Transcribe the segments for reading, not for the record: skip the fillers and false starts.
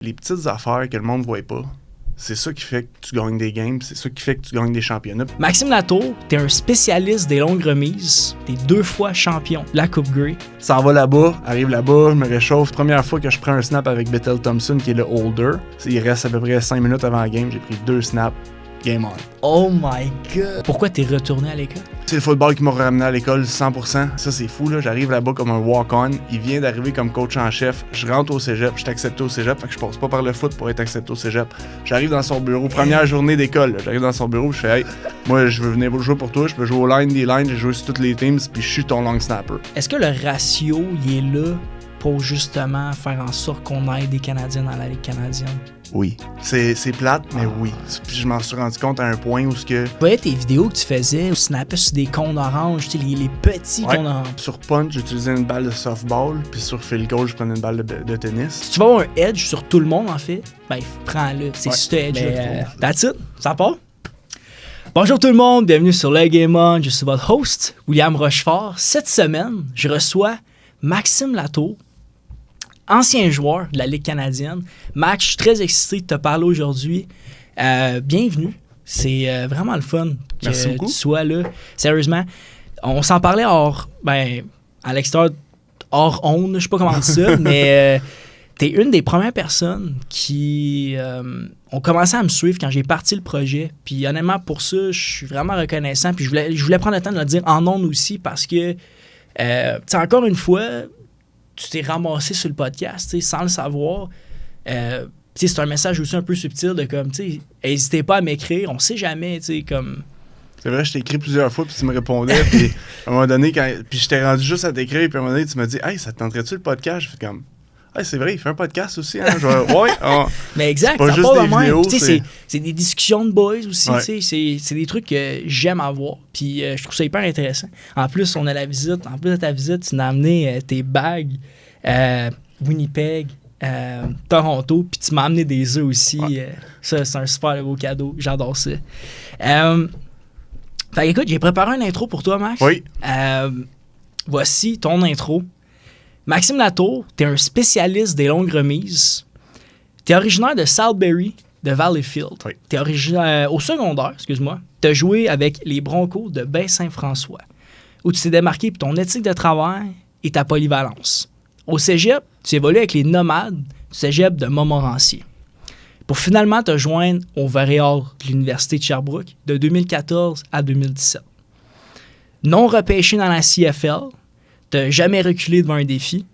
Les petites affaires que le monde ne voit pas, c'est ça qui fait que tu gagnes des games, c'est ça qui fait que tu gagnes des championnats. Maxime Latour, t'es un spécialiste des longues remises, t'es 2 fois champion de la Coupe Grey. Ça en va là-bas, arrive là-bas, je me réchauffe. Première fois que je prends un snap avec Bethel Thompson, qui est le holder, il reste à peu près 5 minutes avant la game, j'ai pris 2 snaps, game on. Oh my God! Pourquoi t'es retourné à l'école? C'est le football qui m'a ramené à l'école 100%. Ça, c'est fou, là. J'arrive là-bas comme un walk-on. Il vient d'arriver comme coach en chef. Je rentre au cégep. Je suis accepté au cégep. Fait que je passe pas par le foot pour être accepté au cégep. J'arrive dans son bureau. Première journée d'école. J'arrive dans son bureau. Je fais, hey, moi, je veux venir jouer pour toi. Je peux jouer au line, des lines. J'ai joué sur toutes les teams. Puis je suis ton long snapper. Est-ce que le ratio, il est là pour justement faire en sorte qu'on aille des Canadiens dans la Ligue canadienne? Oui. C'est plate, mais oui. Puis je m'en suis rendu compte à un point où ce que... Tu voyais tes vidéos que tu faisais, tu snappais sur des cônes oranges, tu sais, les petits cônes oranges. Sur punch, j'utilisais une balle de softball, puis sur field goal, je prenais une balle de tennis. Si tu veux avoir un edge sur tout le monde, en fait, ben prends-le. C'est ce edge-là. That's it. Ça part. Bonjour tout le monde, bienvenue sur Le Game On. Je suis votre host, William Rochefort. Cette semaine, je reçois Maxime Latour, ancien joueur de la Ligue canadienne. Max, je suis très excité de te parler aujourd'hui. Bienvenue. C'est vraiment le fun que tu sois là. Sérieusement, on s'en parlait à l'extérieur, hors onde, je sais pas comment dire ça, mais t'es une des premières personnes qui ont commencé à me suivre quand j'ai parti le projet. Puis honnêtement, pour ça, je suis vraiment reconnaissant. Puis je voulais prendre le temps de le dire en ondes aussi parce que, encore une fois, tu t'es ramassé sur le podcast sans le savoir. C'est un message aussi un peu subtil de comme, n'hésitez pas à m'écrire, on sait jamais, comme... C'est vrai, je t'ai écrit plusieurs fois, puis tu me répondais, puis à un moment donné, puis je t'ai rendu juste à t'écrire, puis à un moment donné, tu m'as dit « Hey, ça te tenterait-tu le podcast? » Je fais comme « Hey, c'est vrai, il fait un podcast aussi, hein? » Ouais, mais exact, c'est pas ça juste part des de même. vidéos, c'est des discussions de boys aussi, ouais. C'est des trucs que j'aime avoir, puis je trouve ça hyper intéressant. En plus, on a la visite, en plus de ta visite, tu m'as amené tes bagues, Winnipeg, Toronto, puis tu m'as amené des œufs aussi. Ouais. Ça, c'est un super beau cadeau. J'adore ça. Fait écoute, j'ai préparé un intro pour toi, Max. Oui. Voici ton intro. Maxime Latour, t'es un spécialiste des longues remises. T'es originaire de Salisbury, de Valleyfield. Oui. T'es originaire au secondaire, excuse-moi. T'as joué avec les Broncos de Baie-Saint-François, où tu t'es démarqué pour ton éthique de travail et ta polyvalence. Au cégep, tu évolues avec les Nomades du cégep de Montmorency, pour finalement te joindre au Varéor de l'Université de Sherbrooke de 2014 à 2017. Non repêché dans la CFL, t'as jamais reculé devant un défi.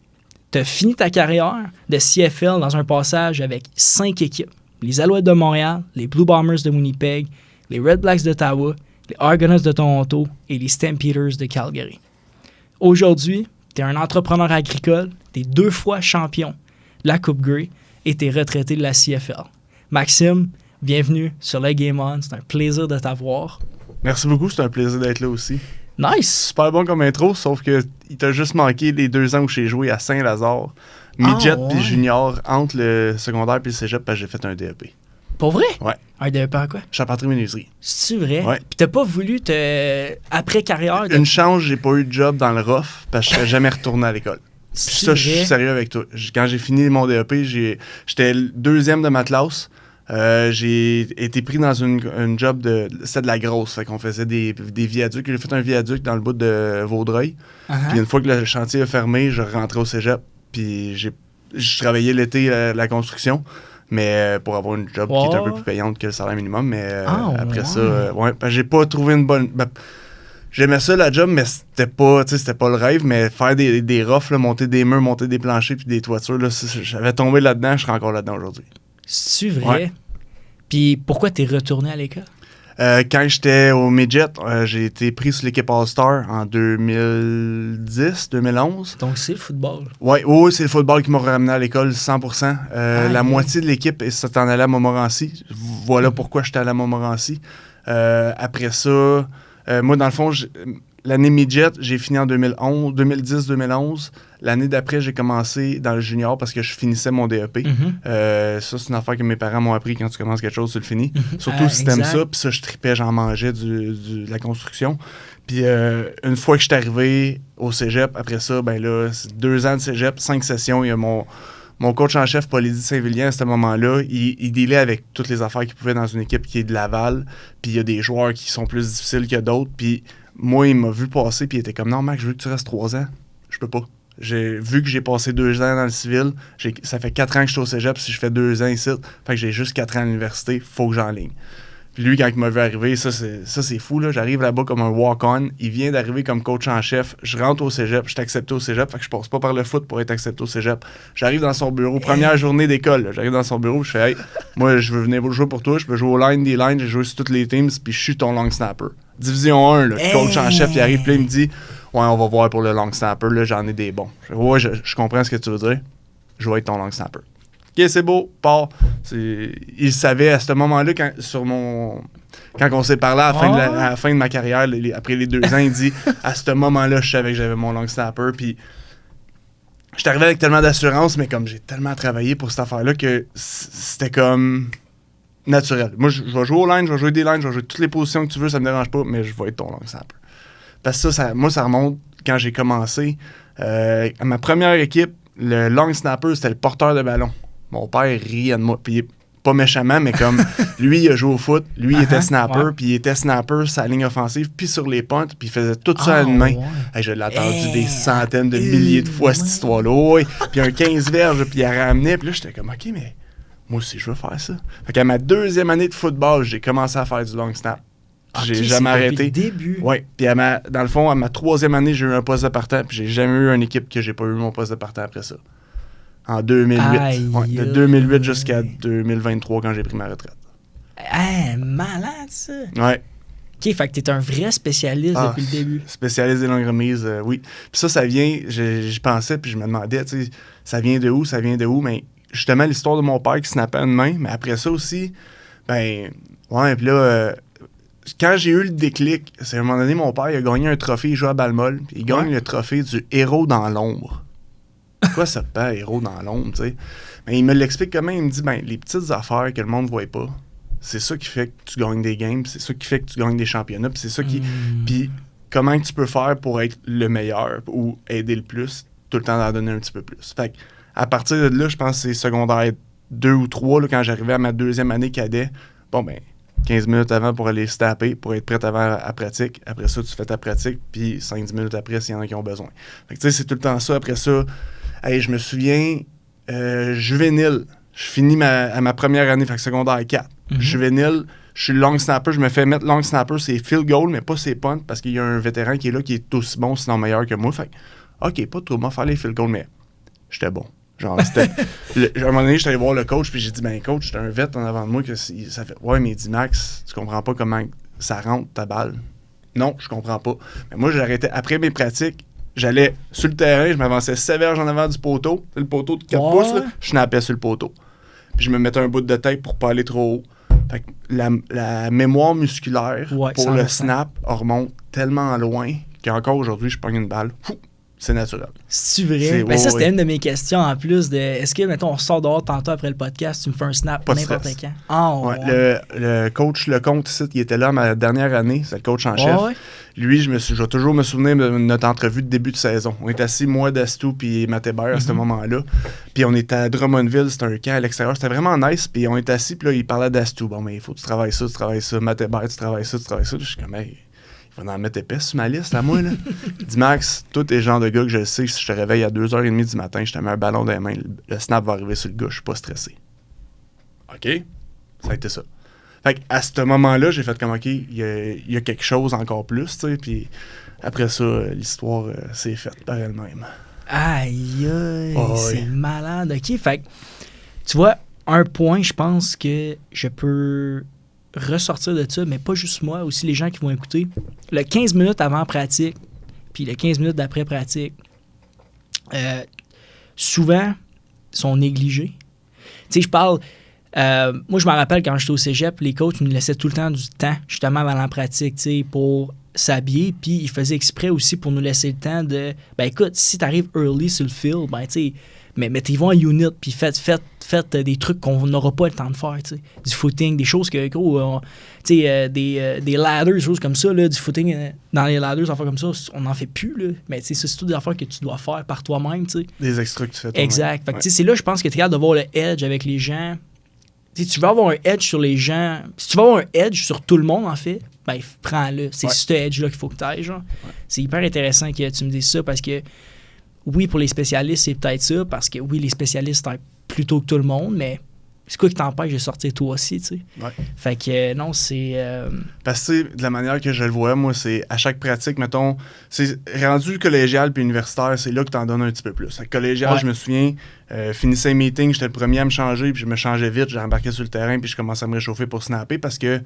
T'as fini ta carrière de CFL dans un passage avec 5 équipes. Les Alouettes de Montréal, les Blue Bombers de Winnipeg, les Red Blacks d'Ottawa, les Argonauts de Toronto et les Stampeders de Calgary. Aujourd'hui, t'es un entrepreneur agricole, t'es 2 fois champion de la Coupe Grey et t'es retraité de la CFL. Maxime, bienvenue sur Le Game On. C'est un plaisir de t'avoir. Merci beaucoup, c'est un plaisir d'être là aussi. Nice! Super bon comme intro, sauf que il t'a juste manqué les 2 ans où j'ai joué à Saint-Lazare, midget puis junior, entre le secondaire puis le cégep, parce que j'ai fait un DEP. Pour vrai? Ouais. Un DEP en quoi? Charpenterie-menuiserie. C'est-tu vrai? Ouais. Puis t'as pas voulu après carrière... Une chance, j'ai pas eu de job dans le rough, parce que je serais jamais retourné à l'école. Puis ça, je suis sérieux avec toi. Quand j'ai fini mon DEP, j'étais le 2e de ma classe. J'ai été pris dans une job c'était de la grosse, fait qu'on faisait des viaducs. J'ai fait un viaduc dans le bout de Vaudreuil. Puis une fois que le chantier a fermé, je rentrais au cégep. Puis je travaillais l'été la construction, mais pour avoir une job qui est un peu plus payante que le salaire minimum. Mais après ça, j'ai pas trouvé une bonne... j'aimais ça la job, mais c'était pas le rêve. Mais faire des roughs, là, monter des murs, monter des planchers puis des toitures, là, j'avais tombé là-dedans, je serais encore là-dedans aujourd'hui. C'est-tu vrai? Ouais. Puis pourquoi t'es retourné à l'école? Quand j'étais au midget, j'ai été pris sur l'équipe All-Star en 2010-2011. Donc c'est le football. Oui, c'est le football qui m'a ramené à l'école 100%. La moitié de l'équipe s'est en allée à Montmorency. Voilà pourquoi j'étais allé à Montmorency. Après ça, moi, dans le fond, l'année midget, j'ai fini en 2010-2011. L'année d'après, j'ai commencé dans le junior parce que je finissais mon DEP. Ça, c'est une affaire que mes parents m'ont appris. Quand tu commences quelque chose, tu le finis. Surtout si t'aimes ça. Puis ça, je tripais, j'en mangeais de la construction. Puis une fois que je suis arrivé au cégep, après ça, ben là, 2 ans de cégep, 5 sessions, il y a mon Mon coach en chef, Paul-Édith Saint-Villiers, à ce moment-là, il dealait avec toutes les affaires qu'il pouvait dans une équipe qui est de Laval. Puis il y a des joueurs qui sont plus difficiles que d'autres. Puis moi, il m'a vu passer, puis il était comme « Non, Max, je veux que tu restes 3 ans. » Je peux pas. Vu que j'ai passé 2 ans dans le civil, ça fait 4 ans que je suis au cégep. Si je fais 2 ans ici, fait que j'ai juste 4 ans à l'université, faut que j'enligne. Puis lui, quand il m'a vu arriver, ça c'est fou, là. J'arrive là-bas comme un walk-on. Il vient d'arriver comme coach en chef. Je rentre au cégep, je suis accepté au cégep. Fait que je passe pas par le foot pour être accepté au cégep. J'arrive dans son bureau, première journée d'école. Là. J'arrive dans son bureau, je fais « Hey, moi, je veux venir jouer pour toi. Je peux jouer au line, D-line. J'ai joué sur toutes les teams, puis je suis ton long snapper. » Division 1, là, coach en chef, il arrive, puis il me dit « Ouais, on va voir pour le long snapper. Là, j'en ai des bons. » Ouais, je comprends ce que tu veux dire. Je vais être ton long snapper. OK, c'est beau, pars. Il savait à ce moment-là, quand on s'est parlé à la fin de ma carrière, après les 2 ans, il dit à ce moment-là, je savais que j'avais mon long snapper. Puis j'étais arrivé avec tellement d'assurance, mais comme j'ai tellement travaillé pour cette affaire-là que c'était comme naturel. Moi, je vais jouer au line, je vais jouer des lines, je vais jouer toutes les positions que tu veux, ça me dérange pas, mais je vais être ton long snapper. Parce que moi, ça remonte quand j'ai commencé. À ma première équipe, le long snapper, c'était le porteur de ballon. Mon père riait de moi. Puis pas méchamment, mais comme lui, il a joué au foot, lui, il était snapper, puis il était snapper sa ligne offensive, puis sur les punts, puis il faisait tout ça à une main. Hey, je l'ai entendu des centaines de milliers de fois, cette histoire-là. Ouais. Puis un 15 verges, puis il a ramené, puis là, j'étais comme, OK, mais moi aussi, je veux faire ça. Fait qu'à ma 2e année de football, j'ai commencé à faire du long snap. J'ai jamais arrêté. Depuis le début. Oui. Puis dans le fond, à ma 3e année, j'ai eu un poste de partant, puis j'ai jamais eu une équipe que j'ai pas eu mon poste de partant après ça. En 2008. De 2008 jusqu'à 2023 quand j'ai pris ma retraite. Malade ça! Ouais. OK, fait que t'es un vrai spécialiste depuis le début. Spécialiste des longues remises, oui. Puis ça vient, j'y pensais, puis je me demandais, tu sais, ça vient de où? Mais justement, l'histoire de mon père qui snappait une main, mais après ça aussi, puis là, quand j'ai eu le déclic, c'est à un moment donné, mon père, il a gagné un trophée, il joue à Balmol, puis il gagne le trophée du héros dans l'ombre. Pourquoi ça peut être héros dans l'ombre, tu sais? Mais il me l'explique comment, il me dit, les petites affaires que le monde ne voit pas, c'est ça qui fait que tu gagnes des games, c'est ça qui fait que tu gagnes des championnats, puis c'est ça qui... Puis comment tu peux faire pour être le meilleur ou aider le plus, tout le temps d'en donner un petit peu plus. Fait à partir de là, je pense que c'est secondaire 2 ou 3, là, quand j'arrivais à ma 2e année cadet, 15 minutes avant pour aller se taper, pour être prêt avant à pratique. Après ça, tu fais ta pratique, puis 5-10 minutes après, s'il y en a qui ont besoin. Fait que tu sais, c'est tout le temps ça. Après ça, je me souviens, juvénile, je finis à ma première année, fait que secondaire 4. Juvénile, je suis long snapper, je me fais mettre long snapper, c'est field goal, mais pas ses punts, parce qu'il y a un vétéran qui est là, qui est aussi bon, sinon meilleur que moi. Fait que, OK, pas trop, moi, faire les field goals, mais j'étais bon. Genre, à un moment donné, j'étais allé voir le coach, puis j'ai dit, coach, t'as un vet en avant de moi, que ça fait. Ouais, mais il dit, Max, tu comprends pas comment ça rentre ta balle. Non, je comprends pas. Mais moi, j'arrêtais. Après mes pratiques, j'allais sur le terrain, je m'avançais 7 verges en avant du poteau. Le poteau de 4 pouces, là, je snappais sur le poteau. Puis je me mettais un bout de tête pour pas aller trop haut. Fait que la mémoire musculaire pour le snap remonte tellement loin qu'encore aujourd'hui, je pogne une balle. C'est naturel. C'est-tu vrai? Ça, c'était une de mes questions en plus de est-ce que, mettons, on sort dehors tantôt après le podcast, tu me fais un snap n'importe quand? Le coach Lecomte ici, il était là ma dernière année, c'est le coach en chef. Lui, je vais toujours me souvenir de notre entrevue de début de saison. On est assis, moi, Dastou puis Matt Hébert à ce moment-là. Puis on était à Drummondville, c'était un camp à l'extérieur. C'était vraiment nice. Puis on est assis, puis là, il parlait d'Astou. Bon, mais il faut que tu travailles ça. Matt Hébert, tu travailles ça. Je suis comme, il va en mettre épais sur ma liste à moi, là. Il dit, Max, toi, t'es le genre de gars que je sais, si je te réveille à 2h30 du matin, je te mets un ballon dans les mains, le snap va arriver sur le gars, je suis pas stressé. OK? Ça a été ça. Fait qu'à ce moment-là, j'ai fait comme, OK, il y a quelque chose encore plus, tu sais, puis après ça, l'histoire s'est faite par elle-même. Aïe, c'est malade. OK, fait que, tu vois, un point, je pense que je peux ressortir de ça, mais pas juste moi, aussi les gens qui vont écouter. Le 15 minutes avant pratique, puis le 15 minutes d'après pratique, souvent, sont négligés. Tu sais, je parle... moi, je me rappelle quand j'étais au cégep, les coachs nous laissaient tout le temps du temps, justement, avant la pratique, tu sais, pour s'habiller, puis ils faisaient exprès aussi pour nous laisser le temps de... écoute, si t'arrives early sur le field, tu sais, mettez-vous en unit, puis faites fait des trucs qu'on n'aura pas le temps de faire, tu sais. Du footing, des choses que, gros, tu sais, des ladders, des choses comme ça, là, du footing dans les ladders, des affaires comme ça, on n'en fait plus, là. Mais tu sais, c'est toutes des affaires que tu dois faire par toi-même, tu sais. Des extras que tu fais toi-même. Exact. Fait que, tu sais, c'est là, je pense que tu es capable de voir le edge avec les gens. Si tu veux avoir un edge sur les gens, si tu veux avoir un edge sur tout le monde, en fait, ben, prends-le. C'est ce edge-là qu'il faut que tu ailles, genre. Ouais. C'est hyper intéressant que tu me dises ça parce que, oui, pour les spécialistes, c'est peut-être ça, parce que, oui, les spécialistes aident plus tôt que tout le monde, mais c'est quoi qui t'empêche de sortir toi aussi, tu sais? Ouais. Fait que, non, c'est... Parce que, de la manière que je le vois, moi, c'est à chaque pratique, mettons, c'est rendu collégial puis universitaire, c'est là que t'en donnes un petit peu plus. Collégial, je me souviens, finissais un meeting, j'étais le premier à me changer, puis je me changeais vite, j'embarquais sur le terrain, puis je commençais à me réchauffer pour snapper parce que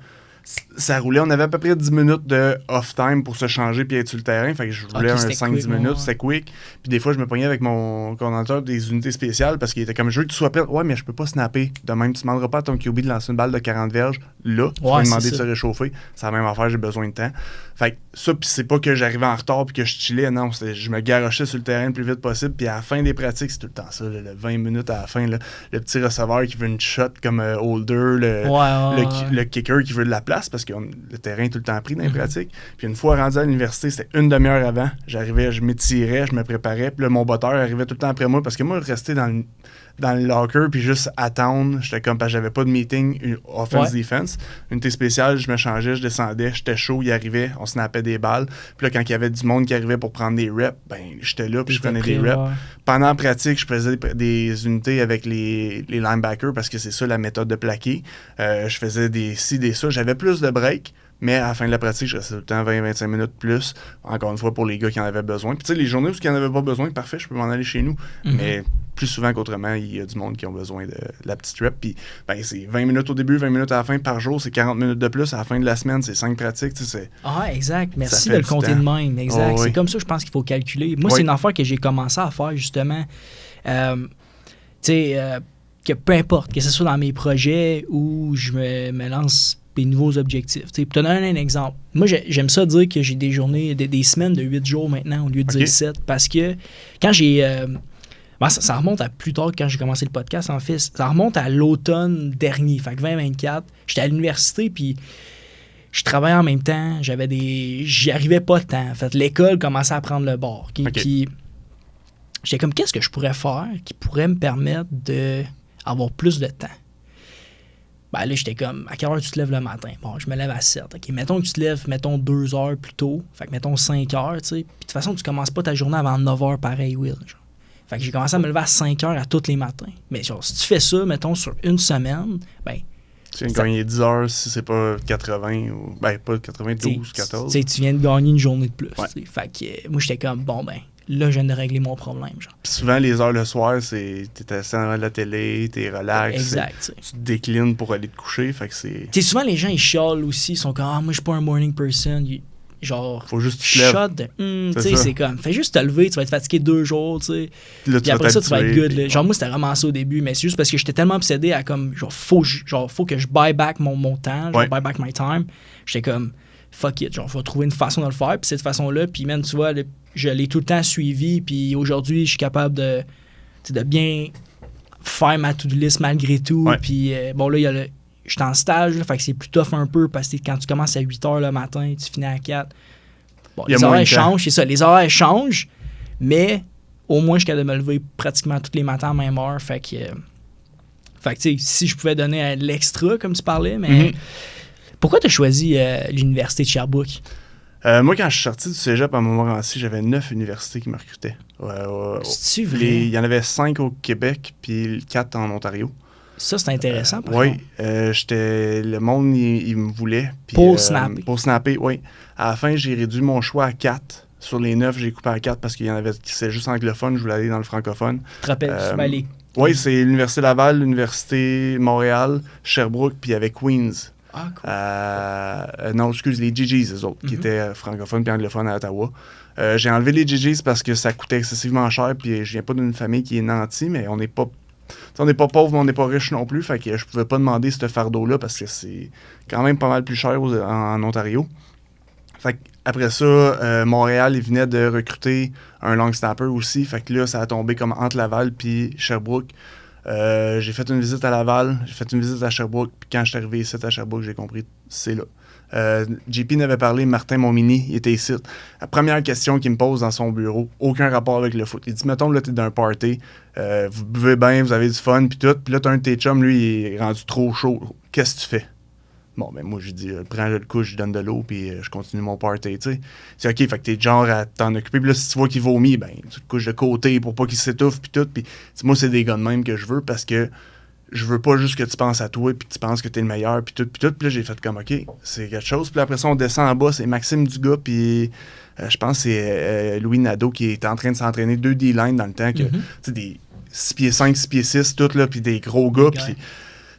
ça roulait. On avait à peu près 10 minutes de off-time pour se changer puis être sur le terrain. Fait que je voulais un 5-10 minutes, c'était quick. Puis des fois, je me pognais avec mon coordinateur des unités spéciales parce qu'il était comme, je veux que tu sois prêt. Ouais, mais je peux pas snapper. De même, tu demanderas pas à ton QB de lancer une balle de 40 verges. Là, tu vas demander de se réchauffer. C'est la même affaire, j'ai besoin de temps. Fait que ça, puis c'est pas que j'arrivais en retard puis que je chillais. Non, je me garochais sur le terrain le plus vite possible. Puis à la fin des pratiques, c'est tout le temps ça. Là, 20 minutes à la fin, là, le petit receveur qui veut une shot comme holder, le kicker qui veut de la place parce que le terrain est tout le temps pris dans les pratiques. Puis une fois rendu à l'université, c'était une demi-heure avant. J'arrivais, je m'étirais, je me préparais. Puis là, mon botteur arrivait tout le temps après moi parce que moi, rester dans le locker puis juste attendre, j'étais comme parce que j'avais pas de meeting offense-defense. Unité spéciale, je me changeais, je descendais, j'étais chaud, il arrivait, on snappait des balles. Puis là, quand il y avait du monde qui arrivait pour prendre des reps, ben j'étais là puis je prenais des reps. Ouais. Pendant la pratique, je faisais des unités avec les linebackers parce que c'est ça la méthode de plaquer. Je faisais des ci, des ça. J'avais plus de breaks. Mais à la fin de la pratique, je restais tout le temps 20-25 minutes plus, encore une fois pour les gars qui en avaient besoin. Puis tu sais, les journées où ils n'en avaient pas besoin, parfait, je peux m'en aller chez nous. Mais plus souvent qu'autrement, il y a du monde qui ont besoin de la petite rep. Puis ben, c'est 20 minutes au début, 20 minutes à la fin par jour, c'est 40 minutes de plus. À la fin de la semaine, c'est 5 pratiques. Exact. Merci de le compter de même. Exact. C'est comme ça, je pense qu'il faut calculer. Moi, c'est une affaire que j'ai commencé à faire, justement. Tu sais, que peu importe, que ce soit dans mes projets ou je me lance des nouveaux objectifs. Pour te donner un exemple, moi, j'aime ça dire que j'ai des journées, des semaines de 8 jours maintenant au lieu de dire 7, parce que quand j'ai... ça remonte à plus tard que quand j'ai commencé le podcast, en fait. Ça remonte à l'automne dernier, fait que 2024. J'étais à l'université, puis je travaillais en même temps. J'y arrivais pas de temps. En fait, l'école commençait à prendre le bord. Puis j'étais comme, qu'est-ce que je pourrais faire qui pourrait me permettre d'avoir plus de temps? Ben là, j'étais comme, à quelle heure tu te lèves le matin? Bon, je me lève à 7. OK, mettons que tu te lèves, 2 heures plus tôt. Fait que mettons 5 heures, tu sais. Puis de toute façon, tu commences pas ta journée avant 9 heures pareil, Will. Genre. Fait que j'ai commencé à me lever à 5 heures à tous les matins. Mais genre, si tu fais ça, mettons, sur une semaine, ben... Tu viens de gagner 10 heures si c'est pas 80 ou... Ben, pas 92, 14. Tu viens de gagner une journée de plus. Ouais. Fait que moi, j'étais comme, bon, ben... Là, je viens de régler mon problème. Genre. Puis souvent, les heures le soir, t'es assis devant la télé, t'es relax. Exact. Tu te déclines pour aller te coucher. Fait que c'est. T'sais, souvent, les gens, ils chialent aussi. Ils sont comme, moi, je suis pas un morning person. Genre, faut juste que tu te lèves. C'est comme, fais juste te lever, tu vas être fatigué 2 jours. Puis après ça, tu vas être good. Là. Genre, moi, c'était vraiment ça au début. Mais c'est juste parce que j'étais tellement obsédé à comme, faut que je buy back mon temps. Genre, buy back my time. J'étais comme, fuck it. Genre, faut trouver une façon de le faire. Puis cette façon-là, puis même, tu vois, je l'ai tout le temps suivi, puis aujourd'hui, je suis capable de bien faire ma to-do list malgré tout. Puis bon, là, je suis en stage, là, fait que c'est plus tough un peu, parce que quand tu commences à 8 heures le matin, tu finis à 4. Bon, les horaires changent, c'est ça, les horaires changent, mais au moins, je suis capable de me lever pratiquement tous les matins à la même heure. Fait que tu sais, si je pouvais donner l'extra, comme tu parlais, mais pourquoi tu as choisi l'université de Sherbrooke? Moi, quand je suis sorti du cégep à Montmorency, j'avais 9 universités qui me recrutaient. C'est-tu vrai? Il y en avait 5 au Québec, puis 4 en Ontario. Ça, c'est intéressant. Oui, le monde, il me voulait. Puis, pour snapper. Pour snapper, oui. À la fin, j'ai réduit mon choix à 4. Sur les 9, j'ai coupé à 4 parce qu'il y en avait qui c'est juste anglophone. Je voulais aller dans le francophone. Tu te rappelles, oui, c'est l'Université Laval, l'Université Montréal, Sherbrooke, puis il y avait Queens. Ah, cool. Non, excuse, les GGs, eux autres, qui étaient francophones puis anglophones à Ottawa. J'ai enlevé les GGs parce que ça coûtait excessivement cher, puis je viens pas d'une famille qui est nantie, mais on n'est pas pauvre, mais on n'est pas riche non plus, fait que je pouvais pas demander ce fardeau-là parce que c'est quand même pas mal plus cher en Ontario. Fait après ça, Montréal, il venait de recruter un long snapper aussi, fait que là, ça a tombé comme entre Laval puis Sherbrooke. J'ai fait une visite à Laval, j'ai fait une visite à Sherbrooke, puis quand je suis arrivé ici à Sherbrooke, j'ai compris, c'est là. JP n'avait parlé, Martin Montmini, il était ici. La première question qu'il me pose dans son bureau, aucun rapport avec le foot. Il dit, mettons, là, t'es dans un party, vous buvez bien, vous avez du fun, puis tout, puis là, t'as un de tes chums, lui, il est rendu trop chaud. Qu'est-ce que tu fais? Bon, ben moi, je dis, prends le couche, je donne de l'eau, puis je continue mon party, tu sais. C'est OK, fait que t'es genre à t'en occuper, puis là, si tu vois qu'il vomit, ben, tu te couches de côté pour pas qu'il s'étouffe, puis tout, puis moi, c'est des gars de même que je veux, parce que je veux pas juste que tu penses à toi, puis que tu penses que t'es le meilleur, puis tout, puis là, j'ai fait comme, OK, c'est quelque chose, puis après ça, on descend en bas, c'est Maxime Dugas, puis je pense que c'est Louis Nadeau qui est en train de s'entraîner 2 D-line dans le temps, que, tu sais, des 6 pieds 5, 6 pieds 6, tout, là, puis des gros gars, puis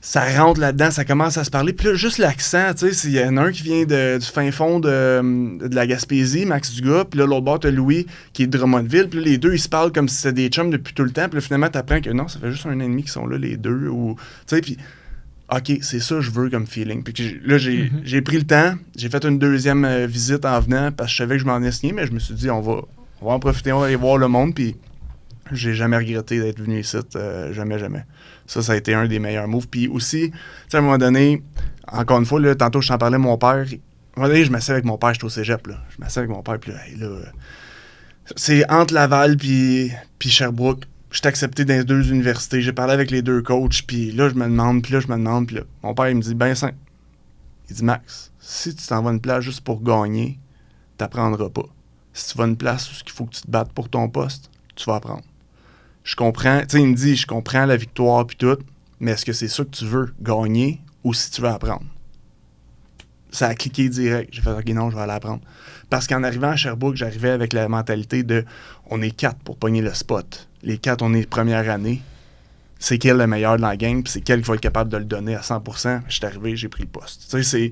ça rentre là-dedans, ça commence à se parler. Puis là, juste l'accent, tu sais, il y en a un qui vient du fin fond de la Gaspésie, Max Dugas, puis là, l'autre bord, t'as Louis, qui est de Drummondville. Puis là, les deux, ils se parlent comme si c'était des chums depuis tout le temps. Puis là, finalement, t'apprends que non, ça fait juste un an et demi qu'ils sont là, les deux. Ou, tu sais, puis OK, c'est ça que je veux comme feeling. Puis là, j'ai pris le temps. J'ai fait une deuxième visite en venant parce que je savais que je m'en ai signé, mais je me suis dit, on va en profiter, on va aller voir le monde. Puis j'ai jamais regretté d'être venu ici. Jamais. Ça a été un des meilleurs moves. Puis aussi, tu sais, à un moment donné, encore une fois, là, tantôt, je t'en parlais, mon père. À un moment donné, je m'assais avec mon père, j'étais au cégep. Là. Je m'assais avec mon père, puis là, c'est entre Laval puis Sherbrooke. J'étais accepté dans les 2 universités. J'ai parlé avec les 2 coachs, puis là, je me demande, puis là. Mon père, il me dit, ben simple. Il dit, Max, si tu t'en vas une place juste pour gagner, t'apprendras pas. Si tu vas une place où il faut que tu te battes pour ton poste, tu vas apprendre. Je comprends, tu sais, il me dit, je comprends la victoire puis tout, mais est-ce que c'est ça que tu veux, gagner, ou si tu veux apprendre? Ça a cliqué direct. J'ai fait, OK, non, je vais aller apprendre. Parce qu'en arrivant à Sherbrooke, j'arrivais avec la mentalité de, on est 4 pour pogner le spot. Les 4, on est première année. C'est quel le meilleur de la game, puis c'est quel qui va être capable de le donner à 100%. Je suis arrivé, j'ai pris le poste. Tu sais,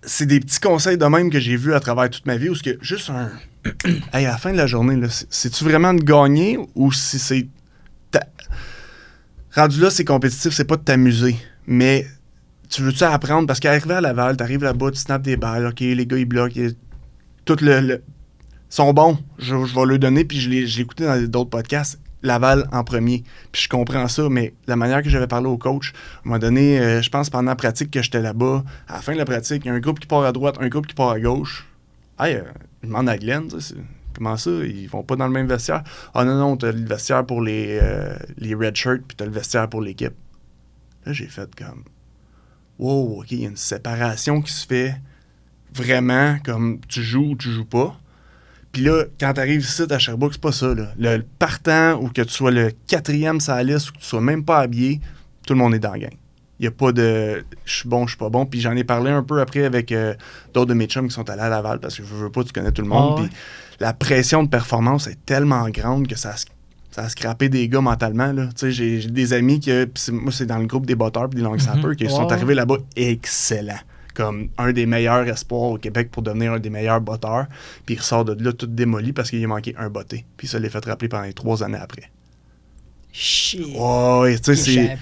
c'est des petits conseils de même que j'ai vus à travers toute ma vie, où c'est que juste un... Hey, à la fin de la journée, là, c'est-tu vraiment de gagner ou si c'est... Rendu là, c'est compétitif, c'est pas de t'amuser. Mais tu veux-tu apprendre? Parce qu'arriver à Laval, t'arrives là-bas, tu snaps des balles, OK, les gars, ils bloquent. Tout le... sont bons. Je vais leur donner, puis je l'ai écouté dans d'autres podcasts. Laval en premier. Puis je comprends ça, mais la manière que j'avais parlé au coach, à un moment donné, je pense pendant la pratique que j'étais là-bas, à la fin de la pratique, il y a un groupe qui part à droite, un groupe qui part à gauche. Hey, je demande à Glenn, comment ça, ils vont pas dans le même vestiaire? Ah non, t'as le vestiaire pour les red shirts, puis t'as le vestiaire pour l'équipe. Là, j'ai fait comme, wow, OK, il y a une séparation qui se fait vraiment comme tu joues ou tu joues pas. Puis là, quand t'arrives ici à Sherbrooke, c'est pas ça. Là. Le partant, ou que tu sois le 4e sur la liste, ou que tu sois même pas habillé, tout le monde est dans la gang. Il n'y a pas de « je suis bon, je suis pas bon ». Puis j'en ai parlé un peu après avec d'autres de mes chums qui sont allés à Laval, parce que je veux pas, tu connais tout le monde. Puis la pression de performance est tellement grande que ça a scrappé des gars mentalement. Tu sais, j'ai des amis qui... moi, c'est dans le groupe des batteurs et des long snappers qui sont arrivés là-bas excellents. Comme un des meilleurs espoirs au Québec pour devenir un des meilleurs botteurs. Puis il ressort de là tout démoli parce qu'il a manqué un botté. Puis ça l'est fait rappeler pendant les 3 années après. Shit. Ouais, tu sais,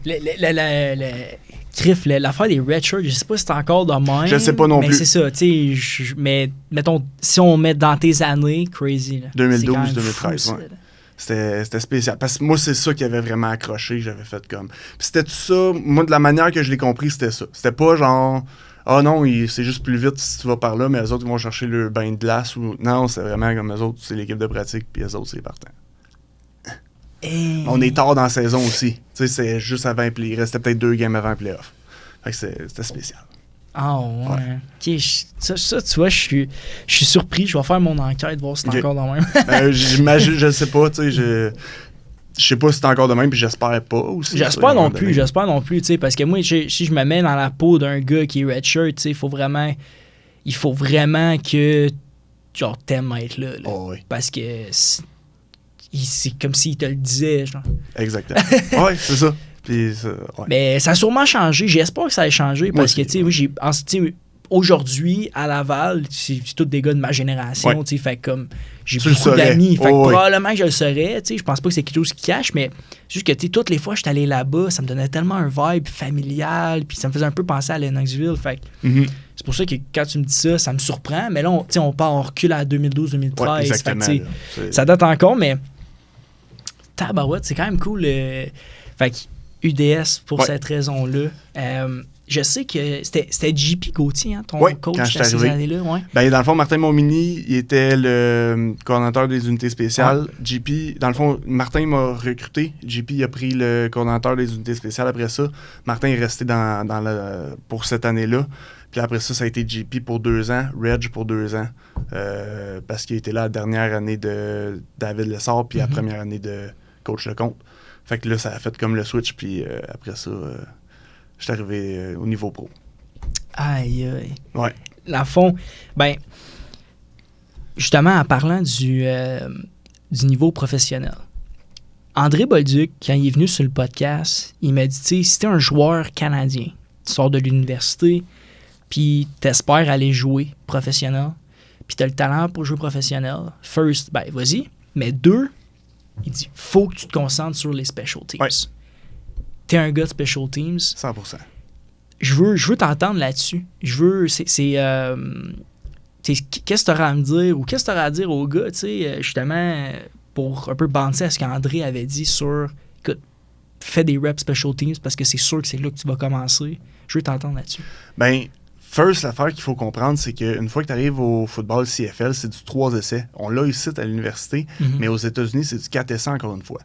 c'est... L'affaire des red shirts, je sais pas si c'est encore de même. Je sais pas non plus. Mais c'est ça, tu sais. Mais mettons, si on met dans tes années, crazy. 2012-2013, ouais. C'était spécial. Parce que moi, c'est ça qui avait vraiment accroché. J'avais fait comme... Puis c'était tout ça... Moi, de la manière que je l'ai compris, c'était ça. C'était pas genre... Ah non, c'est juste plus vite si tu vas par là, mais eux autres, ils vont chercher le bain de glace. Ou... Non, c'est vraiment comme eux autres, c'est l'équipe de pratique, puis eux autres, c'est partant. On est tard dans la saison aussi. Tu sais, c'est juste avant les playoffs. Il restait peut-être 2 games avant les playoffs. Fait que c'était spécial. Ah ouais. OK, ça, tu vois, je suis surpris. Je vais faire mon enquête, voir si c'est encore dans le même. J'imagine, je sais pas, tu sais, je sais pas si c'est encore de même, puis j'espère pas aussi. J'espère non plus, tu sais, parce que moi, si je me mets dans la peau d'un gars qui est redshirt, tu sais, il faut vraiment que, genre, t'aimes être là. Oh, oui. Parce que c'est comme s'il te le disait, genre. Exactement. Ouais, c'est ça. Puis, ouais. Mais ça a sûrement changé. J'espère que ça a changé parce que, tu sais, aujourd'hui, à Laval, c'est tous des gars de ma génération, tu sais, fait comme, j'ai beaucoup d'amis, fait que probablement que je le saurais, tu sais, je pense pas que c'est quelque chose qui cache, mais juste que, tu sais, toutes les fois que j'étais allé là-bas, ça me donnait tellement un vibe familial, puis ça me faisait un peu penser à Lennoxville, fait que c'est pour ça que quand tu me dis ça, ça me surprend, mais là, on recule à 2012-2013, fait que, ça date encore, mais Tabarouette, c'est quand même cool. Fait que UDS, pour cette raison-là. Je sais que c'était JP Gauthier, hein, ton coach à ces années-là. Ouais. Ben, dans le fond, Martin Montmini, il était le coordonnateur des unités spéciales. Ouais. JP, dans le fond, Martin m'a recruté. JP a pris le coordonnateur des unités spéciales après ça. Martin est resté pour cette année-là. Puis après ça, ça a été JP pour 2 ans, Reg pour 2 ans, parce qu'il était là la dernière année de David Lessard, puis la première année de Coach Lecomte. Fait que là, ça a fait comme le switch, puis après ça... je suis arrivé au niveau pro. Aïe, aïe. Ouais. Dans le fond, ben, justement, en parlant du niveau professionnel, André Bolduc, quand il est venu sur le podcast, il m'a dit, tu sais, si t'es un joueur canadien, tu sors de l'université, puis t'espères aller jouer professionnel, puis t'as le talent pour jouer professionnel, first, ben, vas-y. Mais 2, il dit, faut que tu te concentres sur les special teams. Ouais. T'es un gars de special teams. 100%. Je veux t'entendre là-dessus. Qu'est-ce que t'auras à me dire ou qu'est-ce que t'auras à dire aux gars, tu sais, justement, pour un peu banter à ce qu'André avait dit sur, écoute, fais des reps special teams parce que c'est sûr que c'est là que tu vas commencer. Je veux t'entendre là-dessus. Ben, first, l'affaire qu'il faut comprendre, c'est qu'une fois que tu arrives au football CFL, c'est du 3 essais. On l'a ici à l'université, mais aux États-Unis, c'est du 4 essais encore une fois.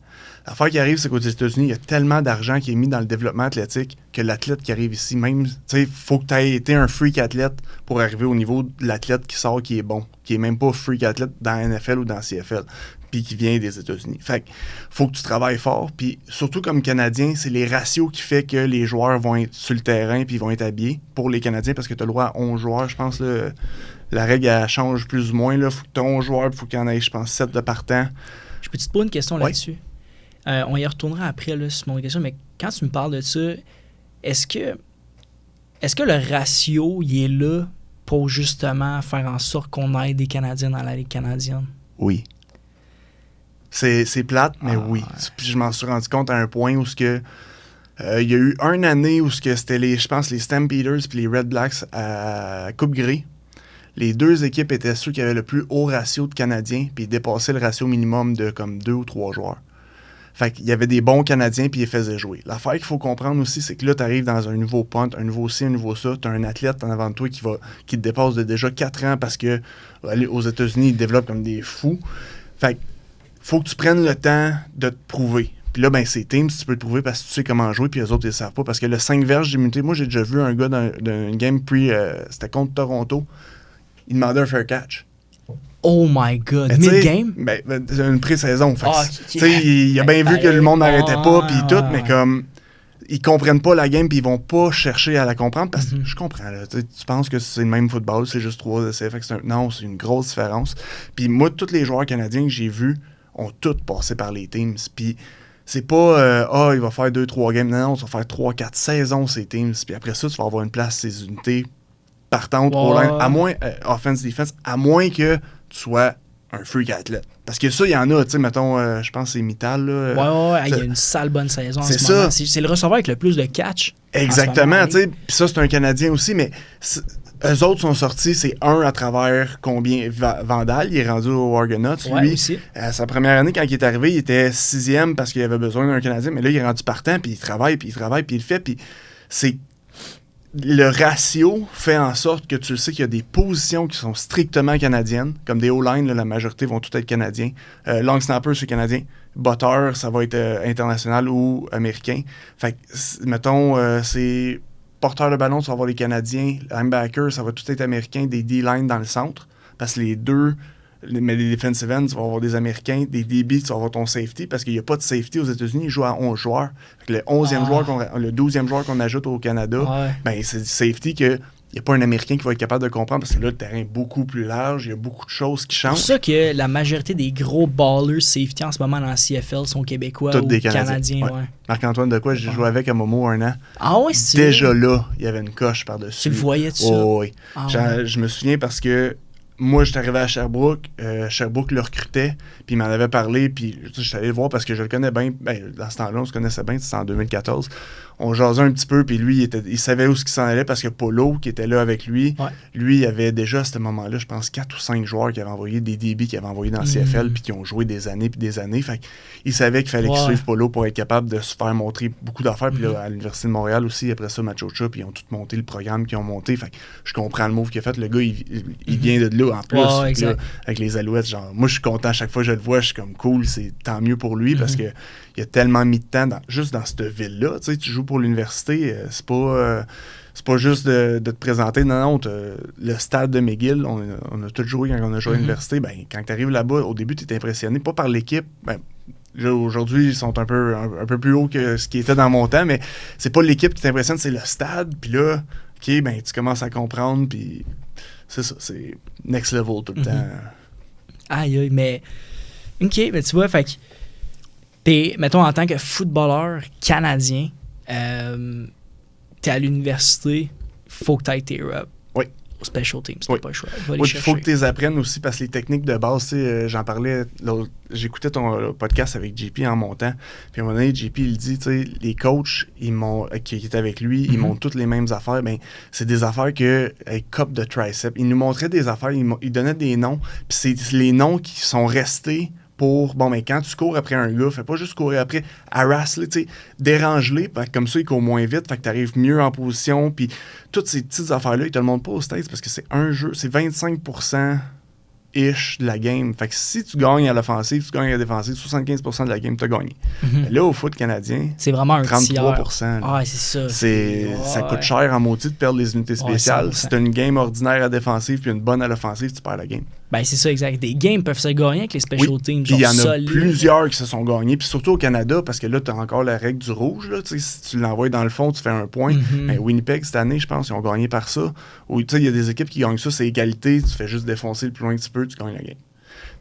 L'affaire qui arrive, c'est qu'aux États-Unis, il y a tellement d'argent qui est mis dans le développement athlétique que l'athlète qui arrive ici, même, tu sais, il faut que tu aies été un freak athlète pour arriver au niveau de l'athlète qui sort, qui est bon, qui est même pas freak athlète dans la NFL ou dans la CFL, puis qui vient des États-Unis. Fait que faut que tu travailles fort, puis surtout comme Canadien, c'est les ratios qui fait que les joueurs vont être sur le terrain puis ils vont être habillés pour les Canadiens, parce que tu as le droit à 11 joueurs, je pense, là, la règle, elle change plus ou moins, là, faut que tu aies 11 joueurs, il faut qu'il y en ait, je pense, 7 de partant. Je peux te poser une question là-dessus? On y retournera après là, sur mon question, mais quand tu me parles de ça, est-ce que le ratio il est là pour justement faire en sorte qu'on ait des Canadiens dans la Ligue canadienne? Oui. C'est plate, mais oui. Puis je m'en suis rendu compte à un point où il y a eu une année où c'était je pense les Stampeders puis les Red Blacks à Coupe Grey. Les 2 équipes étaient ceux qui avaient le plus haut ratio de Canadiens, puis ils dépassaient le ratio minimum de comme 2 ou 3 joueurs. Fait qu'il y avait des bons Canadiens, puis ils les faisaient jouer. L'affaire qu'il faut comprendre aussi, c'est que là, tu arrives dans un nouveau punt, un nouveau ci, un nouveau ça. Tu as un athlète en avant de toi qui te dépasse de déjà 4 ans parce que aux États-Unis, ils développent comme des fous. Fait qu'il faut que tu prennes le temps de te prouver. Puis là, ben c'est Teams, tu peux te prouver parce que tu sais comment jouer, puis les autres, ils ne savent pas. Parce que le 5 verges d'immunité, moi, j'ai déjà vu un gars d'un game c'était contre Toronto, il demandait un fair catch. Oh my God, mid-game? Ben, c'est une pré-saison. Il a bien vu que le monde n'arrêtait pas, puis tout, mais comme, ils comprennent pas la game, puis ils vont pas chercher à la comprendre, parce que je comprends, là, tu penses que c'est le même football, c'est juste 3 essais, fait que non, c'est une grosse différence. Puis moi, tous les joueurs canadiens que j'ai vus ont tous passé par les teams, puis c'est pas, il va faire 2-3 games, non, tu vas faire 3-4 saisons, ces teams, puis après ça, tu vas avoir une place, ces unités partantes, à moins, offense-defense, à moins que tu sois un freak athlète. Parce que ça, il y en a, tu sais, mettons, je pense que c'est Mittal. Là, il y a une sale bonne saison en c'est ce ça. moment. C'est le receveur avec le plus de catch. Exactement, tu sais. Puis ça, c'est un Canadien aussi, mais eux autres sont sortis, c'est à travers combien. Vandal, il est rendu au Argonauts, lui. Aussi. Sa première année, quand il est arrivé, il était 6e parce qu'il avait besoin d'un Canadien, mais là, il est rendu partant, puis il travaille, puis il le fait, puis c'est... Le ratio fait en sorte que tu le sais qu'il y a des positions qui sont strictement canadiennes, comme des O-line, la majorité vont tout être canadiens. Long snapper, c'est canadien. Botteur, ça va être international ou américain. Fait que, mettons, c'est porteur de ballon, ça va avoir les Canadiens. Linebacker, ça va tout être américain. Des D-line dans le centre, parce que les deux... Mais les defensive ends, tu vas avoir des Américains, des DB, tu vas avoir ton safety, parce qu'il n'y a pas de safety aux États-Unis, ils jouent à 11 joueurs. Le 11e joueur, le 12e joueur qu'on ajoute au Canada, ben, c'est du safety que il n'y a pas un Américain qui va être capable de comprendre, parce que là, le terrain est beaucoup plus large, il y a beaucoup de choses qui changent. C'est pour ça que la majorité des gros ballers safety en ce moment dans la CFL sont québécois toutes ou des canadiens. Ouais. Marc-Antoine Dequoy, j'ai joué avec à Momo 1 an. Ah ouais, c'est déjà là, il y avait une coche par-dessus. Tu le voyais de ça? Oui. Je me souviens parce que moi, j'étais arrivé à Sherbrooke. Sherbrooke le recrutait, puis il m'en avait parlé, puis je suis allé le voir parce que je le connais bien. Ben, dans ce temps-là, on se connaissait bien, c'était en 2014. on jasait un petit peu, puis lui, il savait où ce qu'il s'en allait parce que Polo, qui était là avec lui, lui, il avait déjà à ce moment-là, je pense, 4 ou 5 joueurs qui avaient envoyé des DB, qui avaient envoyé dans le CFL, puis qui ont joué des années puis des années. Fait qu'il savait qu'il fallait qu'il suive Polo pour être capable de se faire montrer beaucoup d'affaires. Puis là, à l'Université de Montréal aussi, après ça, Machocha, puis ils ont tout monté le programme qu'ils ont monté. Fait que je comprends le move qu'il a fait. Le gars, il vient de là en plus. Là, avec les Alouettes, genre, moi, je suis content à chaque fois que je le vois. Je suis comme cool, c'est tant mieux pour lui parce que il a tellement mis de temps juste dans cette ville-là. Tu sais, tu joues pour l'université, c'est pas juste de te présenter. Non, le stade de McGill, on a tous joué quand on a joué à l'université. Ben, quand tu arrives là-bas, au début, tu es impressionné, pas par l'équipe. Ben, là, aujourd'hui, ils sont un peu plus hauts que ce qui était dans mon temps, mais c'est pas l'équipe qui t'impressionne, c'est le stade. Puis là, OK, ben, tu commences à comprendre, puis c'est ça, c'est next level tout le temps. Aïe, mais... OK, mais tu vois, fait que mettons, en tant que footballeur canadien, t'es à l'université, faut que t'ailles tes reps. Oui. Au special teams, t'as pas le choix. Oui, il faut que tu les apprennes aussi parce que les techniques de base, tu sais, j'en parlais, j'écoutais ton podcast avec JP en montant, puis à un moment donné, JP, il dit, tu sais, les coachs, qui étaient avec lui, ils montrent toutes les mêmes affaires, ben c'est des affaires que, avec Cup de Tricep, il nous montrait des affaires, il donnait des noms, puis c'est les noms qui sont restés pour, bon, mais quand tu cours après un gars, fais pas juste courir après, harass-les, tu sais, dérange-les, comme ça, il court moins vite, fait que t'arrives mieux en position, puis toutes ces petites affaires-là, ils te le montrent pas aux States parce que c'est un jeu, c'est 25% ish de la game. Fait que si tu gagnes à l'offensive, tu gagnes à la défensive, 75% de la game, tu as gagné. Mais là, au foot canadien, c'est vraiment un 33%. Ah, c'est ça. Ça coûte cher en maudit de perdre les unités spéciales. Si tu as une game ordinaire à défensive puis une bonne à l'offensive, tu perds la game. Ben, c'est ça, exact. Des games peuvent se gagner avec les special teams. Puis il y en a plusieurs qui se sont gagnés. Puis surtout au Canada, parce que là, tu as encore la règle du rouge. Là, si tu l'envoies dans le fond, tu fais un point. Ben, Winnipeg, cette année, je pense, ils ont gagné par ça. Ou il y a des équipes qui gagnent ça, c'est égalité. Tu fais juste défoncer le plus loin que tu peux, tu gagnes la game.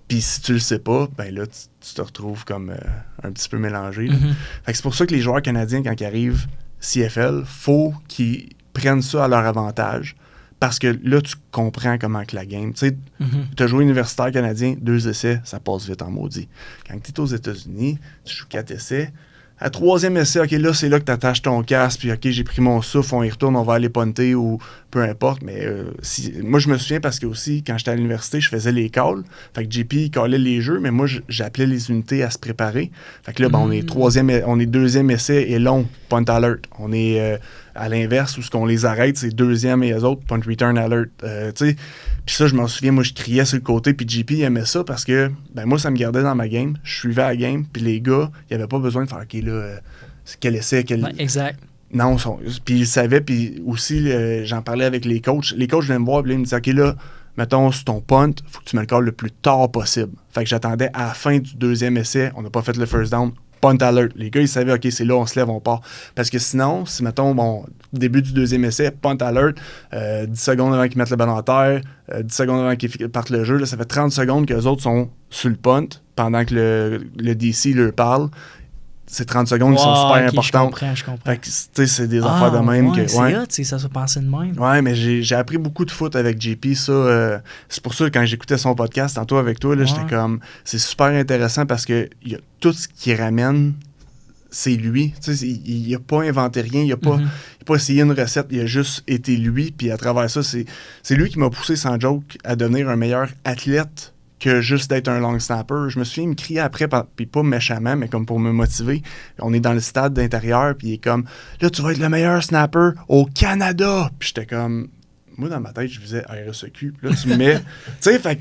Puis si tu le sais pas, ben là, tu te retrouves comme un petit peu mélangé. Fait que c'est pour ça que les joueurs canadiens, quand ils arrivent CFL, faut qu'ils prennent ça à leur avantage. Parce que là, tu comprends comment que la game... Tu sais, tu as joué universitaire canadien, 2 essais, ça passe vite en maudit. Quand tu es aux États-Unis, tu joues 4 essais. À 3e essai, OK, là, c'est là que tu attaches ton casque, puis OK, j'ai pris mon souffle, on y retourne, on va aller punter ou peu importe. Mais moi, je me souviens parce que aussi, quand j'étais à l'université, je faisais les calls. Fait que JP, il callait les jeux, mais moi, j'appelais les unités à se préparer. Fait que là, on est 2e essai et long, punt alert. On est à l'inverse, où ce qu'on les arrête, c'est 2e et les autres, punt return alert. Tu sais, puis ça, je m'en souviens, moi, je criais sur le côté, puis JP, il aimait ça parce que, ben moi, ça me gardait dans ma game. Je suivais la game, puis les gars, il n'y avait pas besoin de faire, OK, là, quel essai, quel... Ouais, exact. Non, puis ils savaient, puis aussi, j'en parlais avec les coachs. Les coachs venaient me voir, puis là, ils me disaient, OK, là, mettons, sur ton punt, il faut que tu me le calls le plus tard possible. Fait que j'attendais à la fin du 2e essai, on n'a pas fait le first down, punt alert. Les gars, ils savaient, OK, c'est là, on se lève, on part. Parce que sinon, si, mettons, début du 2e essai, punt alert, 10 secondes avant qu'ils mettent le ballon à terre, 10 secondes avant qu'ils partent le jeu, là, ça fait 30 secondes que les autres sont sur le punt pendant que le DC leur parle. Ces 30 secondes qui sont super importantes. Je comprends. Fait que, tu sais, c'est des affaires de même. C'est hot, ça se passait de même. Ouais, mais j'ai appris beaucoup de foot avec JP. Ça, c'est pour ça que quand j'écoutais son podcast tantôt avec toi, là, j'étais comme, c'est super intéressant parce que y a tout ce qu'il ramène, c'est lui. Tu sais, il n'a pas inventé rien, il n'a pas essayé une recette, il a juste été lui. Puis à travers ça, c'est lui qui m'a poussé, sans joke, à devenir un meilleur athlète que juste d'être un long snapper. Je me souviens, il me criait après, puis pas méchamment, mais comme pour me motiver. On est dans le stade d'intérieur, puis il est comme, là, tu vas être le meilleur snapper au Canada. Puis j'étais comme, moi, dans ma tête, je faisais RSEQ. Puis là, tu me mets... tu sais, fait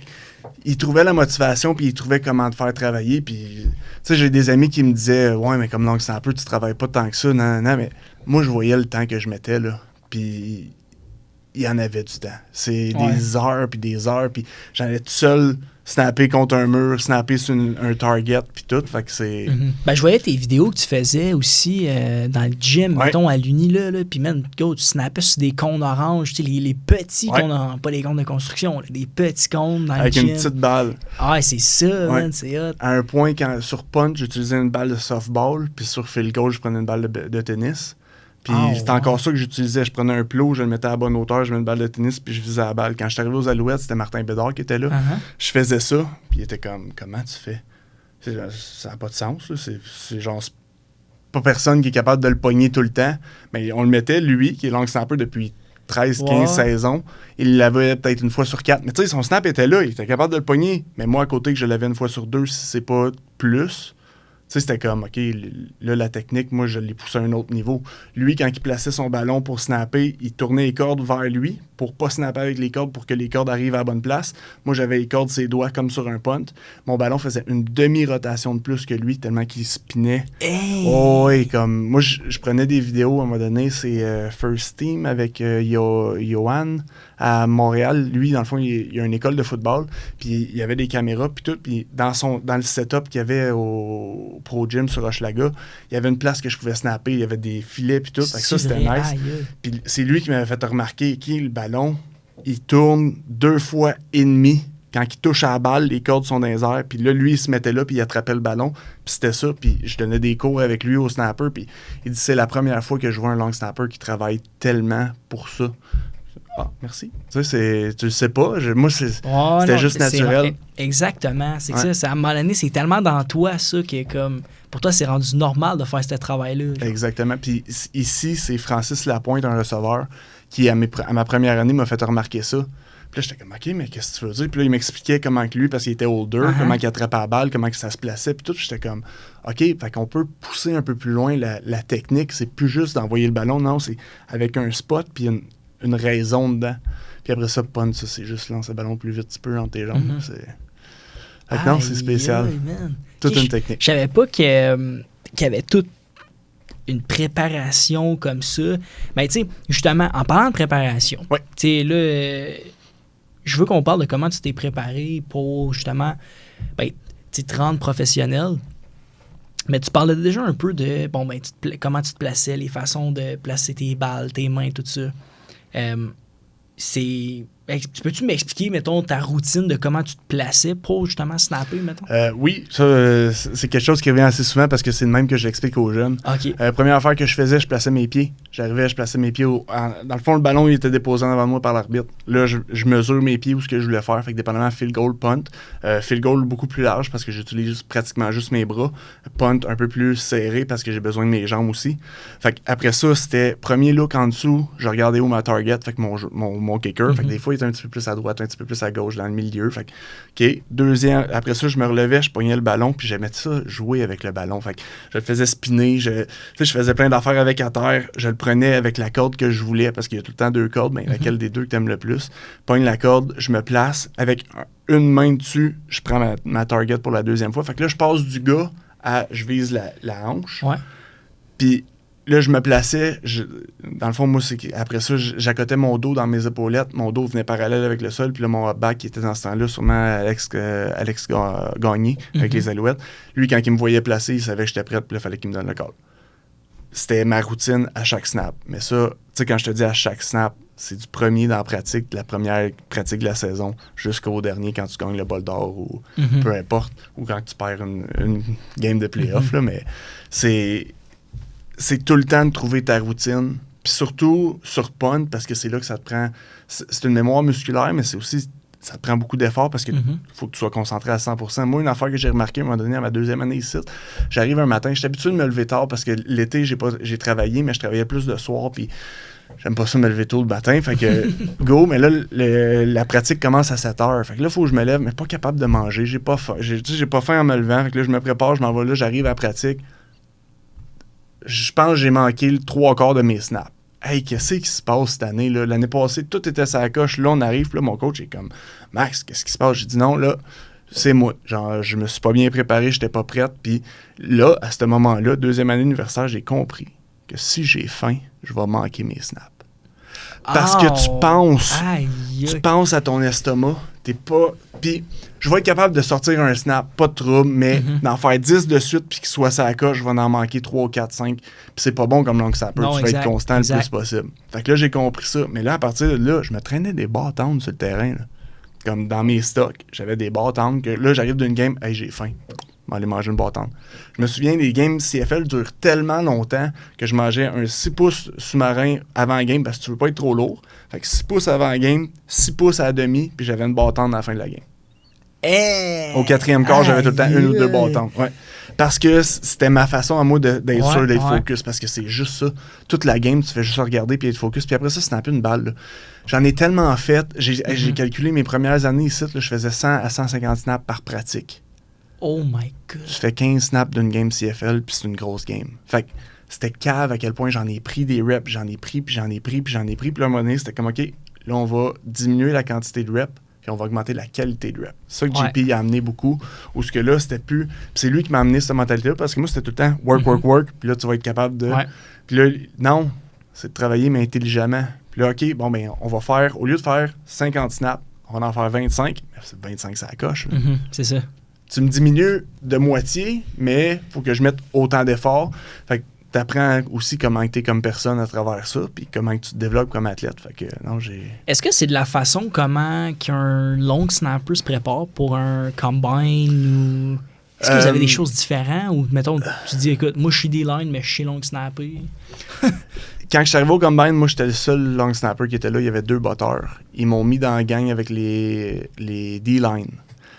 il trouvait la motivation, puis il trouvait comment te faire travailler. Puis, tu sais, j'ai des amis qui me disaient, ouais, mais comme long snapper, tu travailles pas tant que ça. Non, mais moi, je voyais le temps que je mettais, là. Puis il y en avait du temps. C'est des heures, puis j'en allais tout seul snapper contre un mur, snapper sur un target, puis tout. Fait que c'est... Ben, je voyais tes vidéos que tu faisais aussi dans le gym, mettons, à l'Uni, là puis man, go, tu snappais sur des cônes oranges, tu sais, les petits cônes, pas les cônes de construction, là, des petits cônes dans avec le gym. Avec une petite balle. Ah, c'est ça, man, c'est hot. À un point, sur punch, j'utilisais une balle de softball, puis sur field goal, je prenais une balle de tennis. Puis c'était encore ça que j'utilisais. Je prenais un plot, je le mettais à la bonne hauteur, je mettais une balle de tennis, puis je visais la balle. Quand je suis arrivé aux Alouettes, c'était Martin Bédard qui était là. Je faisais ça, puis il était comme, comment tu fais? Ça n'a pas de sens, là. C'est genre pas personne qui est capable de le pogner tout le temps. Mais on le mettait, lui, qui est long snapper depuis 13, 15 saisons. Il l'avait peut-être une fois sur 4. Mais tu sais, son snap était là, il était capable de le pogner. Mais moi, à côté, que je l'avais une fois sur 2, si c'est pas plus... Tu sais, c'était comme, OK, là, la technique, moi, je l'ai poussé à un autre niveau. Lui, quand il plaçait son ballon pour snapper, il tournait les cordes vers lui pour pas snapper avec les cordes pour que les cordes arrivent à la bonne place. Moi, j'avais les cordes ses doigts comme sur un punt. Mon ballon faisait une demi-rotation de plus que lui tellement qu'il spinait. Hey! Oh, oui, comme... Moi, je prenais des vidéos, à un moment donné, c'est First Team avec Johan à Montréal. Lui, dans le fond, il y a une école de football, puis il y avait des caméras, puis tout, puis dans le setup qu'il y avait au Pro Gym sur Hochelaga, il y avait une place que je pouvais snapper, il y avait des filets, puis tout, fait que ça, c'était nice. Puis c'est lui qui m'avait fait remarquer le ballon, il tourne 2 fois et demi. Quand il touche à la balle, les cordes sont dans les airs, puis là, lui, il se mettait là, puis il attrapait le ballon, puis c'était ça, puis je donnais des cours avec lui au snapper, puis il dit c'est la première fois que je vois un long snapper qui travaille tellement pour ça. Ah, merci. Tu sais, tu le sais pas. Moi, c'était juste naturel. Exactement. C'est que ça, à un moment donné, c'est tellement dans toi, ça, que comme pour toi, c'est rendu normal de faire ce travail-là. Genre. Exactement. Puis ici, c'est Francis Lapointe, un receveur, qui, à ma première année, m'a fait remarquer ça. Puis là, j'étais comme, OK, mais qu'est-ce que tu veux dire? Puis là, il m'expliquait comment que lui, parce qu'il était older, comment il attrapait la balle, comment que ça se plaçait, puis tout. J'étais comme, OK, fait qu'on peut pousser un peu plus loin la technique. C'est plus juste d'envoyer le ballon. Non, c'est avec un spot, puis une raison dedans. Puis après ça, punch, ça, c'est juste lancer le ballon plus vite tu peux entre tes jambes. Non, c'est spécial. Toute une technique. Je savais pas qu'il y avait toute une préparation comme ça. Mais tu sais, justement, en parlant de préparation, tu sais, là, je veux qu'on parle de comment tu t'es préparé pour, justement, te rendre professionnel. Mais tu parlais déjà un peu de, comment tu te plaçais, les façons de placer tes balles, tes mains, tout ça. Peux-tu m'expliquer, mettons, ta routine de comment tu te plaçais pour justement snapper, mettons? Oui, ça, c'est quelque chose qui revient assez souvent parce que c'est le même que j'explique aux jeunes. Okay. Première affaire que je faisais, je plaçais mes pieds. J'arrivais, je plaçais mes pieds. Dans le fond, le ballon, il était déposé devant moi par l'arbitre. Là, je mesure mes pieds où ce que je voulais faire. Fait que dépendamment, field goal, punt. Field goal beaucoup plus large parce que j'utilise pratiquement juste mes bras. Punt un peu plus serré parce que j'ai besoin de mes jambes aussi. Fait que après ça, c'était premier look en dessous. Je regardais où ma target, fait que mon kicker. Fait que des fois, il était un petit peu plus à droite, un petit peu plus à gauche, dans le milieu. Fait que, OK. Deuxième, après ça, je me relevais, je pognais le ballon, puis j'aimais ça jouer avec le ballon. Fait que je le faisais spinner, je faisais plein d'affaires avec à terre. Je le prenais avec la corde que je voulais, parce qu'il y a tout le temps 2 cordes, mais laquelle des 2 que t'aimes le plus? Pogne la corde, je me place, avec une main dessus, je prends ma target pour la deuxième fois. Fait que là, je passe du gars à je vise la hanche. Ouais. Puis là, je me plaçais. Dans le fond, moi, après ça, j'accotais mon dos dans mes épaulettes. Mon dos venait parallèle avec le sol. Puis là, mon back qui était dans ce temps-là, sûrement Alex Gagné, avec les Alouettes. Lui, quand il me voyait placer, il savait que j'étais prêt. Puis là, il fallait qu'il me donne le call. C'était ma routine à chaque snap. Mais ça, tu sais, quand je te dis à chaque snap, c'est du premier dans la pratique, de la première pratique de la saison, jusqu'au dernier quand tu gagnes le bol d'or ou peu importe, ou quand tu perds une game de playoff. Là, mais c'est tout le temps de trouver ta routine. Puis surtout sur punt, parce que c'est là que ça te prend... C'est une mémoire musculaire, mais c'est aussi... Ça te prend beaucoup d'efforts parce qu'il faut que tu sois concentré à 100%. Moi, une affaire que j'ai remarqué à un moment donné, à ma deuxième année ici, j'arrive un matin, je suis habitué de me lever tard parce que l'été, j'ai travaillé, mais je travaillais plus de soir, puis j'aime pas ça me lever tôt le matin. Fait que, go, mais là, la pratique commence à 7 heures. Fait que là, il faut que je me lève, mais pas capable de manger. J'ai pas faim. J'ai pas faim en me levant. Fait que là, je me prépare, je m'en vais là, j'arrive à la pratique. Je pense que j'ai manqué le 3/4 de mes snaps. Hey, qu'est-ce qui se passe cette année? Là? L'année passée, tout était sur la coche. Là, on arrive. Puis là, mon coach est comme, Max, qu'est-ce qui se passe? J'ai dit non, là, c'est moi. Genre, je me suis pas bien préparé, j'étais pas prête. Puis là, à ce moment-là, deuxième année universitaire, j'ai compris que si j'ai faim, je vais manquer mes snaps. Parce que tu penses à ton estomac, t'es pas... Puis je vais être capable de sortir un snap, pas de trouble, mais d'en faire 10 de suite puis qu'il soit ça à la coche, je vais en manquer 3, 4, 5. Puis c'est pas bon comme long snapper, tu vas être constant le plus possible. Fait que là, j'ai compris ça. Mais là, à partir de là, je me traînais des bâtons sur le terrain. Là. Comme dans mes stocks, j'avais des bâtons que là, j'arrive d'une game, hey, j'ai faim. Je vais aller manger une bâtonne. Je me souviens, les games CFL durent tellement longtemps que je mangeais un 6 pouces sous-marin avant la game parce que tu veux pas être trop lourd. Fait que 6 pouces avant la game, 6 pouces à la demi, puis j'avais une bâtonne à la fin de la game. Au 4e quart, j'avais tout le temps 1 ou 2 bâtons. Ouais. Parce que c'était ma façon à moi d'être sûr d'être ouais. focus. Parce que c'est juste ça. Toute la game, tu fais juste regarder puis être focus. Puis après ça, snapper une balle. Là. J'en ai tellement fait. J'ai calculé mes premières années ici. Là, je faisais 100 à 150 snaps par pratique. Oh my God. Tu fais 15 snaps d'une game CFL puis c'est une grosse game. Fait que c'était cave à quel point j'en ai pris des reps. J'en ai pris, puis j'en ai pris, puis j'en ai pris. Puis là, à un moment donné, c'était comme, OK, là, on va diminuer la quantité de reps. Puis on va augmenter la qualité de rep. C'est ça que JP a amené beaucoup. Ou ce que là, c'était plus... Puis c'est lui qui m'a amené cette mentalité-là parce que moi, c'était tout le temps work. Puis là, tu vas être capable de... Ouais. Puis là, non, c'est de travailler, mais intelligemment. Puis là, OK, bon, ben, on va faire... Au lieu de faire 50 snaps, on va en faire 25. Mais c'est 25, ça coche. C'est ça. Tu me diminues de moitié, mais il faut que je mette autant d'efforts. Fait que tu apprends aussi comment tu es comme personne à travers ça, puis comment tu te développes comme athlète. Fait que non, j'ai... Est-ce que c'est de la façon comment qu'un long snapper se prépare pour un combine ou... Est-ce que vous avez des choses différentes ou, mettons, tu dis, écoute, moi je suis D-line, mais je suis long snapper? Quand je suis arrivé au combine, moi j'étais le seul long snapper qui était là. Il y avait 2 batteurs. Ils m'ont mis dans la gang avec les D-line.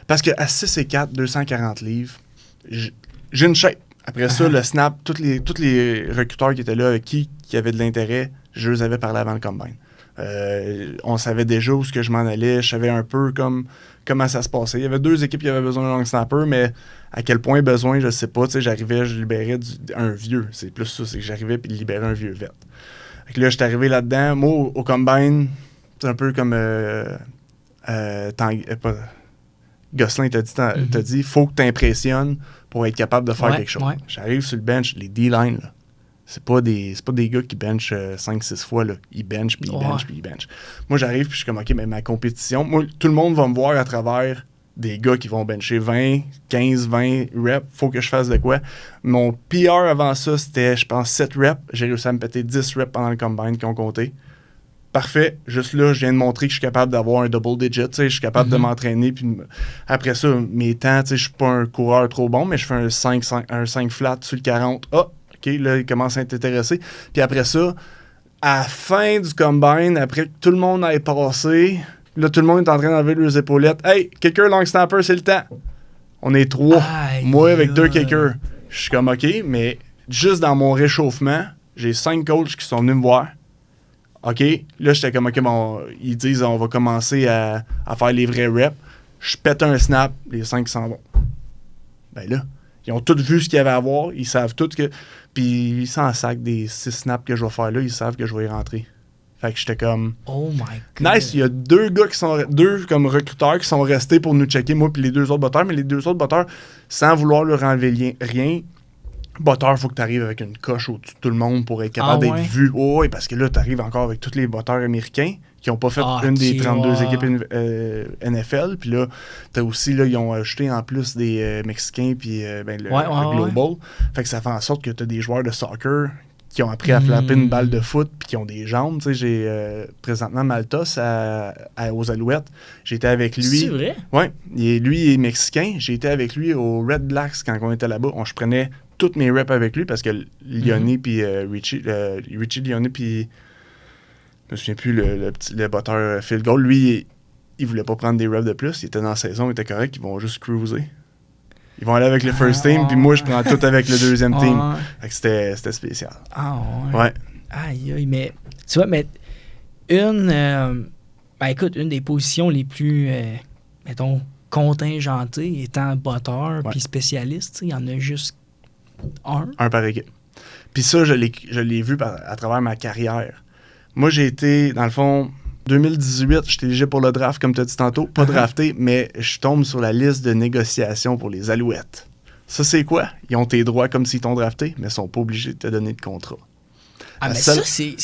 Parce qu'à 6 et 4, 240 livres, j'ai une shape. Après ça, le snap, tous les recruteurs qui étaient là, qui avaient de l'intérêt, je les avais parlé avant le combine. On savait déjà où ce que je m'en allais. Je savais un peu comment ça se passait. Il y avait 2 équipes qui avaient besoin d'un long snapper, mais à quel point besoin, je sais pas. Tu sais, j'arrivais, je libérais un vieux. C'est plus ça, c'est que j'arrivais et libérais un vieux vet. Fait que là, j'étais arrivé là-dedans. Moi, au combine, c'est un peu comme... Gosselin t'a dit, faut que tu impressionnes pour être capable de faire quelque chose. Ouais. J'arrive sur le bench, les D-line, là, c'est pas des gars qui benchent 5-6 fois. Là. Ils benchent, puis ils benchent, puis ils benchent. Moi, j'arrive, puis je suis comme, OK, mais ma compétition, moi, tout le monde va me voir à travers des gars qui vont bencher 20, 15, 20 reps. Faut que je fasse de quoi. Mon PR avant ça, c'était, je pense, 7 reps. J'ai réussi à me péter 10 reps pendant le combine qui ont compté. Parfait. Juste là, je viens de montrer que je suis capable d'avoir un double digit. Je suis capable de m'entraîner. Puis après ça, mes temps, je suis pas un coureur trop bon, mais je fais un 5 flat sur le 40. Ah, OK, là, il commence à être intéressé. Puis après ça, à la fin du combine, après que tout le monde ait passé, là, tout le monde est en train d'enlever leurs épaulettes. Hey, kicker, long snapper, c'est le temps. On est 3. Moi avec 2 kickers. Je suis comme OK, mais juste dans mon réchauffement, j'ai 5 coachs qui sont venus me voir. OK, là, j'étais comme, OK, bon, ils disent, on va commencer à faire les vrais reps. Je pète un snap, les 5 s'en vont. Ben là, ils ont tous vu ce qu'il y avait à voir, ils savent tout que... Puis ils s'en sacent des 6 snaps que je vais faire là, ils savent que je vais y rentrer. Fait que j'étais comme... Oh my God. Nice, il y a 2 gars qui sont... 2 comme recruteurs qui sont restés pour nous checker, moi puis les 2 autres batteurs, mais les 2 autres batteurs, sans vouloir leur enlever rien... Botteur, il faut que tu arrives avec une coche au-dessus de tout le monde pour être capable d'être vu. Oh, oui, parce que là, tu arrives encore avec tous les botteurs américains qui n'ont pas fait une des 32 équipes NFL. Puis là, tu as aussi, là, ils ont ajouté en plus des Mexicains puis le Global. Fait que ça fait en sorte que tu as des joueurs de soccer qui ont appris à flapper une balle de foot puis qui ont des jambes. Tu sais, j'ai présentement Maltos aux Alouettes. J'étais avec lui. C'est vrai? Oui. Lui, il est mexicain. J'ai été avec lui aux Red Blacks quand on était là-bas. Je prenais toutes mes reps avec lui parce que Lioni puis Richie Lioni puis je me souviens plus le batteur field goal, lui il voulait pas prendre des reps de plus, il était dans la saison, il était correct, ils vont juste cruiser. Ils vont aller avec le first team, puis moi je prends tout avec le deuxième team. Fait que c'était spécial. Ah ouais. Ouais. Aïe, mais tu vois, mais écoute, une des positions les plus mettons contingentées étant batteur puis spécialiste, il y en a juste un par équipe. Puis ça, je l'ai vu à travers ma carrière. Moi, j'ai été, dans le fond, 2018, j'étais éligible pour le draft, comme tu as dit tantôt. Pas drafté, mais je tombe sur la liste de négociation pour les Alouettes. Ça, c'est quoi? Ils ont tes droits comme s'ils t'ont drafté, mais ils sont pas obligés de te donner de contrat. Ça, c'est...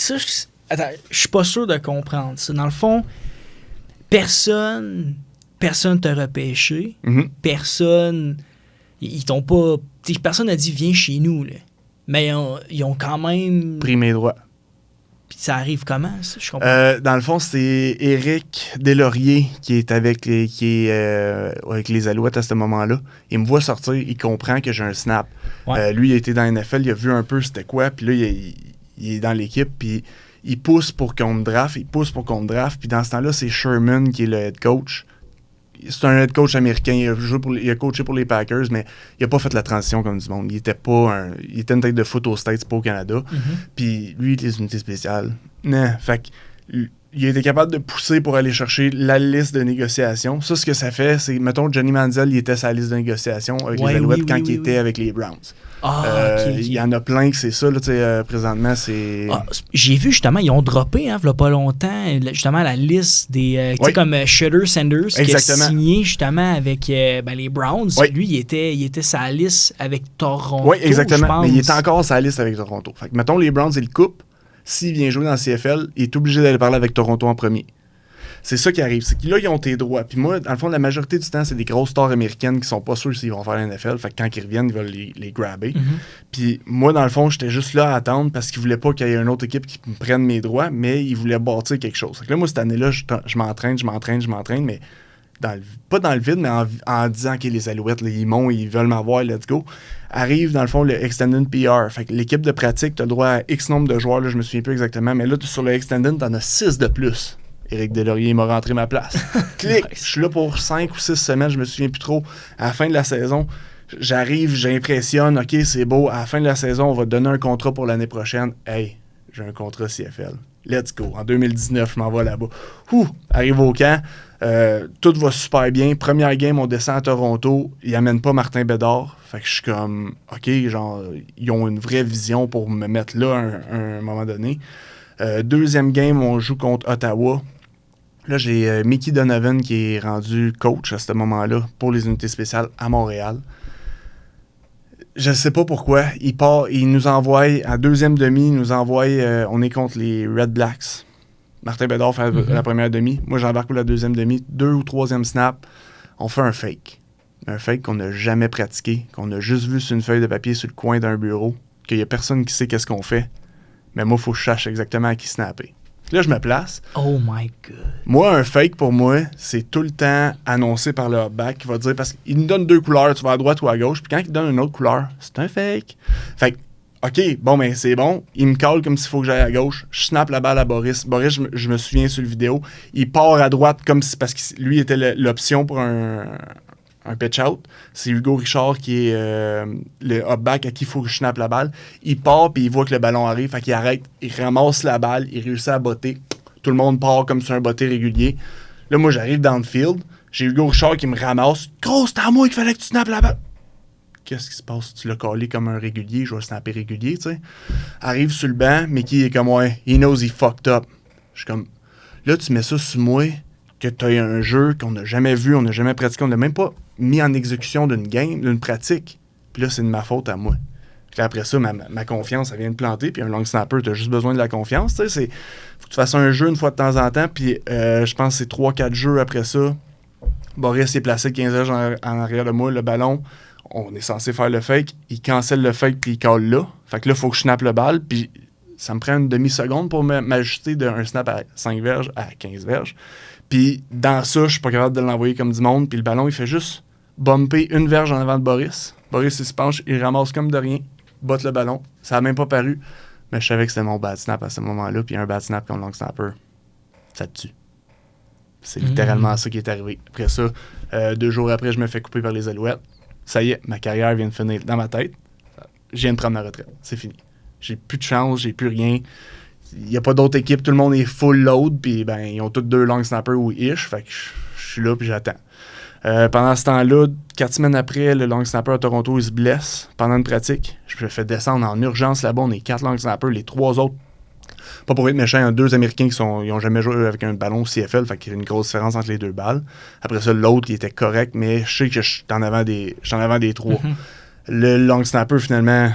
Attends, je suis pas sûr de comprendre ça. Dans le fond, personne t'a repêché. Personne... Ils t'ont pas... Personne n'a dit « Viens chez nous », là. Mais ils ont quand même... pris mes droits. Puis ça arrive comment, ça? Je comprends. Dans le fond, c'est Éric Deslauriers qui est avec les Alouettes à ce moment-là. Il me voit sortir, il comprend que j'ai un snap. Ouais. Lui, il a été dans la NFL, il a vu un peu c'était quoi, puis là, il est dans l'équipe, puis il pousse pour qu'on me draft, puis dans ce temps-là, c'est Sherman qui est le head coach. c'est un head coach américain. Il a coaché pour les Packers, mais il n'a pas fait la transition comme du monde. Il était une tête de foot aux States, pas au Canada. Puis lui, les unités spéciales. Non. Fait que, il a été capable de pousser pour aller chercher la liste de négociation. Ça, ce que ça fait, c'est, mettons, Johnny Manziel, il était sa liste de négociation avec les Alouettes quand il était avec les Browns. Il y en a plein que c'est ça, là, présentement, c'est... J'ai vu, justement, ils ont droppé, il n'y a pas longtemps, justement, la liste des... comme Shedeur Sanders, qui a signé, justement, avec les Browns. Lui, il était sa liste avec Toronto, oui, exactement, mais il est encore sa liste avec Toronto. Fait que, mettons, les Browns, ils le coupent. S'il vient jouer dans le CFL, il est obligé d'aller parler avec Toronto en premier. C'est ça qui arrive. C'est que là, ils ont tes droits. Puis moi, dans le fond, la majorité du temps, c'est des grosses stars américaines qui sont pas sûrs s'ils vont faire la NFL. Fait que quand ils reviennent, ils veulent les grabber. Puis moi, dans le fond, j'étais juste là à attendre parce qu'ils voulaient pas qu'il y ait une autre équipe qui me prenne mes droits, mais ils voulaient bâtir quelque chose. Fait que là, moi, cette année-là, je m'entraîne, mais pas dans le vide, mais en disant que les Alouettes, là, ils veulent m'avoir, let's go. Arrive, dans le fond, le Extended PR. Fait que l'équipe de pratique, tu as le droit à X nombre de joueurs, là, je me souviens plus exactement, mais là, sur le Extended, tu en as 6 de plus. Éric Deslauriers m'a rentré ma place. Clic! Nice. Je suis là pour 5 ou 6 semaines, je me souviens plus trop. À la fin de la saison, j'arrive, j'impressionne, OK, c'est beau. À la fin de la saison, on va te donner un contrat pour l'année prochaine. Hey, j'ai un contrat CFL. Let's go. En 2019, je m'en vais là-bas. Arrive au camp. Tout va super bien. Première game, on descend à Toronto. Ils n'amènent pas Martin Bédard. Fait que je suis comme, OK, genre, ils ont une vraie vision pour me mettre là à un moment donné. Deuxième game, on joue contre Ottawa. Là, j'ai Mickey Donovan qui est rendu coach à ce moment-là pour les unités spéciales à Montréal. Je ne sais pas pourquoi. Il nous envoie, à deuxième demi, on est contre les Red Blacks. Martin Bédard fait la première demi. Moi, j'embarque pour la deuxième demi. 2 ou 3e snap, on fait un fake. Un fake qu'on n'a jamais pratiqué, qu'on a juste vu sur une feuille de papier sur le coin d'un bureau, qu'il n'y a personne qui sait qu'est-ce qu'on fait. Mais moi, il faut que je sache exactement à qui snapper. Là, je me place. Oh my God. Moi, un fake, pour moi, c'est tout le temps annoncé par le back qui va dire, parce qu'il nous donne 2 couleurs, tu vas à droite ou à gauche, puis quand il te donne une autre couleur, c'est un fake. Fait que, OK, bon, ben c'est bon. Il me cale comme s'il faut que j'aille à gauche. Je snappe la balle à Boris. Boris, je me souviens sur le vidéo, il part à droite comme si, parce que lui était l'option pour un pitch out. C'est Hugo Richard qui est le up-back à qui il faut que je snappe la balle. Il part, puis il voit que le ballon arrive. Fait qu'il arrête, il ramasse la balle, il réussit à botter. Tout le monde part comme sur un botté régulier. Là, moi, j'arrive dans le field. J'ai Hugo Richard qui me ramasse. Gros, c'est à moi qu'il fallait que tu snappes la balle. Qu'est-ce qui se passe? Tu l'as collé comme un régulier, je vais le snapper régulier, tu sais. Arrive sur le banc, Mickey est comme, ouais, he knows he fucked up. Je suis comme, là, tu mets ça sur moi, que tu as un jeu qu'on n'a jamais vu, on n'a jamais pratiqué, on n'a même pas mis en exécution d'une game, d'une pratique. Puis là, c'est de ma faute à moi. Puis après ça, ma confiance, ça vient de planter. Puis un long snapper, tu as juste besoin de la confiance. Tu sais, faut que tu fasses un jeu une fois de temps en temps. Puis je pense que c'est 3-4 jeux après ça. Boris est placé 15 heures en arrière de moi, le ballon. On est censé faire le fake. Il cancelle le fake, puis il colle là. Fait que là, il faut que je snappe le balle. Puis ça me prend une demi-seconde pour m'ajuster d'un snap à 5 verges à 15 verges. Puis dans ça, je suis pas capable de l'envoyer comme du monde. Puis le ballon, il fait juste bumper une verge en avant de Boris. Boris, il se penche, il ramasse comme de rien, botte le ballon. Ça n'a même pas paru. Mais je savais que c'était mon bad snap à ce moment-là. Puis un bad snap comme long snapper, ça te tue. C'est littéralement ça qui est arrivé. Après ça, 2 jours après, je me fais couper par les Alouettes. Ça y est, ma carrière vient de finir dans ma tête. Je viens de prendre ma retraite. C'est fini. J'ai plus de chance, j'ai plus rien. Il n'y a pas d'autre équipe, tout le monde est full load, puis ben, ils ont tous 2 long snappers ou ish, fait que je suis là, puis j'attends. Pendant ce temps-là, 4 semaines après, le long snapper à Toronto, il se blesse pendant une pratique. Je me fais descendre en urgence là-bas, on est 4 long snappers, les 3 autres, pas pour être méchant, il y a 2 Américains qui n'ont jamais joué avec un ballon CFL, fait qu'il y a une grosse différence entre les 2 balles. Après ça, l'autre, il était correct, mais je sais que je suis en avant des 3. Le long snapper, finalement,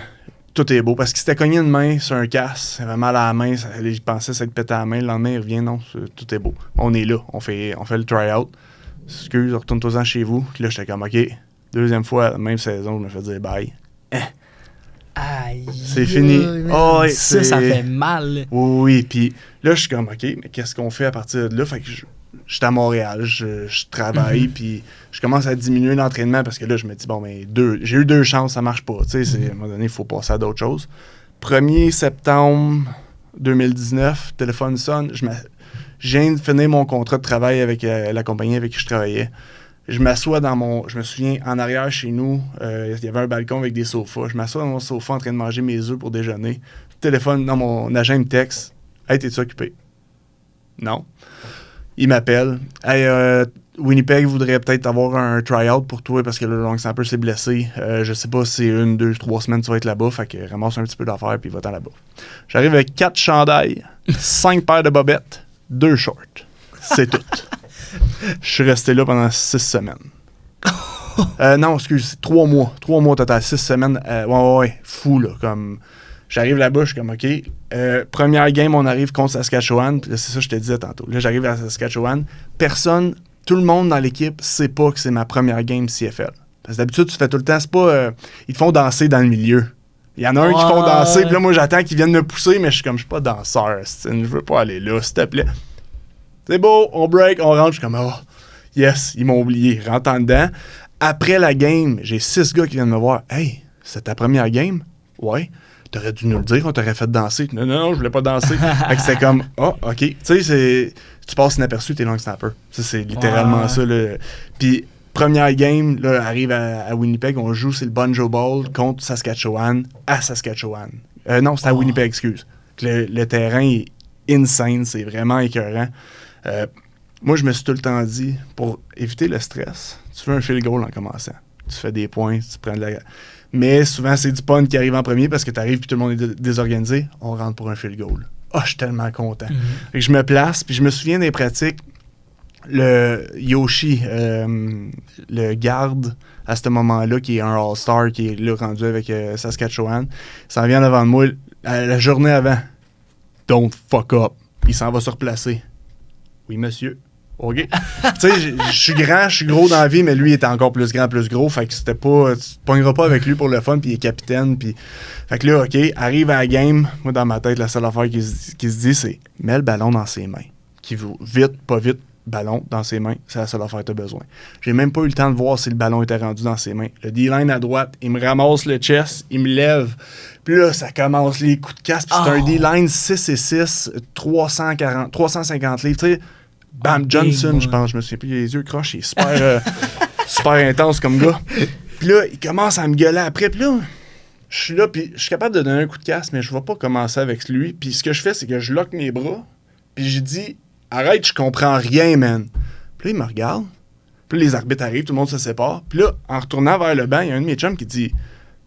tout est beau, parce qu'il s'était cogné une main sur un casse, il avait mal à la main, il pensait s'être pété à la main, le lendemain, il revient, non, tout est beau. On est là, on fait le try-out. Excuse, retourne-toi-en chez vous. Puis là, j'étais comme, OK, 2e fois, même saison, je me fais dire bye. Aïe, c'est fini. Oh, ouais, ça fait mal. Oui, puis là, je suis comme, OK, mais qu'est-ce qu'on fait à partir de là? Fait que je suis à Montréal, je travaille, puis je commence à diminuer l'entraînement parce que là, je me dis, bon, mais j'ai eu 2 chances, ça marche pas. Tu sais, à un moment donné, il faut passer à d'autres choses. 1er septembre 2019, téléphone sonne, je viens de finir mon contrat de travail avec la compagnie avec qui je travaillais. Je m'assois je me souviens, en arrière chez nous, il y avait un balcon avec des sofas. Je m'assois dans mon sofa en train de manger mes œufs pour déjeuner. Téléphone, non, mon agent me texte. Hey, t'es-tu occupé? Non. Il m'appelle. Hey, Winnipeg voudrait peut-être avoir un try-out pour toi parce que le long snapper s'est blessé. Je sais pas si c'est 1, 2, 3 semaines tu vas être là-bas. Fait que ramasse un petit peu d'affaires puis va-t'en là-bas. J'arrive avec 4 chandails, 5 paires de bobettes, 2 shorts. C'est tout. Je suis resté là pendant 6 semaines. Non, excuse, 3 mois. 3 mois total, 6 semaines. Ouais, fou, là. Comme, j'arrive là-bas, je suis comme, OK. Première game, on arrive contre Saskatchewan. Puis là, c'est ça que je te disais tantôt. Là, j'arrive à Saskatchewan. Tout le monde dans l'équipe sait pas que c'est ma première game CFL. Parce que d'habitude, tu fais tout le temps, c'est pas... ils te font danser dans le milieu. Il y en a un qui font danser, puis là, moi, j'attends qu'ils viennent me pousser, mais je suis comme, je suis pas danseur, je veux pas aller là, s'il te plaît. C'est beau, on break, on rentre. Je suis comme, oh, yes, ils m'ont oublié. Rentre en dedans. Après la game, j'ai 6 gars qui viennent me voir. Hey, c'est ta première game? Ouais. T'aurais dû nous le dire, on t'aurait fait danser. Non, je voulais pas danser. Fait que c'était comme, oh, OK. Tu sais, tu passes inaperçu, t'es long snapper. Ça, c'est littéralement ça. Là. Puis, première game, là, arrive à Winnipeg, on joue, c'est le Banjo Bowl contre Saskatchewan, à Saskatchewan. Non, c'est à Winnipeg, excuse. Le terrain est insane, c'est vraiment écœurant. Moi, je me suis tout le temps dit, pour éviter le stress, tu fais un field goal en commençant. Tu fais des points, tu prends de la... Mais souvent, c'est du punt qui arrive en premier parce que tu arrives et tout le monde est désorganisé. On rentre pour un field goal. Oh, je suis tellement content. Fait que je me place, puis je me souviens des pratiques. Le Yoshi, le garde à ce moment-là, qui est un All-Star, qui est là rendu avec Saskatchewan, s'en vient devant moi la journée avant. Don't fuck up. Il s'en va se replacer. Oui, monsieur. OK. Tu sais, je suis grand, je suis gros dans la vie, mais lui, il était encore plus grand, plus gros. Fait que c'était pas... Tu te pogneras pas avec lui pour le fun, puis il est capitaine. Puis... Fait que là, OK, arrive à la game. Moi, dans ma tête, la seule affaire qui se dit, c'est mets le ballon dans ses mains. Qui vaut vite, pas vite, ballon dans ses mains. C'est la seule affaire que tu as besoin. J'ai même pas eu le temps de voir si le ballon était rendu dans ses mains. Le D-line à droite, il me ramasse le chest, il me lève. Puis là, ça commence les coups de casse. Puis c'est un D-line 6 et 6, 350 livres. Tu sais, Bam Johnson, je pense. Je me souviens plus, les yeux croches. Il est super, super intense comme gars. Puis là, il commence à me gueuler après. Puis là, je suis là, puis je suis capable de donner un coup de casse, mais je vais pas commencer avec lui. Puis ce que je fais, c'est que je lock mes bras. Puis j'ai dit, arrête, je comprends rien, man. Puis là, il me regarde. Puis là, les arbitres arrivent, tout le monde se sépare. Puis là, en retournant vers le banc, il y a un de mes chums qui dit,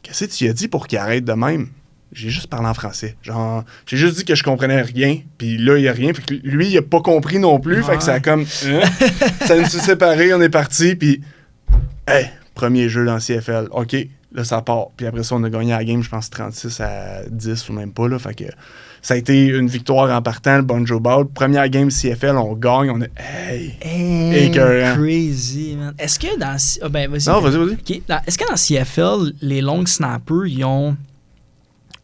qu'est-ce que tu as dit pour qu'il arrête de même? J'ai juste parlé en français. Genre, j'ai juste dit que je comprenais rien. Puis là, il n'y a rien. Fait que lui, il a pas compris non plus. Fait que ça a comme... ça nous s'est séparés, on est partis. Puis, hey, premier jeu dans CFL. OK, là, ça part. Puis après ça, on a gagné la game, je pense, 36-10 ou même pas. Là. Fait que ça a été une victoire en partant, le Banjo Bowl. Première game CFL, on gagne. On est... Hey, écœurant. Crazy, man. Est-ce que dans... vas-y. Non, vas-y. Okay. Est-ce que dans CFL, les long snappers, ils ont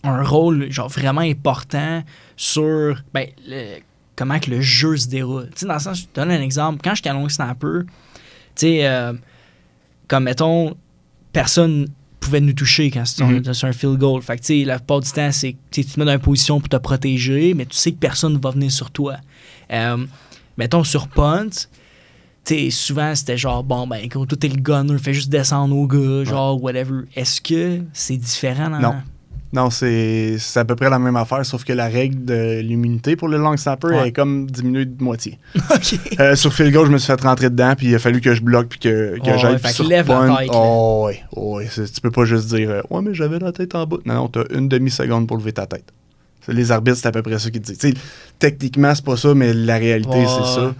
un rôle genre vraiment important sur comment que le jeu se déroule. Tu sais, dans le sens, je te donne un exemple. Quand j'étais long snapper, tu sais, comme mettons, personne pouvait nous toucher quand c'est sur un field goal. Fait que tu sais, la plupart du temps, c'est tu te mets dans une position pour te protéger, mais tu sais que personne ne va venir sur toi. Mettons, sur punt, tu sais, souvent, c'était genre, bon, ben, quand toi, t'es le gunner, fais juste descendre au gars, genre, whatever. Est-ce que c'est différent dans... Non, c'est à peu près la même affaire, sauf que la règle de l'immunité pour le long snapper est comme diminuée de moitié. OK. Sur field goal, je me suis fait rentrer dedans, puis il a fallu que je bloque, puis que j'aille sur punt. Tu peux pas juste dire « Ouais, mais j'avais la tête en bas. » Non, t'as une demi-seconde pour lever ta tête. Les arbitres, c'est à peu près ça qu'ils te disent. T'sais, techniquement, c'est pas ça, mais la réalité, c'est ça.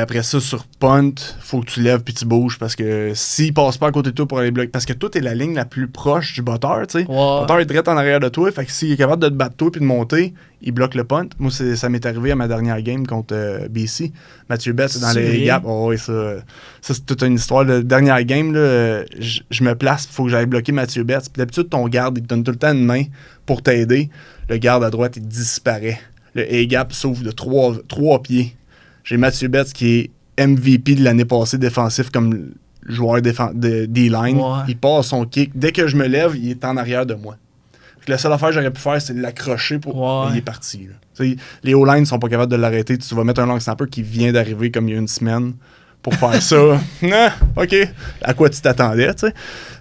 Après ça, sur punt, faut que tu lèves puis tu bouges parce que s'il passe pas à côté de toi pour aller bloquer, parce que toi, t'es la ligne la plus proche du botteur, tu sais. Le botteur est direct en arrière de toi, fait que s'il est capable de te battre toi puis de monter, il bloque le punt. Moi, ça m'est arrivé à ma dernière game contre BC. Mathieu Betts, c'est dans les gaps. Ça, c'est toute une histoire. La dernière game, là, je me place, il faut que j'aille bloquer Mathieu Betts. Puis d'habitude, ton garde, il te donne tout le temps une main pour t'aider. Le garde à droite, il disparaît. Le A-gap s'ouvre de 3 pieds. J'ai Mathieu Betts qui est MVP de l'année passée défensif comme joueur de D-line. Il passe son kick. Dès que je me lève, il est en arrière de moi. La seule affaire que j'aurais pu faire, c'est de l'accrocher pour... Il est parti. Les O-line ne sont pas capables de l'arrêter. Tu vas mettre un long snapper qui vient d'arriver comme il y a une semaine pour faire ça. Ah, OK. À quoi tu t'attendais, tu sais?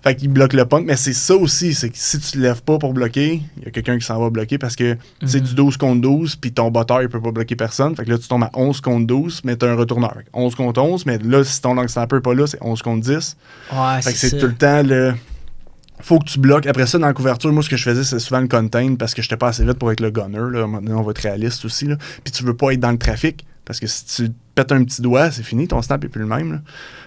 Fait qu'il bloque le punt. Mais c'est ça aussi, c'est que si tu te lèves pas pour bloquer, il y a quelqu'un qui s'en va bloquer parce que c'est du 12 contre 12, puis ton botteur, il peut pas bloquer personne. Fait que là, tu tombes à 11 contre 12, mais t'as un retourneur. 11 contre 11, mais là, si ton long snapper est pas là, c'est 11 contre 10. Ouais, fait que c'est tout le temps le... Faut que tu bloques. Après ça, dans la couverture, moi, ce que je faisais, c'est souvent le contain parce que j'étais pas assez vite pour être le gunner. Là. Maintenant, on va être réaliste aussi. Là. Puis tu veux pas être dans le trafic parce que si tu pètes un petit doigt, c'est fini, ton snap est plus le même. Là.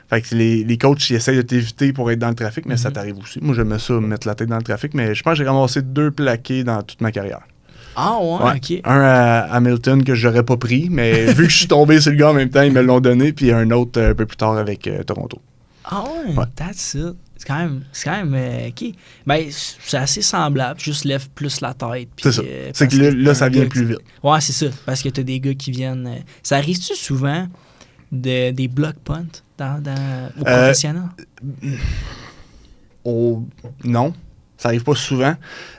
Fait que les coachs, ils essayent de t'éviter pour être dans le trafic, mais ça t'arrive aussi. Moi, j'aimais ça, mettre la tête dans le trafic, mais je pense que j'ai ramassé 2 plaqués dans toute ma carrière. Ah ouais, OK. Un à Hamilton que j'aurais pas pris, mais vu que je suis tombé sur le gars en même temps, ils me l'ont donné, puis un autre un peu plus tard avec Toronto. Ah ouais, that's it. C'est quand même OK. Ben, c'est assez semblable. Juste lève plus la tête. Puis, c'est ça. C'est que là ça vient plus vite. Ouais, c'est ça. Parce que t'as des gars qui viennent... ça arrive-tu souvent des block punts au professionnel? Non. Ça arrive pas souvent.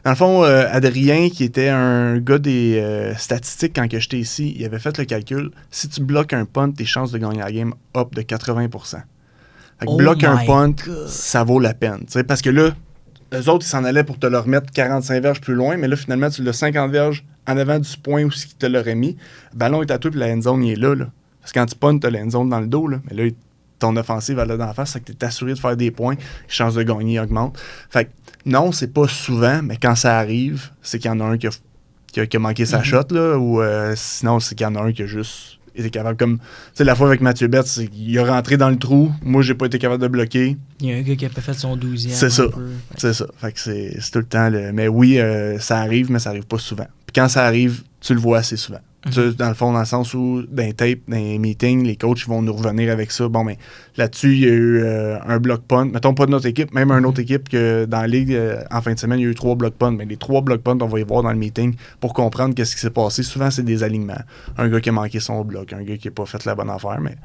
Dans le fond, Adrien, qui était un gars des statistiques quand j'étais ici, il avait fait le calcul. Si tu bloques un punt, tes chances de gagner la game up de 80%. Bloque un punt, ça vaut la peine. Parce que là, eux autres, ils s'en allaient pour te le remettre 45 verges plus loin, mais là, finalement, tu l'as 50 verges en avant du point où ils te l'auraient mis. Le ballon est à toi, puis la end zone, il est là. Parce que quand tu puntes, tu as la end zone dans le dos, là. Mais là, ton offensive, elle est dans la face, c'est que tu es assuré de faire des points, les chances de gagner augmentent. Fait que non, c'est pas souvent, mais quand ça arrive, c'est qu'il y en a un qui a manqué sa shot, là, ou sinon, c'est qu'il y en a un qui a juste... était capable, comme, tu sais, la fois avec Mathieu Betts, il a rentré dans le trou, moi j'ai pas été capable de bloquer. Il y a un gars qui a pas fait son 12e. C'est ça, c'est ça. Fait que c'est tout le temps, mais oui, ça arrive, mais ça arrive pas souvent. Puis quand ça arrive, tu le vois assez souvent. Dans le fond, dans le sens où, dans les tapes, dans les meetings, les coachs vont nous revenir avec ça. Bon, mais là-dessus, il y a eu un block punt. Mettons pas de notre équipe, même une autre équipe que dans la ligue, en fin de semaine, il y a eu 3 block punts. Mais les 3 block punts, on va y voir dans le meeting pour comprendre qu'est-ce qui s'est passé. Souvent, c'est des alignements. Un gars qui a manqué son bloc, un gars qui n'a pas fait la bonne affaire, mais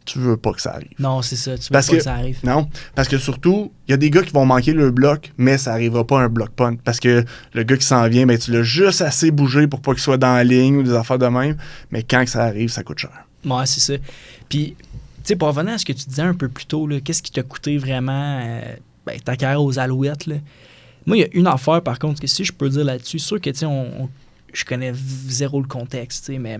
tu veux pas que ça arrive. Non, c'est ça. Tu veux pas que ça arrive. Non, parce que surtout, il y a des gars qui vont manquer le bloc, mais ça arrivera pas un block punt. Parce que le gars qui s'en vient, ben, tu l'as juste assez bougé pour pas qu'il soit dans la ligne ou des affaires de même. Mais quand que ça arrive, ça coûte cher. Ouais, c'est ça. Puis, tu sais, pour revenir à ce que tu disais un peu plus tôt, là, qu'est-ce qui t'a coûté vraiment ta carrière aux Alouettes? Là? Moi, il y a une affaire, par contre, que si je peux dire là-dessus, sûr que, tu sais, je connais zéro le contexte, tu sais, mais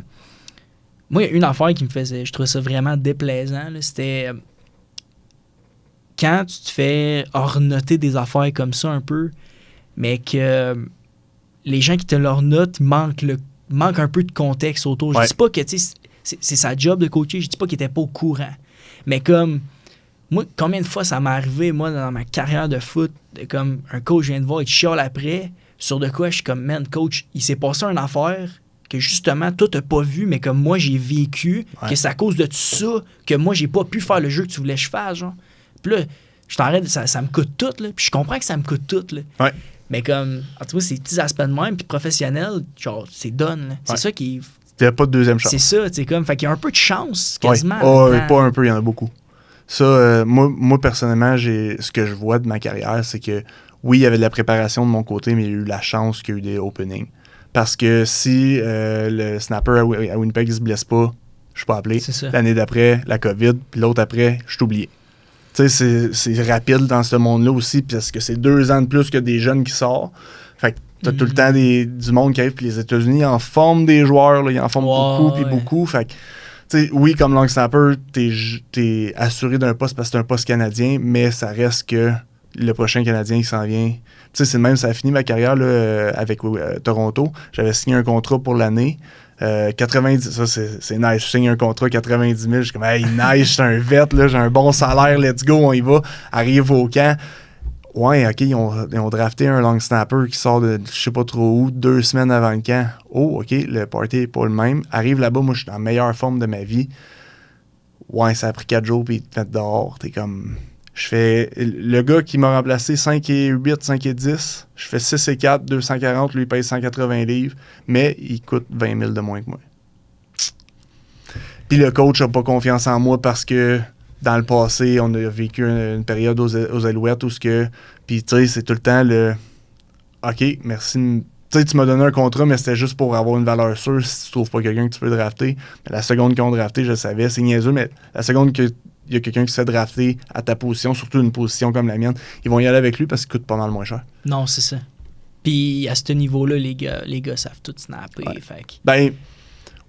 moi, il y a une affaire qui me faisait, je trouvais ça vraiment déplaisant, là, c'était quand tu te fais hors-noter des affaires comme ça un peu, mais que les gens qui te l'hors-notent manquent un peu de contexte autour. Je dis pas que, tu sais, c'est sa job de coacher, je dis pas qu'il était pas au courant, mais comme, moi, combien de fois ça m'est arrivé, moi, dans ma carrière de foot, comme un coach vient de voir, il te chiale après, sur de quoi je suis comme, man, coach, il s'est passé une affaire que justement, toi, t'as pas vu, mais comme moi, j'ai vécu, que c'est à cause de tout ça que moi, j'ai pas pu faire le jeu que tu voulais que je fasse, genre. Puis là, je t'arrête, ça me coûte tout, là. Puis je comprends que ça me coûte tout, là. Ouais. Mais comme, en tout cas, ces petits aspects de même, puis professionnel, genre, c'est done, là. C'est ça qui... Il n'y a pas de deuxième chance. C'est ça, tu sais, comme, fait qu'il y a un peu de chance, quasiment. Pas un peu, il y en a beaucoup. Ça, moi, personnellement, ce que je vois de ma carrière, c'est que, oui, il y avait de la préparation de mon côté, mais il y a eu la chance qu'il y a eu des openings. Parce que si le snapper à Winnipeg ne se blesse pas, je suis pas appelé. L'année d'après, la COVID, puis l'autre après, je suis oublié. Tu sais, c'est rapide dans ce monde-là aussi, parce que c'est 2 ans de plus que des jeunes qui sortent. Fait que t'as tout le temps du monde qui arrive, puis les États-Unis, ils en forment des joueurs, là, ils en forment beaucoup, puis beaucoup. Fait que, tu sais, oui, comme long snapper, t'es assuré d'un poste parce que c'est un poste canadien, mais ça reste que le prochain Canadien qui s'en vient. Tu sais, c'est le même, ça a fini ma carrière là, avec Toronto. J'avais signé un contrat pour l'année. 90, ça c'est nice. Je signe un contrat 90 000. Je suis comme, hey, nice, je suis un vet, là, j'ai un bon salaire, let's go, on y va. Arrive au camp. Ouais, OK, ils ont drafté un long snapper qui sort de je sais pas trop où, 2 semaines avant le camp. Oh, OK, le party n'est pas le même. Arrive là-bas, moi, je suis dans la meilleure forme de ma vie. Ouais, ça a pris 4 jours, puis ils te mettent dehors. T'es comme... Je fais... Le gars qui m'a remplacé 5 et 8, 5 et 10, je fais 6 et 4, 240, lui il paye 180 livres, mais il coûte 20 000 de moins que moi. Puis le coach n'a pas confiance en moi parce que dans le passé, on a vécu une période aux Alouettes où ce que... Puis tu sais, c'est tout le temps le... OK, merci Tu sais, tu m'as donné un contrat, mais c'était juste pour avoir une valeur sûre si tu trouves pas quelqu'un que tu peux drafter. Mais la seconde qu'ils ont drafté, je le savais, c'est niaiseux, mais la seconde qu'il y a quelqu'un qui se fait drafter à ta position, surtout une position comme la mienne, ils vont y aller avec lui parce qu'il coûte pas mal moins cher. Non, c'est ça. Puis à ce niveau-là, les gars savent tout snapper. Ouais. Fait que... Ben,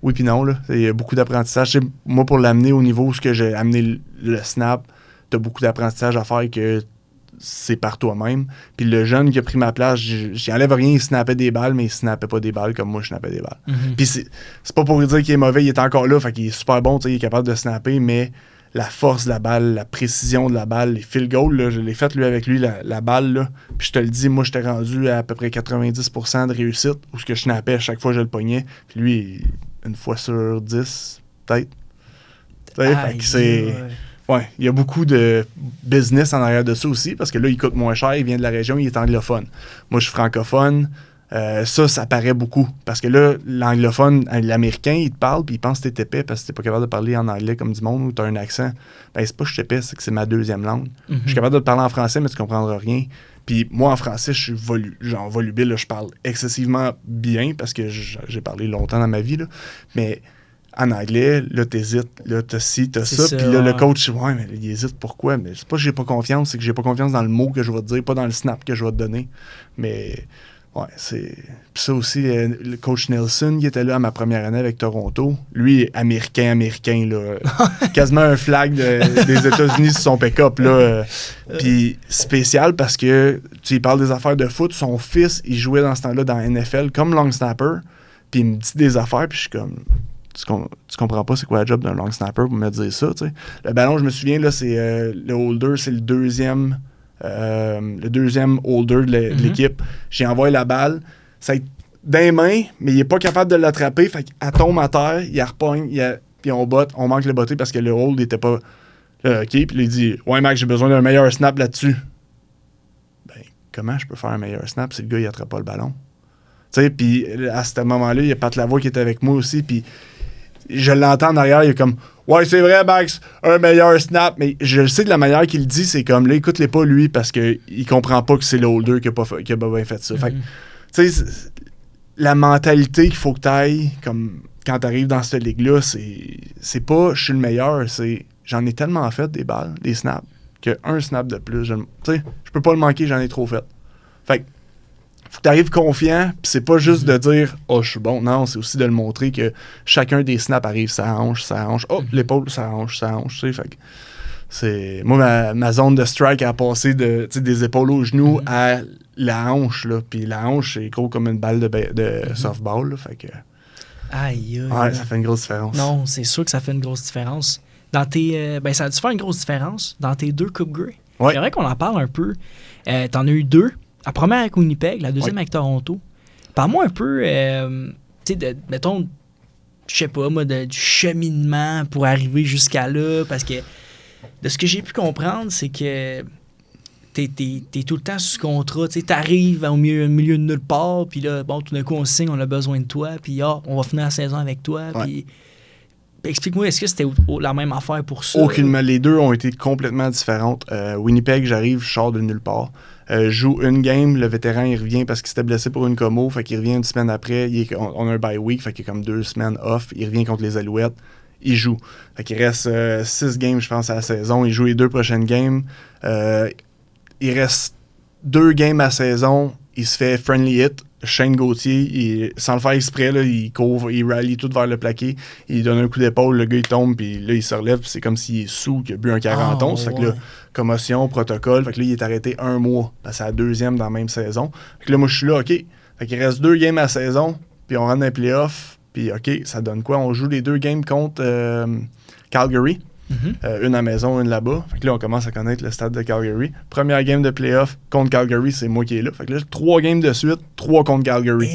oui puis non, là. Il y a beaucoup d'apprentissage. Tu sais, moi, pour l'amener au niveau où j'ai amené le snap, t'as beaucoup d'apprentissage à faire que c'est par toi-même. Puis le jeune qui a pris ma place, j'y enlève rien, il snappait des balles, mais il snappait pas des balles comme moi je snappais des balles. Mm-hmm. Puis c'est pas pour dire qu'il est mauvais, il est encore là, fait qu'il est super bon, il est capable de snapper, mais la force de la balle, la précision de la balle, les field goals, là, je l'ai fait lui avec lui, la balle, là. Puis je te le dis, moi j'étais rendu à peu près 90% de réussite, où ce que je snappais, à chaque fois je le pognais. Puis lui, une fois sur 10, peut-être. Fait que c'est... Ouais, il y a beaucoup de business en arrière de ça aussi, parce que là, il coûte moins cher, il vient de la région, il est anglophone. Moi, je suis francophone. Ça paraît beaucoup. Parce que là, l'anglophone, l'américain, il te parle, puis il pense que t'es épais parce que t'es pas capable de parler en anglais comme du monde ou t'as un accent. Ben, c'est pas que je suis épais, c'est que c'est ma deuxième langue. Mm-hmm. Je suis capable de te parler en français, mais tu comprendras rien. Puis moi, en français, je suis volubile, là, je parle excessivement bien parce que j'ai parlé longtemps dans ma vie, là. Mais en anglais, là, t'hésites, là, t'as ci, t'as ça. Puis là, le coach, ouais, mais il hésite, pourquoi? Mais c'est pas que j'ai pas confiance, c'est que j'ai pas confiance dans le mot que je vais te dire, pas dans le snap que je vais te donner. Mais, ouais, c'est... Puis ça aussi, le coach Nelson, qui était là à ma première année avec Toronto, lui, américain, là. Quasiment un flag des États-Unis sur son pick-up, là. Puis spécial parce que, tu sais, il parle des affaires de foot, son fils, il jouait dans ce temps-là dans la NFL comme long snapper, puis il me dit des affaires, puis je suis comme... Tu comprends pas c'est quoi la job d'un long snapper pour me dire ça, tu sais. Le ballon, je me souviens, là, c'est le holder, c'est le deuxième holder de l'équipe. J'ai envoyé la balle, ça est dans les mains, mais il est pas capable de l'attraper, fait qu'elle tombe à terre, il la repogne, puis on botte, on manque le botter parce que le hold était pas... OK, puis il dit « Ouais, Mac, j'ai besoin d'un meilleur snap là-dessus. » Ben, comment je peux faire un meilleur snap si le gars, il attrape pas le ballon? Tu sais, puis à ce moment-là, il y a Pat Lavoie qui était avec moi aussi, puis je l'entends en arrière, il est comme « Ouais, c'est vrai, Max, un meilleur snap. » Mais je sais que la manière qu'il le dit, c'est comme là, écoute-les pas lui parce qu'il comprend pas que c'est le holder qui a pas bien fait ça. Fait que, tu sais, la mentalité qu'il faut que tu ailles, comme quand tu arrives dans cette ligue-là, c'est pas je suis le meilleur, c'est j'en ai tellement fait des balles, des snaps, qu'un snap de plus, tu sais, je peux pas le manquer, j'en ai trop fait. Fait que, faut que tu arrives confiant, puis c'est pas juste de dire « Oh, je suis bon ». Non, c'est aussi de le montrer que chacun des snaps arrive, ça hanche. Oh, l'épaule, ça hanche, tu sais. Fait que c'est... Moi, ma zone de strike a passé des épaules aux genoux à la hanche, là. Puis la hanche, c'est gros comme une balle de softball, là. Fait que... Aïe, ouais, ça fait une grosse différence. Non, c'est sûr que ça fait une grosse différence. Dans tes... ça a dû faire une grosse différence dans tes deux Coupes Grey. Ouais. C'est vrai qu'on en parle un peu. T'en as eu deux. La première avec Winnipeg, la deuxième avec Toronto. Parle-moi un peu, tu sais, mettons, je sais pas, moi, du cheminement pour arriver jusqu'à là, parce que de ce que j'ai pu comprendre, c'est que t'es tout le temps sous contrat, tu sais, t'arrives au milieu de nulle part, puis là, bon, tout d'un coup, on signe, on a besoin de toi, puis on va finir la saison avec toi, puis... Explique-moi, est-ce que c'était la même affaire pour ça? Aucunement. Les deux ont été complètement différentes. Winnipeg, j'arrive, je sors de nulle part. Je joue une game, le vétéran, il revient parce qu'il s'était blessé pour une commo, fait qu'il revient une semaine après, on a un bye week, fait qu'il est comme 2 semaines off, il revient contre les Alouettes, il joue. Fait qu'il reste 6 games, je pense, à la saison, il joue les 2 prochaines games. Il reste 2 games à la saison, il se fait friendly hit. Shane Gauthier, sans le faire exprès, là, il court, il rallie tout vers le plaqué, il donne un coup d'épaule, le gars il tombe, puis là il se relève, puis c'est comme s'il est sous, qu'il a bu un 41. Fait que là, commotion, protocole, fait que là il est arrêté 1 mois, parce que c'est la deuxième dans la même saison. Fait que là moi je suis là, OK, fait qu'il reste 2 games à la saison, puis on rentre dans les playoffs, puis OK, ça donne quoi? On joue les 2 games contre Calgary. Une à la maison, une là-bas. Fait que là, on commence à connaître le stade de Calgary. Première game de playoff contre Calgary, c'est moi qui est là. Fait que là, 3 games de suite, 3 contre Calgary.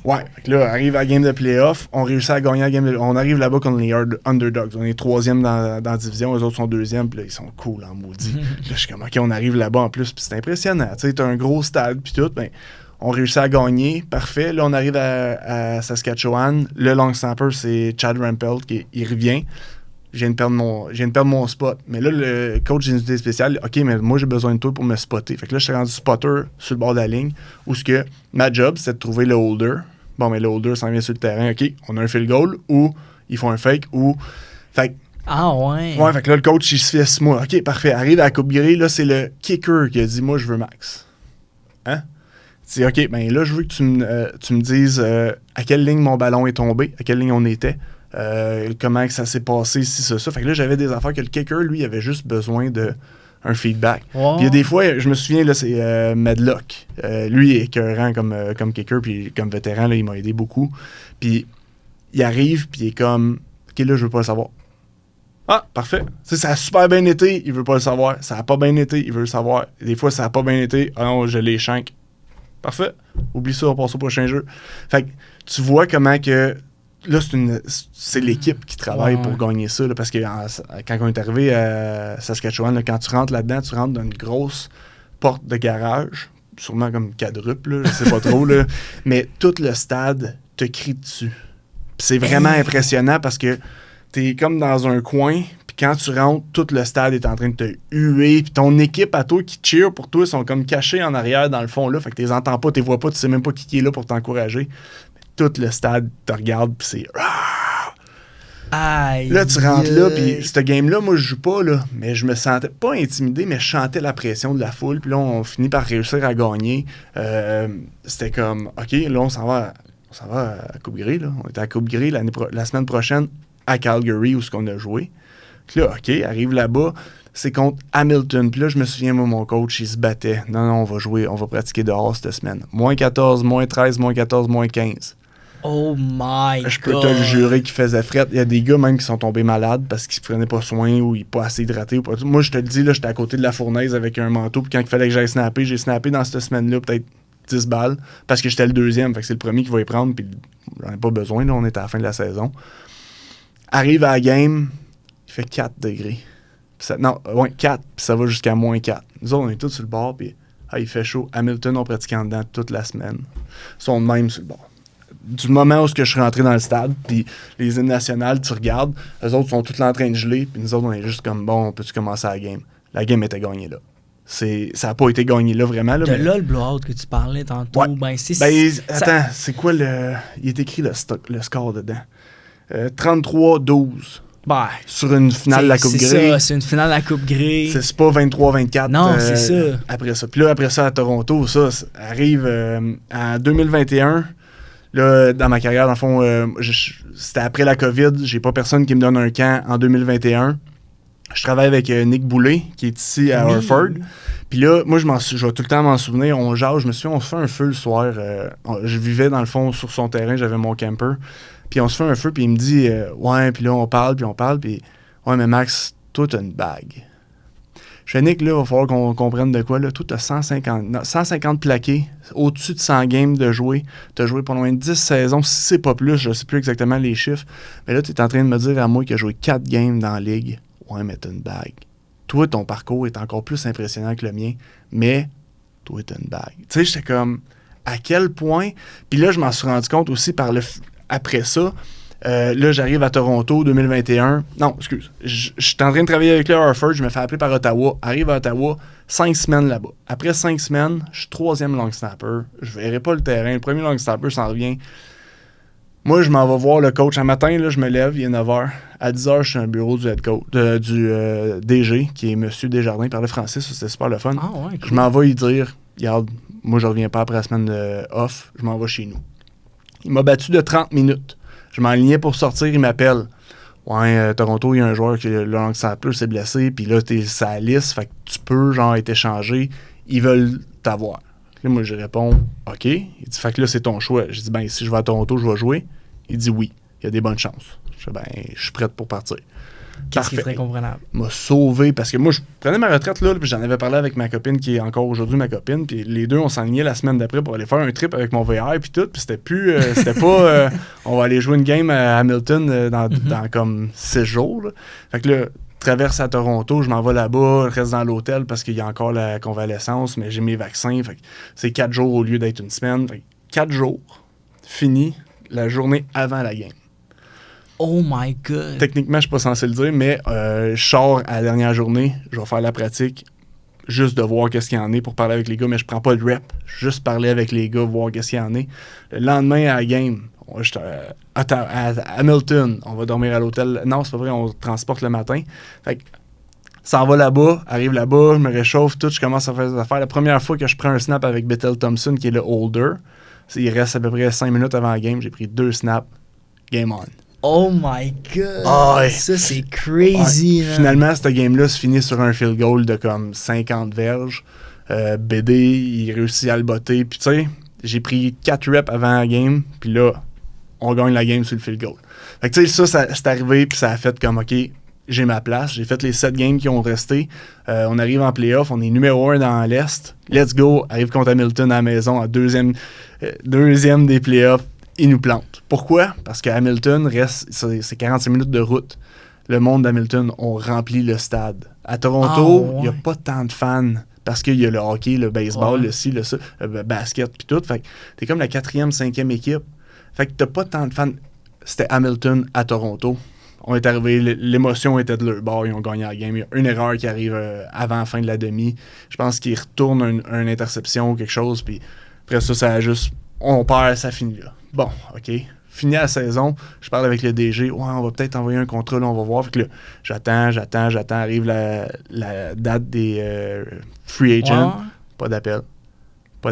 Ouais, fait que là, arrive à la game de playoff, on réussit à gagner la game on arrive là-bas contre les Underdogs. On est 3e dans la division, eux autres sont 2e, puis là, ils sont cool en maudit. Là, je suis comme, OK, on arrive là-bas en plus, puis c'est impressionnant. Tu sais, t'as un gros stade, puis tout, ben, on réussit à gagner, parfait. Là, on arrive à Saskatchewan. Le long snapper, c'est Chad Rampelt, il revient. je viens de perdre mon spot. Mais là, le coach des unités spéciales, OK, mais moi, j'ai besoin de toi pour me spotter. Fait que là, je suis rendu spotter sur le bord de la ligne, où ce que ma job, c'est de trouver le holder. Bon, mais le holder s'en vient sur le terrain. OK, on a un field goal, ou ils font un fake, ou... Fait que ah ouais. Ouais, fait que là, le coach, il se fait 6 mois. OK, parfait. Arrive à la Coupe Grey, là, c'est le kicker qui a dit, moi, je veux Max. Hein? Tu dis, OK, ben là, je veux que tu me dises à quelle ligne mon ballon est tombé, à quelle ligne on était, comment que ça s'est passé, si ça. Fait que là, j'avais des affaires que le kicker, lui, avait juste besoin de un feedback. Wow. Puis il y a des fois, je me souviens, là, c'est Medlock. Lui, il est écœurant comme kicker, puis comme vétéran, là, il m'a aidé beaucoup. Puis il arrive, puis il est comme, OK, là, je veux pas le savoir. Ah, parfait. T'sais, ça a super bien été, il veut pas le savoir. Ça a pas bien été, il veut le savoir. Des fois, ça a pas bien été. Ah non, je l'ai shank. Parfait. Oublie ça, on passe au prochain jeu. Fait que tu vois comment que... Là, c'est l'équipe qui travaille pour gagner ça. Là, parce que quand on est arrivé à Saskatchewan, là, quand tu rentres là-dedans, tu rentres dans une grosse porte de garage. Sûrement comme quadruple, là, je sais pas trop. Là, mais tout le stade te crie dessus. Pis c'est vraiment impressionnant parce que t'es comme dans un coin, puis quand tu rentres, tout le stade est en train de te huer, puis ton équipe à toi qui cheer pour toi sont comme cachés en arrière dans le fond là, fait que tu les entends pas, tu les vois pas, tu sais même pas qui est là pour t'encourager. Tout le stade te regarde, puis c'est... Aïe, là, tu rentres là, puis cette game-là, moi, je joue pas, là, mais je me sentais pas intimidé, mais je sentais la pression de la foule, puis là, on finit par réussir à gagner. C'était comme, OK, là, on s'en va à Coupe Grey, là. On était à Coupe Grey la semaine prochaine à Calgary, où ce qu'on a joué. Puis là, OK, arrive là-bas, c'est contre Hamilton. Puis là, je me souviens, moi, mon coach, il se battait. Non, on va jouer, on va pratiquer dehors cette semaine. Moins 14, moins 13, moins 14, moins 15. Oh my God! Je peux te le jurer qu'il faisait fret. Il y a des gars même qui sont tombés malades parce qu'ils ne prenaient pas soin ou ils n'étaient pas assez hydratés. Moi, je te le dis, là, j'étais à côté de la fournaise avec un manteau. Puis quand il fallait que j'aille snapper, j'ai snappé dans cette semaine-là peut-être 10 balles parce que j'étais le deuxième. Fait que c'est le premier qui va y prendre. Puis j'en ai pas besoin. Là, on est à la fin de la saison. Arrive à la game, il fait 4 degrés. 4, puis ça va jusqu'à moins 4. Nous autres, on est tous sur le bord, puis il fait chaud. Hamilton, on pratiquait en dedans toute la semaine. Ils sont de même sur le bord. Du moment où je suis rentré dans le stade, puis les hymnes nationales, tu regardes, eux autres sont tous là en train de geler, puis nous autres, on est juste comme, bon, on peut-tu commencer la game? La game était gagnée là. Ça n'a pas été gagné là, vraiment. Là, là, le blowout que tu parlais tantôt, ouais. Attends, c'est quoi le... Il est écrit le score dedans. 33-12. Bah, sur une finale de la Coupe Grey. C'est une finale de la Coupe Grey. C'est pas 23-24. Non, c'est ça. Après ça. Puis là, après ça, à Toronto, ça arrive en 2021. Là, dans ma carrière, dans le fond, c'était après la COVID. J'ai pas personne qui me donne un camp en 2021. Je travaille avec Nick Boulay, qui est ici à Hartford. Puis là, moi, je vais tout le temps m'en souvenir. On jase, je me souviens, on se fait un feu le soir. Je vivais, dans le fond, sur son terrain. J'avais mon camper. Puis on se fait un feu, puis il me dit ouais, puis là, on parle, puis ouais, mais Max, toi, t'as une bague. Je fais Nick, là, il va falloir qu'on comprenne de quoi, là. Toi, t'as 150 plaqués, au-dessus de 100 games de jouer. T'as joué pendant 10 saisons, si c'est pas plus, je sais plus exactement les chiffres. Mais là, t'es en train de me dire à moi qu'il a joué 4 games dans la ligue. Ouais, mais t'as une bague. Toi, ton parcours est encore plus impressionnant que le mien, mais toi, t'as une bague. Tu sais, j'étais comme, à quel point... Puis là, je m'en suis rendu compte aussi après ça, là, j'arrive à Toronto 2021. Non, excuse. Je suis en train de travailler avec le Hartford. Je me fais appeler par Ottawa. Arrive à Ottawa, 5 semaines là-bas. Après 5 semaines, je suis 3e long snapper. Je verrai pas le terrain. Le premier long snapper s'en revient. Moi, je m'en vais voir le coach. Un matin, là, je me lève, il est 9h. À 10h, je suis dans le bureau du head coach, du DG, qui est M. Desjardins. Il parlait français, ça, c'était super le fun. Ah ouais, cool. Je m'en vais lui dire, regarde, moi, je reviens pas après la semaine off. Je m'en vais chez nous. Il m'a battu de 30 minutes. Je m'enlignais pour sortir, il m'appelle. Ouais, Toronto, il y a un joueur qui, le long snapper, s'est blessé, puis là, t'es sur la liste, fait que tu peux, genre, être échangé. Ils veulent t'avoir. Là, moi, je réponds, OK. Il dit, fait que là, c'est ton choix. Je dis, ben, si je vais à Toronto, je vais jouer. Il dit oui. Il y a des bonnes chances. Je dis, ben, je suis prête pour partir. Qu'est-ce qui est très comprenable? M'a sauvé parce que moi, je prenais ma retraite là, puis j'en avais parlé avec ma copine qui est encore aujourd'hui ma copine, puis les deux, on s'enlignait la semaine d'après pour aller faire un trip avec mon VR puis tout, puis c'était plus, c'était pas, on va aller jouer une game à Hamilton dans comme 6 jours. Là. Fait que là, traverse à Toronto, je m'en vais là-bas, je reste dans l'hôtel parce qu'il y a encore la convalescence, mais j'ai mes vaccins, fait que c'est 4 jours au lieu d'être une semaine. Fait que 4 jours, fini, la journée avant la game. Oh my God! Techniquement, je suis pas censé le dire, mais je sors à la dernière journée, je vais faire la pratique, juste de voir qu'est-ce qu'il y en a pour parler avec les gars, mais je prends pas le rep, juste parler avec les gars, voir qu'est-ce qu'il y en a. Le lendemain, à la game, à Hamilton, on va dormir à l'hôtel. Non, c'est pas vrai, on transporte le matin. Fait que, ça va là-bas, arrive là-bas, je me réchauffe, tout, je commence à faire des affaires. La première fois que je prends un snap avec Bethel Thompson, qui est le holder, il reste à peu près 5 minutes avant la game, j'ai pris 2 snaps, game on. Oh my God! Ouais. Ça, c'est crazy. Ouais. Finalement, cette game-là se finit sur un field goal de comme 50 verges. BD, il réussit à le botter. Puis tu sais, j'ai pris 4 reps avant la game. Puis là, on gagne la game sur le field goal. Fait que tu sais, ça c'est arrivé. Puis ça a fait comme, OK, j'ai ma place. J'ai fait les 7 games qui ont resté. On arrive en playoff. On est numéro 1 dans l'Est. Let's go. Arrive contre Hamilton à la maison en deuxième des playoffs. Il nous plante. Pourquoi? Parce que Hamilton reste, c'est 45 minutes de route. Le monde d'Hamilton ont rempli le stade. À Toronto, il n'y a pas tant de fans parce qu'il y a le hockey, le baseball, le ci, le ça, le basket, puis tout. Fait que t'es comme la 4e, 5e équipe. Fait que t'as pas tant de fans. C'était Hamilton à Toronto. On est arrivé, l'émotion était de leur bord, ils ont gagné la game. Il y a une erreur qui arrive avant la fin de la demi. Je pense qu'ils retournent une interception ou quelque chose, puis après ça a juste... On perd, ça finit là. Bon, OK. Fini la saison, je parle avec le DG. Ouais, on va peut-être envoyer un contrat, là, on va voir. Fait que là, j'attends. Arrive la date des free agents. Ouais. Pas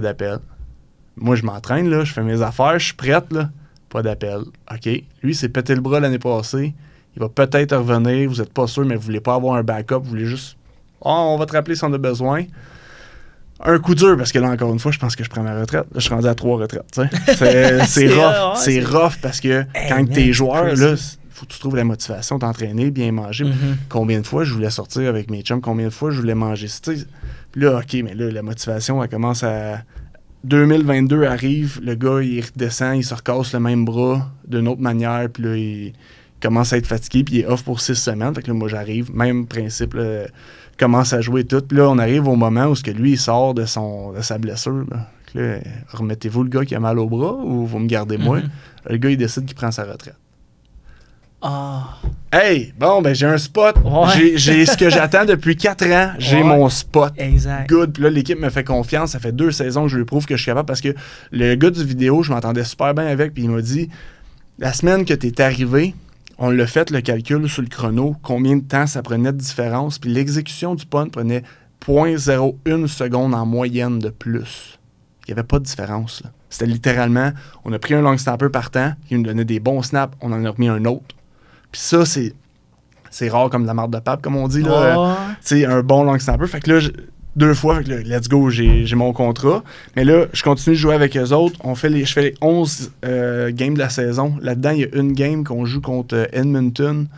d'appel. Moi, je m'entraîne, là, je fais mes affaires, je suis prête, là. Pas d'appel. OK. Lui, il s'est pété le bras l'année passée. Il va peut-être revenir. Vous n'êtes pas sûr, mais vous voulez pas avoir un backup. Vous voulez juste... on va te rappeler si on a besoin. Un coup dur, parce que là, encore une fois, je pense que je prends ma retraite. Là, je suis rendu à 3 retraites. C'est rough. C'est rough parce que quand t'es joueur, là, faut que tu trouves la motivation, t'entraîner, bien manger. Combien de fois je voulais sortir avec mes chums, combien de fois je voulais manger. Puis là, OK, mais là, la motivation, elle commence à... 2022 arrive, le gars, il redescend, il se recasse le même bras d'une autre manière, puis là, il commence à être fatigué, puis il est off pour 6 semaines. Fait que là, moi, j'arrive, même principe, là, commence à jouer tout. Puis là, on arrive au moment où lui, il sort de sa blessure. Là, remettez-vous le gars qui a mal au bras ou vous me gardez moi? Le gars, il décide qu'il prend sa retraite. Hey, bon, ben j'ai un spot. Ouais. J'ai ce que j'attends depuis 4 ans. J'ai mon spot. Exact. Good. Puis là, l'équipe me fait confiance. Ça fait 2 saisons que je lui prouve que je suis capable parce que le gars du vidéo, je m'entendais super bien avec. Puis il m'a dit, la semaine que t'es arrivé, on l'a fait, le calcul sur le chrono, combien de temps ça prenait de différence. Puis l'exécution du punt prenait 0.01 seconde en moyenne de plus. Il n'y avait pas de différence. Là. C'était littéralement, on a pris un long snapper par temps, qui nous donnait des bons snaps, on en a remis un autre. Puis ça, c'est rare comme de la marde de pape, comme on dit. Là. Tu sais, un bon long snapper. Fait que là, 2 fois, fait que là, let's go, j'ai mon contrat. Mais là, je continue de jouer avec eux autres. Je fais les 11 games de la saison. Là-dedans, il y a une game qu'on joue contre Edmonton.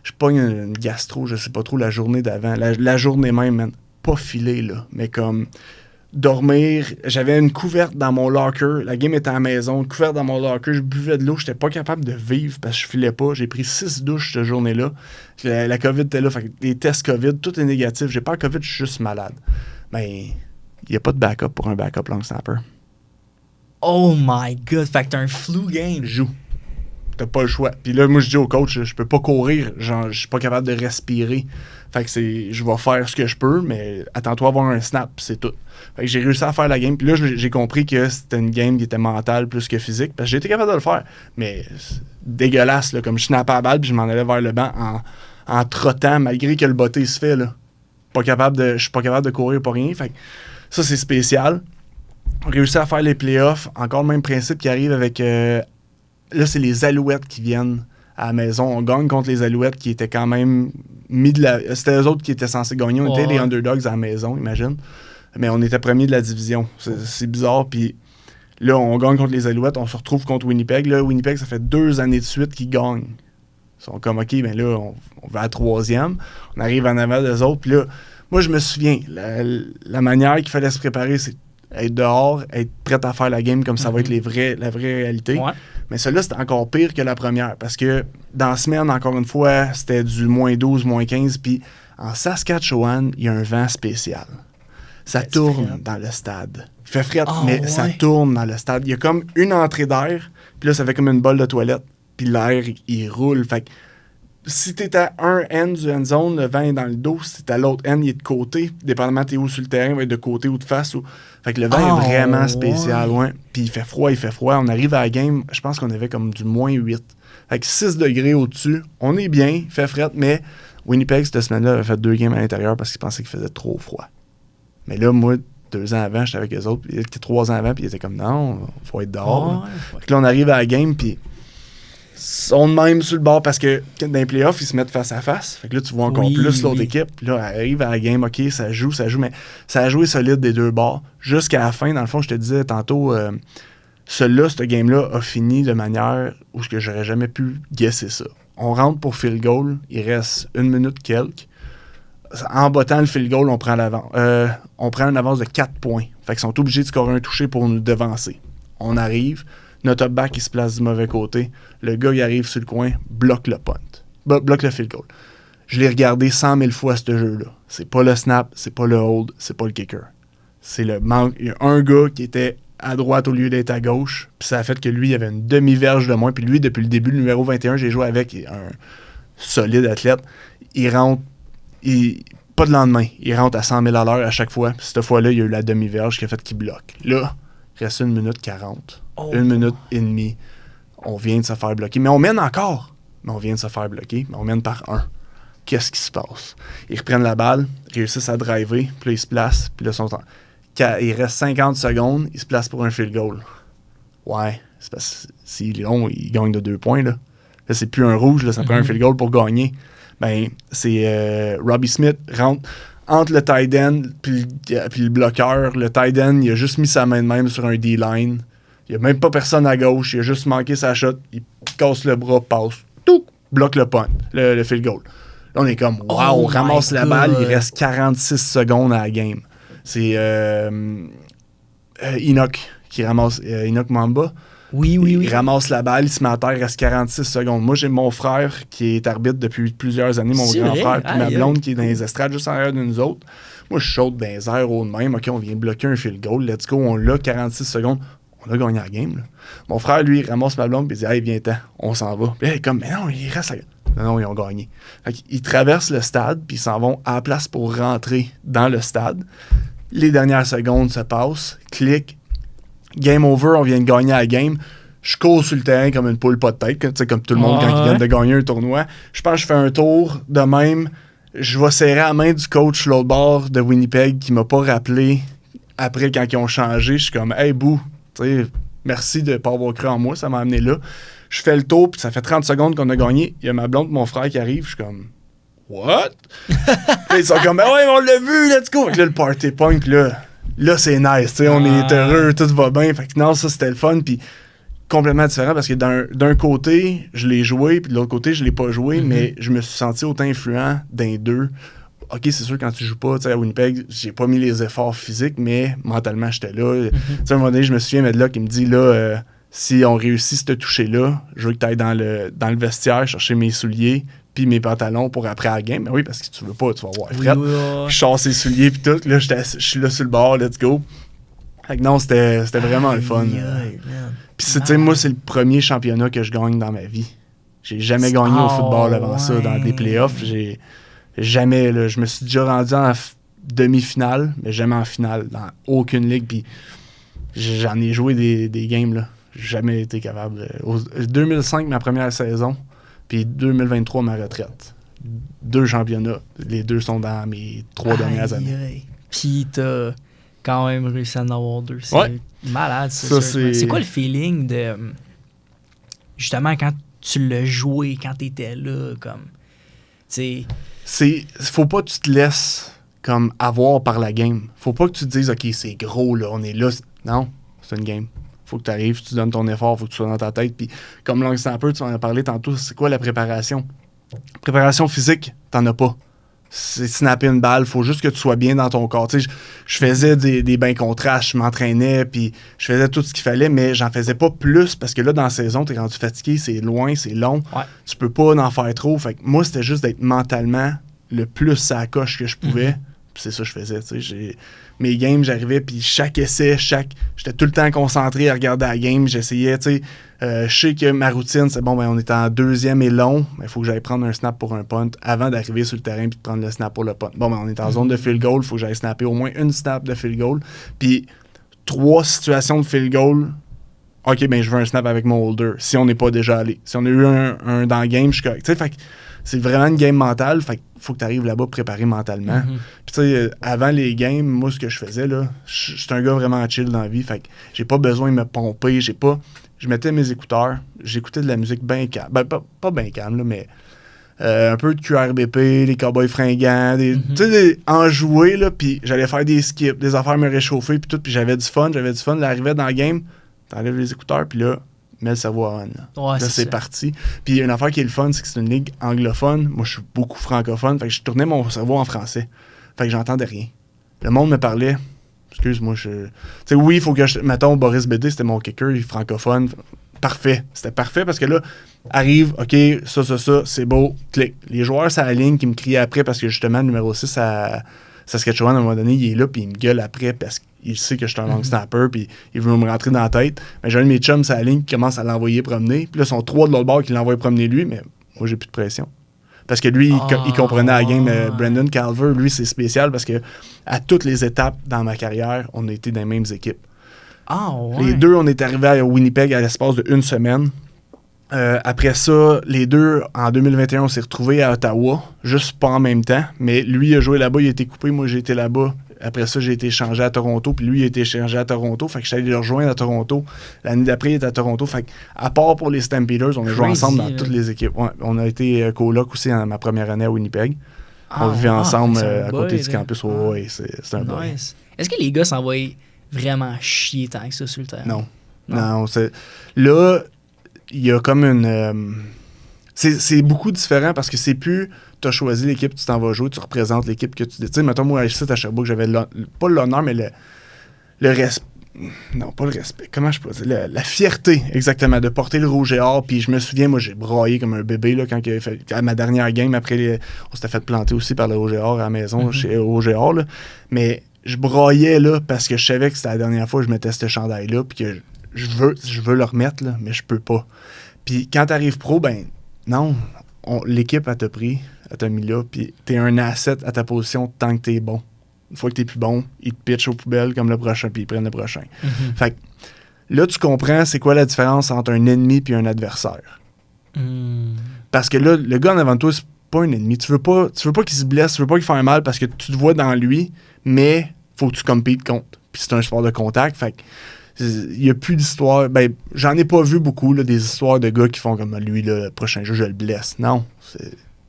Je pogne une gastro, je sais pas trop, la journée d'avant. La journée même, man. Pas filé, là. Mais comme... dormir, j'avais une couverte dans mon locker, la game était à la maison, une couverte dans mon locker, je buvais de l'eau, j'étais pas capable de vivre parce que je filais pas, j'ai pris 6 douches cette journée-là, la COVID était là, fait que les tests COVID, tout est négatif, j'ai pas la COVID, je suis juste malade. Mais il y a pas de backup pour un backup long snapper. Oh my God, fait que t'as un flu game. Joue. T'as pas le choix. Puis là, moi, je dis au coach, je peux pas courir, genre, je suis pas capable de respirer. Fait que je vais faire ce que je peux, mais attends-toi à avoir un snap, c'est tout. Fait que j'ai réussi à faire la game. Puis là, j'ai compris que c'était une game qui était mentale plus que physique, parce que j'ai été capable de le faire. Mais dégueulasse, là, comme je snappais à la balle, puis je m'en allais vers le banc en trottant, malgré que le botté se fait, là. Je suis pas capable de courir pour rien. Fait que ça, c'est spécial. On réussit à faire les playoffs. Encore le même principe qui arrive avec... là, c'est les Alouettes qui viennent à la maison. On gagne contre les Alouettes qui étaient quand même c'était eux autres qui étaient censés gagner. On était les underdogs à la maison, imagine. Mais on était premiers de la division. C'est bizarre. Puis là, on gagne contre les Alouettes. On se retrouve contre Winnipeg. Là, Winnipeg, ça fait 2 années de suite qu'ils gagnent. Ils sont comme, OK, ben là, on va à la 3e. On arrive en avant d'eux autres. Puis là, moi, je me souviens, la manière qu'il fallait se préparer, c'est être dehors, être prêt à faire la game comme ça va être la vraie réalité. Ouais. Mais celle-là, c'était encore pire que la première. Parce que dans la semaine, encore une fois, c'était du -12, -15. Puis en Saskatchewan, il y a un vent spécial. Ça tourne dans le stade. Il fait fret, mais ça tourne dans le stade. Il y a comme une entrée d'air. Puis là, ça fait comme une bolle de toilette. puis l'air, il roule. Fait que si t'es à un end du end zone, le vent est dans le dos. Si t'es à l'autre end, il est de côté. Dépendamment t'es où sur le terrain, il va être de côté ou de face. Fait que le vent est vraiment spécial, ouais. Puis il fait froid. On arrive à la game, je pense qu'on avait comme du moins 8. Fait que 6 degrés au-dessus. On est bien, il fait fret, mais Winnipeg, cette semaine-là, avait fait 2 games à l'intérieur parce qu'ils pensaient qu'il faisait trop froid. Mais là, moi, 2 ans avant, j'étais avec eux autres. Puis 3 ans avant, puis ils étaient comme, non, faut être dehors. Fait que là, on arrive à la game, puis on est même sur le bord parce que dans les playoffs, ils se mettent face à face. Fait que là, tu vois encore plus l'autre équipe. Puis là, elle arrive à la game, OK, ça joue, mais ça a joué solide des deux bords. Jusqu'à la fin, dans le fond, je te disais tantôt, ce game-là a fini de manière où j'aurais jamais pu guesser ça. On rentre pour field goal, il reste 1 minute quelques. En bottant le field goal, on prend l'avance. On prend une avance de 4 points. Fait qu'ils sont obligés de scorer un touché pour nous devancer. On arrive. Notre back, il se place du mauvais côté. Le gars, il arrive sur le coin, bloque le punt. Bloque le field goal. Je l'ai regardé 100 000 fois, ce jeu-là. C'est pas le snap, c'est pas le hold, c'est pas le kicker. C'est le manque. Il y a un gars qui était à droite au lieu d'être à gauche, puis ça a fait que lui, il avait une demi-verge de moins. Puis lui, depuis le début, le numéro 21, j'ai joué avec un solide athlète. Il rentre, pas de lendemain. Il rentre à 100 000 à l'heure à chaque fois. Puis cette fois-là, il y a eu la demi-verge qui a fait qu'il bloque. Là, il reste 1 minute 40. 1 minute et demie. On vient de se faire bloquer. Mais on mène encore. Mais on vient de se faire bloquer. Mais on mène par 1. Qu'est-ce qui se passe? Ils reprennent la balle, réussissent à driver, puis là, ils se placent, puis là, il reste 50 secondes, ils se placent pour un field goal. Ouais, c'est parce que s'il est long, il gagne de 2 points, là. Là, c'est plus un rouge, là, ça prend un field goal pour gagner. Ben, c'est Robbie Smith rentre entre le tight end puis le bloqueur. Le tight end, il a juste mis sa main de même sur un D-line. Il n'y a même pas personne à gauche. Il a juste manqué sa shot. Il casse le bras, passe. Tout, bloque le punt, le field goal. Là, on est comme, wow, on ramasse la balle. Il reste 46 secondes à la game. C'est Enoch qui ramasse, Enoch Mamba. Oui. Il ramasse la balle, il se met à terre, il reste 46 secondes. Moi, j'ai mon frère qui est arbitre depuis plusieurs années, mon grand frère, puis ma blonde qui est dans les estrades juste en arrière de nous autres. Moi, je saute dans les airs haut de même. OK, on vient bloquer un field goal. Let's go, on l'a, 46 secondes. On a gagné la game. Là. Mon frère, lui, il ramasse ma blonde et il dit « Hey, viens-t'en, on s'en va. » Puis il est comme « Mais non, il reste la... » Non, ils ont gagné. Fait qu'ils traversent le stade puis ils s'en vont à la place pour rentrer dans le stade. Les dernières secondes se passent. Clic. Game over, on vient de gagner la game. Je cours sur le terrain comme une poule pas de tête, comme tout le monde quand ils viennent de gagner un tournoi. Je pense que je fais un tour de même. Je vais serrer la main du coach l'autre bord de Winnipeg qui m'a pas rappelé après quand ils ont changé. Je suis comme « Hey, Bou, merci de ne pas avoir cru en moi, ça m'a amené là. » Je fais le tour, puis ça fait 30 secondes qu'on a gagné. Il y a ma blonde, mon frère qui arrive. Je suis comme « What? » Ils sont comme « Ben ouais, on l'a vu, let's go! » Là, le party punk, puis là c'est nice, on est heureux, tout va bien. Fait que non, ça, c'était le fun, puis complètement différent parce que d'un côté, je l'ai joué, puis de l'autre côté, je l'ai pas joué, mais je me suis senti autant influent d'un deux. OK, c'est sûr, quand tu joues pas, à Winnipeg, j'ai pas mis les efforts physiques, mais mentalement, j'étais là. À un moment donné, je me souviens, Medlock, qui me dit, là, si on réussit ce toucher-là, je veux que tu ailles dans le vestiaire chercher mes souliers puis mes pantalons pour après la game. Mais oui, parce que tu veux pas, tu vas avoir fret. Je sors ses souliers puis tout. Là, je suis là sur le bord, let's go. Fait que non, c'était vraiment le fun. Puis, tu sais, moi, c'est le premier championnat que je gagne dans ma vie. J'ai jamais gagné au football avant ça, dans des playoffs. Jamais, là, je me suis déjà rendu en demi-finale, mais jamais en finale, dans aucune ligue. Puis j'en ai joué des games, là. J'ai jamais été capable. 2005, ma première saison, puis 2023, ma retraite. 2 championnats. Les 2 sont dans mes 3 dernières années. Puis t'as quand même réussi à en avoir 2. C'est malade, ça. C'est quoi le feeling de... Justement, quand tu l'as joué, quand t'étais là, comme... Faut pas que tu te laisses comme avoir par la game. Faut pas que tu te dises, OK, c'est gros, là, on est là. Non, c'est une game. Faut que tu arrives, tu donnes ton effort, faut que tu sois dans ta tête. Puis, comme long snapper, tu en as parlé tantôt, c'est quoi la préparation? Préparation physique, t'en as pas. C'est snapper une balle, faut juste que tu sois bien dans ton corps. Tu sais, je faisais des bains contrastes, je m'entraînais, puis je faisais tout ce qu'il fallait, mais j'en faisais pas plus parce que là, dans la saison, t'es rendu fatigué, c'est loin, c'est long. Ouais. Tu peux pas en faire trop. Fait que moi, c'était juste d'être mentalement le plus à la coche que je pouvais c'est ça que je faisais, tu sais. Mes games, j'arrivais, puis chaque essai, j'étais tout le temps concentré à regarder la game. J'essayais, tu sais. Je sais que ma routine, c'est bon, ben on est en deuxième et long, mais il faut que j'aille prendre un snap pour un punt avant d'arriver sur le terrain puis de prendre le snap pour le punt. Bon, ben on est en zone de field goal, il faut que j'aille snapper au moins une snap de field goal. Puis 3 situations de field goal. OK, ben je veux un snap avec mon holder, si on n'est pas déjà allé. Si on a eu un dans le game, je suis correct. Tu sais, fait que c'est vraiment une game mentale, fait qu'il faut que tu arrives là-bas préparé mentalement. Puis tu sais, avant les games, moi, ce que je faisais, là, j'étais un gars vraiment chill dans la vie, fait que j'ai pas besoin de me pomper, je mettais mes écouteurs, j'écoutais de la musique bien calme. Ben, pas bien calme, là, mais un peu de QRBP, les Cowboys fringants, tu sais, enjoués, là, puis j'allais faire des skips, des affaires me réchauffer, puis tout, puis j'avais du fun. Là, arrivais dans le game, t'enlèves les écouteurs, puis là, mets le cerveau à on. Ouais, là, c'est parti. Puis une affaire qui est le fun, c'est que c'est une ligue anglophone. Moi, je suis beaucoup francophone, fait que je tournais mon cerveau en français. Fait que j'entendais rien. Le monde me parlait. Excuse-moi, tu sais, oui, il faut que mettons, Boris Bédé, c'était mon kicker, il est francophone. Parfait. C'était parfait parce que là, arrive, OK, ça, c'est beau, clic. Les joueurs, ça ligne qui me criaient après parce que justement, le numéro 6 à Saskatchewan, à un moment donné, il est là, puis il me gueule après parce qu'il sait que je suis un long snapper, puis il veut me rentrer dans la tête. Mais j'ai un de mes chums, ça ligne, qui commence à l'envoyer promener. Puis là, ils sont 3 de l'autre bord qui l'envoient promener lui, mais moi, j'ai plus de pression. Parce que lui, il comprenait la game. Brandon Calver, lui, c'est spécial parce que à toutes les étapes dans ma carrière, on a été dans les mêmes équipes. Ouais. Les deux, on est arrivés à Winnipeg à l'espace de 1 semaine. Après ça, les deux, en 2021, on s'est retrouvés à Ottawa, juste pas en même temps. Mais lui, il a joué là-bas, il a été coupé. Moi, j'ai été là-bas. Après ça, j'ai été échangé à Toronto, puis lui, il a été échangé à Toronto. Fait que je suis allé le rejoindre à Toronto. L'année d'après, il était à Toronto. Fait que, à part pour les Stampeders, on a joué ensemble dans toutes les équipes. Ouais, on a été coloc aussi dans ma première année à Winnipeg. On vivait ensemble à côté du campus. Ouais, c'est un boy. Est-ce que les gars s'envoient vraiment chier tant que ça sur le terrain? Non, là, il y a comme une... c'est beaucoup différent parce que c'est plus... Tu as choisi l'équipe, tu t'en vas jouer, tu représentes l'équipe que tu... Tu sais, mettons, moi, à Sherbrooke, j'avais pas l'honneur, mais le respect... Non, pas le respect. Comment je peux dire? La fierté, exactement, de porter le rouge et or. Puis je me souviens, moi, j'ai braillé comme un bébé là, quand il avait fait, à ma dernière game. Après, on s'était fait planter aussi par le rouge et or à la maison, chez rouge et or. Là. Mais je braillais là, parce que je savais que c'était la dernière fois que je mettais ce chandail-là. Puis que je veux le remettre, là, mais je peux pas. Puis quand t'arrives pro, ben non, l'équipe a te pris, elle t'a mis là. Puis t'es un asset à ta position tant que t'es bon. Une fois que t'es plus bon, ils te pitchent aux poubelles comme le prochain, puis ils prennent le prochain. Fait que là, tu comprends c'est quoi la différence entre un ennemi et un adversaire. Parce que là, le gars en avant de toi, c'est pas un ennemi. Tu veux pas qu'il se blesse, tu veux pas qu'il fasse mal parce que tu te vois dans lui, mais faut que tu compites contre. Puis c'est un sport de contact, fait que il y a plus d'histoires. Ben, j'en ai pas vu beaucoup, là, des histoires de gars qui font comme lui, là, le prochain jeu, je le blesse. Non,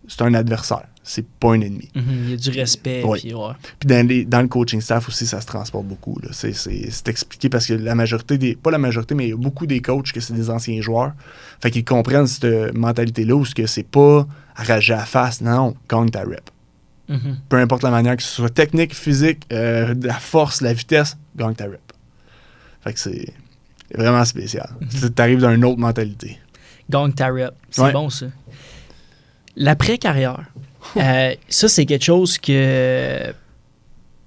c'est un adversaire. C'est pas un ennemi. Il y a du respect. Oui. Puis dans le coaching staff aussi, ça se transporte beaucoup. Là. C'est expliqué parce que la majorité pas la majorité, mais il y a beaucoup des coachs que c'est des anciens joueurs. Fait qu'ils comprennent cette mentalité-là où c'est pas à rager à la face. Non, gagne ta rep. Peu importe la manière, que ce soit technique, physique, la force, la vitesse, gagne ta rep. Fait que c'est vraiment spécial. T'arrives dans une autre mentalité. Gagne ta rep. C'est bon, ça. L'après-carrière. Ça, c'est quelque chose que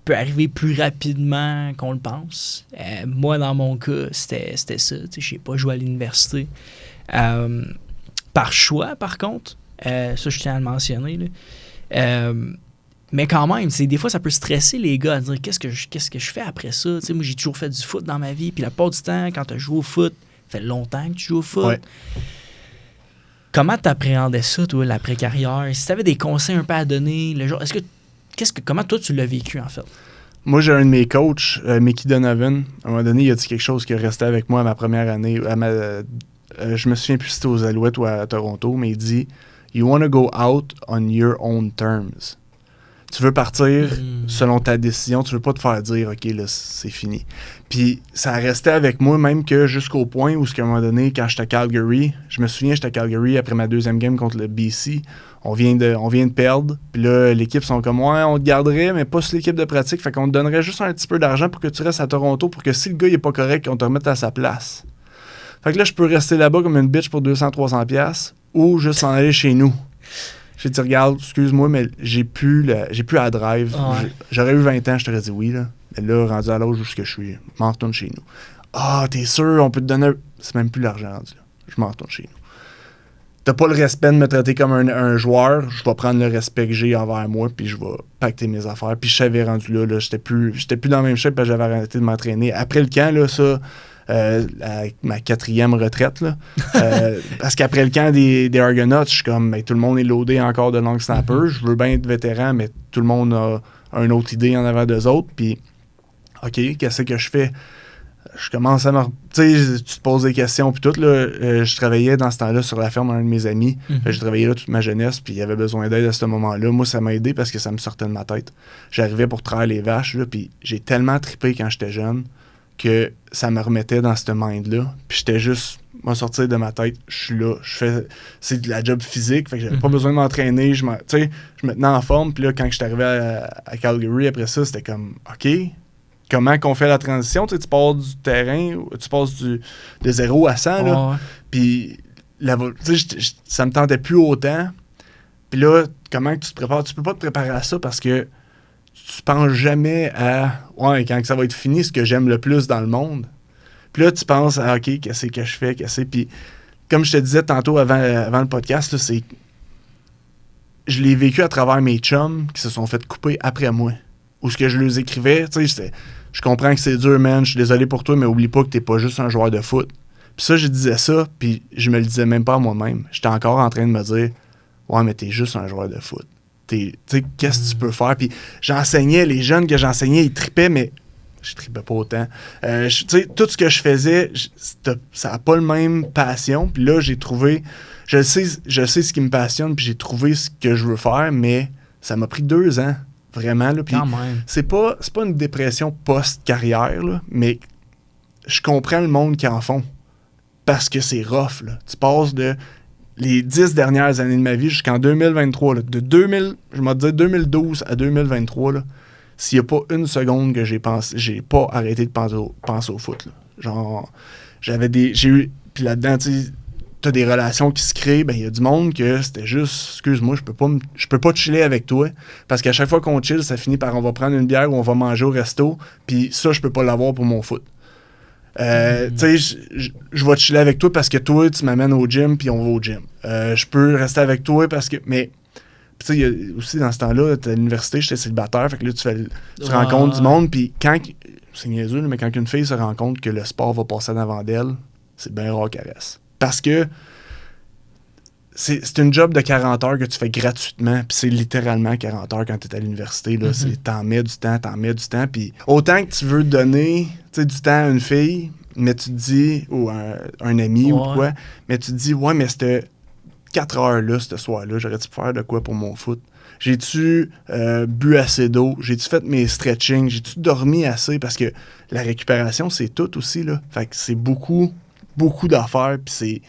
peut arriver plus rapidement qu'on le pense. Moi, dans mon cas, c'était ça. Je n'ai pas joué à l'université. Par choix, par contre. Ça, je tiens à le mentionner. Là. Mais quand même, des fois, ça peut stresser les gars à dire qu'est-ce que je fais après ça. Moi, j'ai toujours fait du foot dans ma vie. Puis la plupart du temps, quand tu as joué au foot, ça fait longtemps que tu joues au foot. Ouais. Comment t'appréhendais ça, toi, l'après-carrière? Si t'avais des conseils un peu à donner, comment toi, tu l'as vécu, en fait? Moi, j'ai un de mes coachs, Mickey Donovan. À un moment donné, il a dit quelque chose qui est resté avec moi à ma première année. Je me souviens plus si c'était aux Alouettes ou à Toronto, mais il dit « You want to go out on your own terms. » Tu veux partir selon ta décision. Tu veux pas te faire dire « OK, là, c'est fini. » Puis ça a resté avec moi même que jusqu'au point où, à un moment donné, quand j'étais à Calgary, je me souviens, j'étais à Calgary après ma deuxième game contre le BC. On vient de perdre. Puis là, l'équipe sont comme « Ouais, on te garderait, mais pas sur l'équipe de pratique. Fait qu'on te donnerait juste un petit peu d'argent pour que tu restes à Toronto pour que si le gars il est pas correct, on te remette à sa place. » Fait que là, je peux rester là-bas comme une bitch pour 200-300$ ou juste s'en aller chez nous. J'ai dit, regarde, excuse-moi, mais j'ai plus la drive. Ouais. J'aurais eu 20 ans, je t'aurais dit oui, là. Mais là, rendu à l'âge où je suis, je m'en retourne chez nous. Ah, t'es sûr, on peut te donner... C'est même plus l'argent rendu là. Je m'en retourne chez nous. T'as pas le respect de me traiter comme un joueur, je vais prendre le respect que j'ai envers moi, puis je vais pacter mes affaires. Puis je savais rendu là, j'étais plus dans le même shape, parce que j'avais arrêté de m'entraîner. Après le camp, là, ça, ma 4e retraite, là, parce qu'après le camp des Argonauts, je suis comme, ben, tout le monde est loadé encore de long snapper, je veux bien être vétéran, mais tout le monde a une autre idée en avant d'eux autres, puis OK, qu'est-ce que je fais? Je commence à me... Tu sais, tu te poses des questions, puis tout, là, je travaillais dans ce temps-là sur la ferme d'un de mes amis. J'ai travaillé là toute ma jeunesse, puis il y avait besoin d'aide à ce moment-là. Moi, ça m'a aidé parce que ça me sortait de ma tête. J'arrivais pour travailler les vaches, là, puis j'ai tellement trippé quand j'étais jeune que ça me remettait dans ce mind-là. Puis j'étais juste... Moi, sortir de ma tête, je suis là, c'est de la job physique, fait que j'avais pas besoin de m'entraîner, je me tenais en forme, puis là, quand je suis arrivé à Calgary, après ça, c'était comme, OK... Comment qu'on fait la transition? Tu pars du terrain, tu passes de 0 à 100, là. Ouais. Puis ça me tentait plus autant. Puis là, comment tu te prépares? Tu peux pas te préparer à ça parce que tu penses jamais à quand ça va être fini, ce que j'aime le plus dans le monde. Puis là, tu penses à OK, qu'est-ce que je fais, Puis comme je te disais tantôt avant le podcast, là, je l'ai vécu à travers mes chums qui se sont fait couper après moi. Ou ce que je leur écrivais, tu sais, je comprends que c'est dur, man, je suis désolé pour toi, mais oublie pas que t'es pas juste un joueur de foot. Puis ça, je disais ça, puis je me le disais même pas à moi-même. J'étais encore en train de me dire, ouais, mais t'es juste un joueur de foot. Tu sais, qu'est-ce que tu peux faire? Puis j'enseignais, les jeunes que j'enseignais, ils trippaient, mais je tripais pas autant. Tu sais, tout ce que je faisais, ça n'a pas le même passion. Puis là, j'ai trouvé, je sais ce qui me passionne, puis j'ai trouvé ce que je veux faire, mais ça m'a pris 2 ans. Vraiment, là. Puis c'est pas une dépression post-carrière, là, mais je comprends le monde qui en font. Parce que c'est rough, là. Tu passes de les 10 dernières années de ma vie jusqu'en 2023, là. De 2012 à 2023, là, s'il n'y a pas une seconde que j'ai pas arrêté de penser au foot, là. Genre, j'ai eu... Puis là-dedans, tu sais, t'as des relations qui se créent, ben il y a du monde que c'était juste, excuse-moi, je peux pas chiller avec toi, parce qu'à chaque fois qu'on chill, ça finit par on va prendre une bière ou on va manger au resto, puis ça, je peux pas l'avoir pour mon foot. Tu sais, je vais chiller avec toi parce que toi, tu m'amènes au gym, puis on va au gym. Je peux rester avec toi parce que... Mais, tu sais, il y a aussi dans ce temps-là, à l'université, j'étais célibataire, fait que là, tu rencontres du monde, puis quand... C'est niaiseux, mais quand une fille se rend compte que le sport va passer en avant d'elle, c'est bien rare qu'elle reste. Parce que c'est une job de 40 heures que tu fais gratuitement, puis c'est littéralement 40 heures quand tu es à l'université. Là, t'en mets du temps, puis autant que tu veux donner du temps à une fille, mais tu te dis, ou un ami ou quoi, mais tu te dis, ouais, mais c'était 4 heures-là, ce soir-là, j'aurais-tu pu faire de quoi pour mon foot? J'ai-tu bu assez d'eau? J'ai-tu fait mes stretching? J'ai-tu dormi assez? Parce que la récupération, c'est tout aussi, là. Fait que c'est beaucoup d'affaires, puis c'est...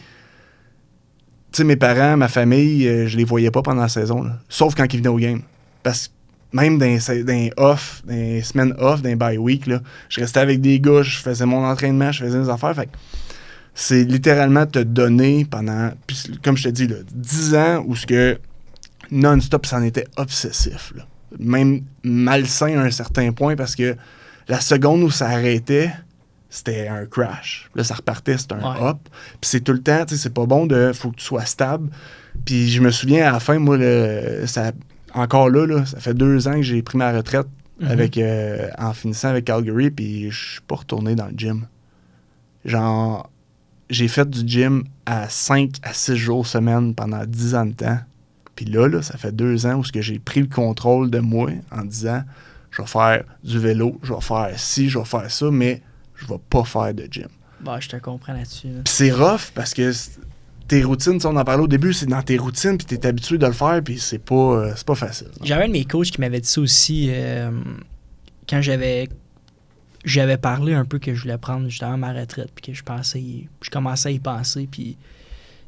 Tu sais, mes parents, ma famille, je les voyais pas pendant la saison, là. Sauf quand ils venaient au game. Parce que même dans les semaines off, dans les bye week, là, je restais avec des gars, je faisais mon entraînement, je faisais mes affaires, fait que c'est littéralement te donner pendant, puis comme je te dis, là, 10 ans où ce que non-stop, ça en était obsessif, là. Même malsain à un certain point, parce que la seconde où ça arrêtait, c'était un crash. Là, ça repartait, c'était un hop. Puis c'est tout le temps, tu sais, c'est pas bon faut que tu sois stable. Puis je me souviens, à la fin, moi, encore là, ça fait 2 ans que j'ai pris ma retraite en finissant avec Calgary, puis je suis pas retourné dans le gym. Genre, j'ai fait du gym à 5 à 6 jours semaine pendant 10 ans de temps. Puis là, ça fait 2 ans où j'ai pris le contrôle de moi en disant, je vais faire du vélo, je vais faire ci, je vais faire ça, mais je vais pas faire de gym. Bah, je te comprends là-dessus. Là. Puis c'est rough parce que tes routines, on en parlait au début, c'est dans tes routines, puis t'es habitué de le faire, puis c'est pas facile. J'avais un de mes coachs qui m'avait dit ça aussi quand j'avais parlé un peu que je voulais prendre justement ma retraite, puis que je commençais à y penser, puis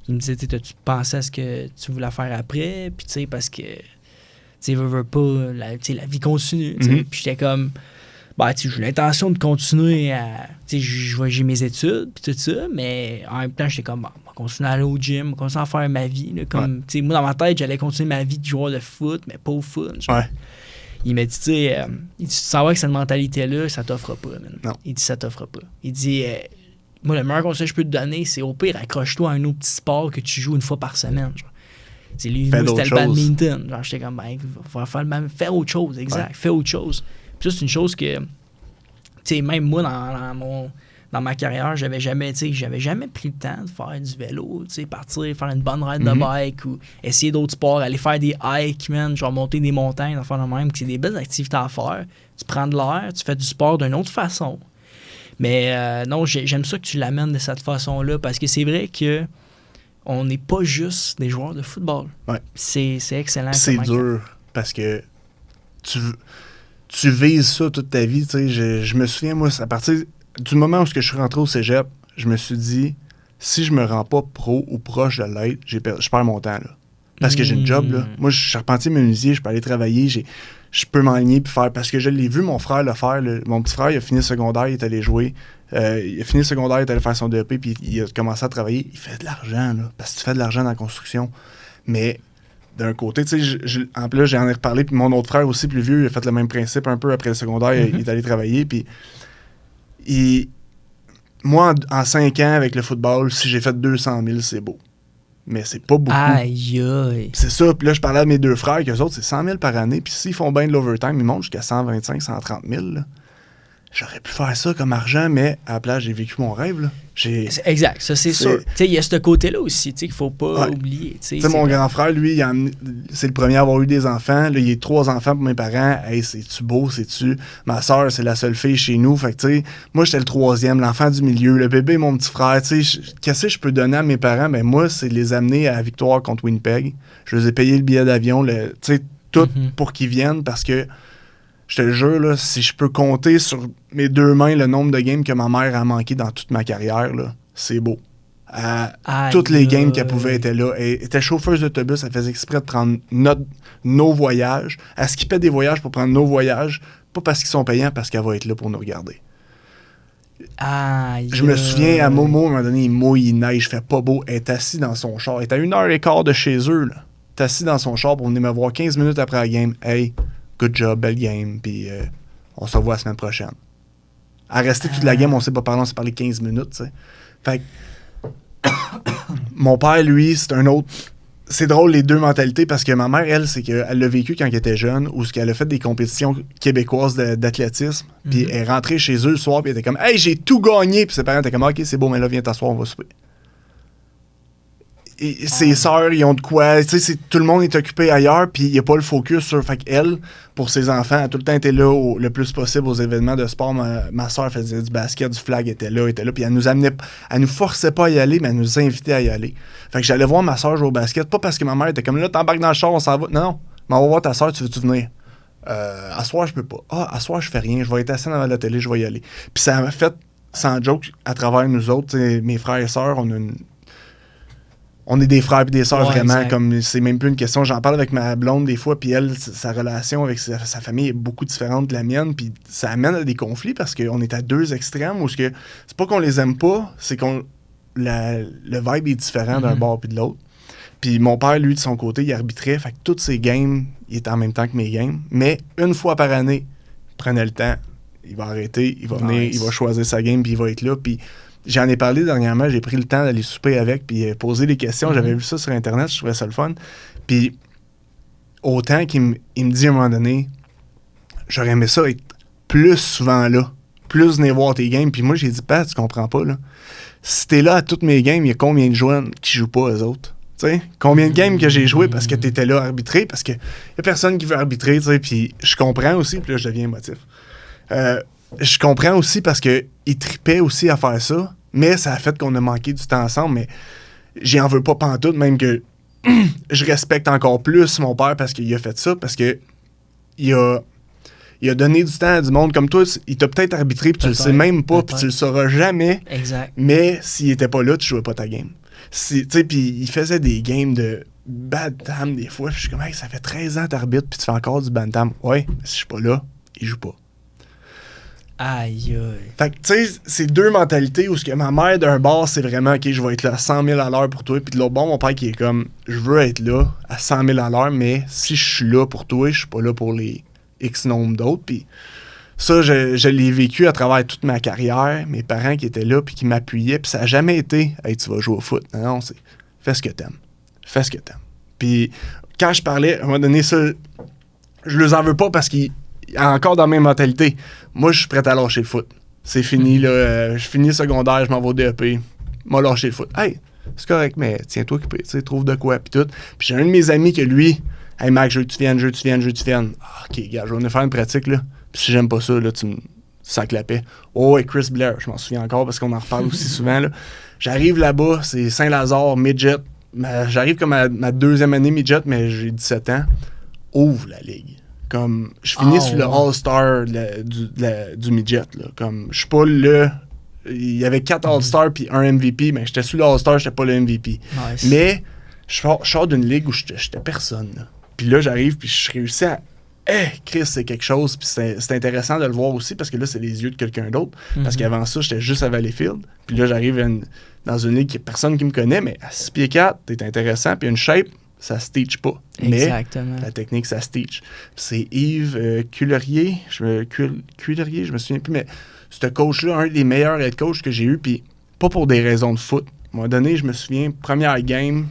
il me disait, t'as-tu pensé à ce que tu voulais faire après? Puis tu sais, parce que, tu sais, veux pas, la vie continue. Puis j'étais comme... Ben, j'ai l'intention de continuer à. J'ai mes études, puis tout ça, mais en même temps, j'étais comme, bon, on va continuer à aller au gym, continuer à faire ma vie. Là, comme, moi, dans ma tête, j'allais continuer ma vie de joueur de foot, mais pas au foot. Ouais. Il m'a dit, tu savoir que cette mentalité-là, ça t'offre pas, man. Non. Il dit, ça t'offre pas. Il dit, moi, le meilleur conseil que je peux te donner, c'est au pire, accroche-toi à un autre petit sport que tu joues une fois par semaine. Genre. Lui, c'était le badminton. Genre, j'étais comme, ben, faire autre chose, exact. Ouais. Fais autre chose. Puis ça, c'est une chose que, tu sais, même moi, dans ma carrière, j'avais jamais pris le temps de faire du vélo, tu sais, partir, faire une bonne ride de bike ou essayer d'autres sports, aller faire des hikes, man, genre monter des montagnes, faire le même, c'est des belles activités à faire. Tu prends de l'air, tu fais du sport d'une autre façon. Mais non, j'aime ça que tu l'amènes de cette façon-là parce que c'est vrai que on n'est pas juste des joueurs de football. Ouais. C'est excellent. C'est dur parce que tu vises ça toute ta vie. Je me souviens, moi, à partir du moment où je suis rentré au cégep, je me suis dit, si je me rends pas pro ou proche de l'être, je perds mon temps. Là. Parce que j'ai une job. Là. Moi, je suis charpentier menuisier, je peux aller travailler, je peux m'enligner puis faire. Parce que je l'ai vu mon frère le faire. Mon petit frère, il a fini le secondaire, il est allé jouer. Il a fini le secondaire, il est allé faire son DEP, puis il a commencé à travailler. Il fait de l'argent, là, parce que tu fais de l'argent dans la construction. Mais d'un côté, tu sais, en plus, j'en ai reparlé, puis mon autre frère aussi, plus vieux, il a fait le même principe un peu après le secondaire. Il est allé travailler, puis moi, en 5 ans avec le football, si j'ai fait 200 000, c'est beau. Mais c'est pas beaucoup. Aïe, aïe. C'est ça. Puis là, je parlais à mes deux frères, qu'eux autres, c'est 100 000 par année. Puis s'ils font bien de l'overtime, ils montent jusqu'à 125 130 000. Là. J'aurais pu faire ça comme argent, mais à la place, j'ai vécu mon rêve. Là. Exact, ça c'est sûr. Il y a ce côté-là aussi qu'il ne faut pas oublier. Mon grand frère, lui, c'est le premier à avoir eu des enfants. Là, il a 3 enfants pour mes parents. Hey, c'est-tu beau, c'est-tu? Ma soeur, c'est la seule fille chez nous. Fait que, moi, j'étais le 3e, l'enfant du milieu. Le bébé, mon petit frère. Qu'est-ce que je peux donner à mes parents? Ben, moi, c'est de les amener à la victoire contre Winnipeg. Je les ai payé le billet d'avion, tout pour qu'ils viennent parce que je te le jure, là, si je peux compter sur mes 2 mains le nombre de games que ma mère a manqué dans toute ma carrière, là, c'est beau. Toutes les games qu'elle pouvait étaient là. Elle était chauffeuse d'autobus, elle faisait exprès de prendre nos voyages. Elle skippait des voyages pour prendre nos voyages, pas parce qu'ils sont payants, parce qu'elle va être là pour nous regarder. Je me souviens, à Momo, à un moment donné, il mouille, il neige, il fait pas beau. Elle est assise dans son char. Elle est à 1h15 de chez eux. Là. Elle est assise dans son char pour venir me voir 15 minutes après la game. Hey, good job, belle game, puis on se revoit la semaine prochaine. À rester toute la game, on s'est pas parlé, on s'est parlé 15 minutes, tu sais. Fait que mon père, lui, c'est un autre. C'est drôle, les deux mentalités, parce que ma mère, elle, c'est qu'elle l'a vécu quand elle était jeune, où elle a fait des compétitions québécoises d'athlétisme, puis elle est rentrée chez eux le soir, puis elle était comme, hey, j'ai tout gagné, puis ses parents étaient comme, ok, c'est beau, mais là, viens t'asseoir, on va souper. Et ses sœurs, ils ont de quoi. Tu sais, tout le monde est occupé ailleurs, puis il n'y a pas le focus sur. Fait qu'elle, pour ses enfants, a tout le temps été là le plus possible aux événements de sport. Ma sœur faisait du basket, du flag, était là, puis elle nous forçait pas à y aller, mais elle nous invitait à y aller. Fait que j'allais voir ma sœur jouer au basket, pas parce que ma mère était comme là, t'embarques dans le char, on s'en va. Non, mais on va voir ta sœur, tu veux-tu venir? À soir, je peux pas. À soir, je fais rien, je vais être assis devant la télé, je vais y aller. Puis ça m'a fait, sans joke, à travers nous autres, mes frères et sœurs, on est des frères et des sœurs, vraiment, exact. Comme c'est même plus une question. J'en parle avec ma blonde des fois, puis elle, sa relation avec sa famille est beaucoup différente de la mienne, puis ça amène à des conflits parce qu'on est à 2 extrêmes où c'est pas qu'on les aime pas, c'est le vibe est différent d'un bord puis de l'autre. Puis mon père, lui, de son côté, il arbitrait, fait que toutes ses games, il était en même temps que mes games, mais une fois par année, il prenait le temps, il va arrêter, il va venir, il va choisir sa game, puis il va être là, puis j'en ai parlé dernièrement, j'ai pris le temps d'aller souper avec puis poser des questions. J'avais vu ça sur Internet, je trouvais ça le fun. Puis autant qu'il me dit à un moment donné, j'aurais aimé ça être plus souvent là, plus venir voir tes games. Puis moi, j'ai dit, Pat, tu comprends pas, là. Si t'es là à toutes mes games, il y a combien de joueurs qui jouent pas, eux autres? T'sais, combien de games que j'ai joué parce que t'étais là à arbitrer, parce que y a personne qui veut arbitrer, puis je comprends aussi, puis là, je deviens émotif. Je comprends aussi parce qu'il tripait aussi à faire ça, mais ça a fait qu'on a manqué du temps ensemble, mais j'y en veux pas pantoute, même que je respecte encore plus mon père parce qu'il a fait ça, parce que il a donné du temps à du monde comme toi, il t'a peut-être arbitré, puis tu le sais même pas, puis tu le sauras jamais, exact. Mais s'il était pas là, tu jouais pas ta game. Puis il faisait des games de bantam des fois, je suis comme, hey, ça fait 13 ans que t'arbitres, puis tu fais encore du bantam. Ouais, mais si je suis pas là, il joue pas. Aïe, aïe. Fait que, tu sais, c'est deux mentalités où ce que ma mère d'un bord, c'est vraiment, OK, je vais être là à 100 000 à l'heure pour toi. Puis de l'autre bord, mon père qui est comme, je veux être là à 100 000 à l'heure, mais si je suis là pour toi, je suis pas là pour les X nombre d'autres. Puis ça, je l'ai vécu à travers toute ma carrière. Mes parents qui étaient là, puis qui m'appuyaient. Puis ça n'a jamais été, hey, tu vas jouer au foot. Non, c'est, fais ce que t'aimes. Fais ce que t'aimes. Puis quand je parlais, à un moment donné, ça, je les en veux pas parce qu'ils encore dans la même mentalité. Moi, je suis prêt à lâcher le foot. C'est fini, là. Je finis le secondaire, je m'en vais au DEP. M'a lâché le foot. Hey, c'est correct, mais tiens-toi occupé. Tu sais, trouve de quoi, puis tout. Puis j'ai un de mes amis que lui, hey, Mac, je veux que tu viennes. Ah, OK, gars, je vais venir faire une pratique, là. Puis si j'aime pas ça, là, tu me sacs la paix. Oh, et Chris Blair, je m'en souviens encore parce qu'on en reparle aussi souvent, là. J'arrive là-bas, c'est Saint-Lazare, midget. J'arrive comme à ma deuxième année midget, mais j'ai 17 ans. Ouvre la ligue. Comme, je finis sur le All-Star du midget. Là. Comme, je suis pas le... Il y avait 4 All-Stars puis un MVP, mais j'étais sur le All-Star, j'étais pas le MVP. Nice. Mais je sors d'une ligue où j'étais personne. Là. Puis là, j'arrive puis je réussis à... Chris, c'est quelque chose. Puis c'est intéressant de le voir aussi parce que là, c'est les yeux de quelqu'un d'autre. Parce qu'avant ça, j'étais juste à Valleyfield. Puis là, j'arrive dans une ligue personne qui me connaît, mais à 6 pieds 4, t'es intéressant. Puis une shape, ça se teach pas. Exactement. Mais la technique, ça se teach. C'est Yves Cullerier, je me souviens plus, mais ce coach-là, un des meilleurs head coach que j'ai eu, puis pas pour des raisons de foot. À un moment donné, je me souviens, première game,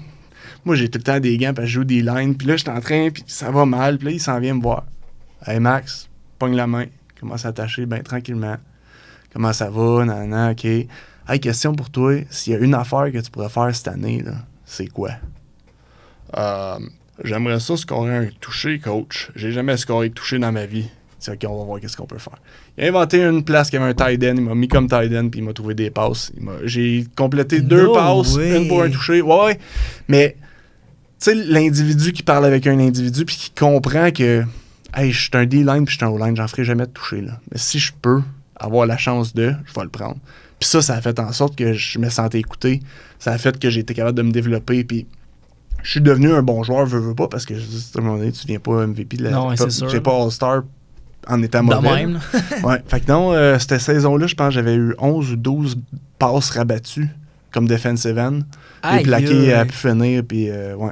moi j'ai tout le temps des gants parce que je joue des lines, puis là j'étais en train, puis ça va mal, puis là il s'en vient me voir. Hey Max, pogne la main, commence à attacher bien tranquillement. Comment ça va, nanana, ok. Hey, question pour toi, s'il y a une affaire que tu pourrais faire cette année, là, c'est quoi? J'aimerais ça scorer un touché, coach. J'ai jamais scoré touché dans ma vie. C'est OK, on va voir qu'est-ce qu'on peut faire. Il a inventé une place qui avait un tight end. Il m'a mis comme tight end, puis il m'a trouvé des passes. J'ai complété 2 passes, une pour un touché. Ouais. Mais, tu sais, l'individu qui parle avec un individu, puis qui comprend que, hey, je suis un D-line, puis je suis un O-line, j'en ferai jamais de toucher, là. Mais si je peux avoir la chance je vais le prendre. Puis ça a fait en sorte que je me sentais écouté. Ça a fait que j'ai été capable de me développer, puis je suis devenu un bon joueur, veux pas, parce que à un moment donné, tu deviens pas MVP de la... Non, c'est sûr. J'ai pas All-Star en étant mauvais. De même. Ouais. Fait que non, cette saison-là, je pense que j'avais eu 11 ou 12 passes rabattues comme defensive end. Et plaqué à pu finir, puis ouais.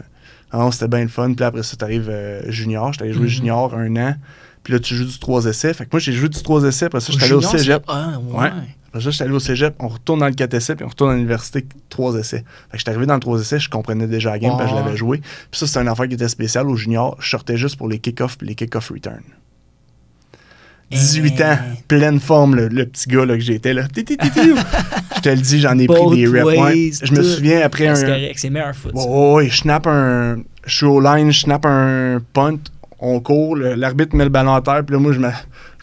Alors, c'était bien le fun. Puis après ça, t'arrives junior. J'étais allé jouer junior 1 an. Puis là, tu joues du 3 essais. Fait que moi, j'ai joué du 3 essais. Après ça, j'étais allé au cégep. Ouais. Après ça, j'étais allé au cégep. On retourne dans le 4 essais. Puis on retourne à l'université 3 essais. Fait que j'étais arrivé dans le 3 essais. Je comprenais déjà la game parce que je l'avais joué. Puis ça, c'était une affaire qui était spéciale au junior. Je sortais juste pour les kick-offs puis les kick-off return. 18 ans, pleine forme, le petit gars là, que j'étais. Là. Je te le dis, j'en ai pris des reps. Ouais. Je me souviens après un... C'est correct, c'est meilleur foot. Oui, je suis au line, je snappe un punt, on court, l'arbitre met le ballon à terre, puis là, moi, je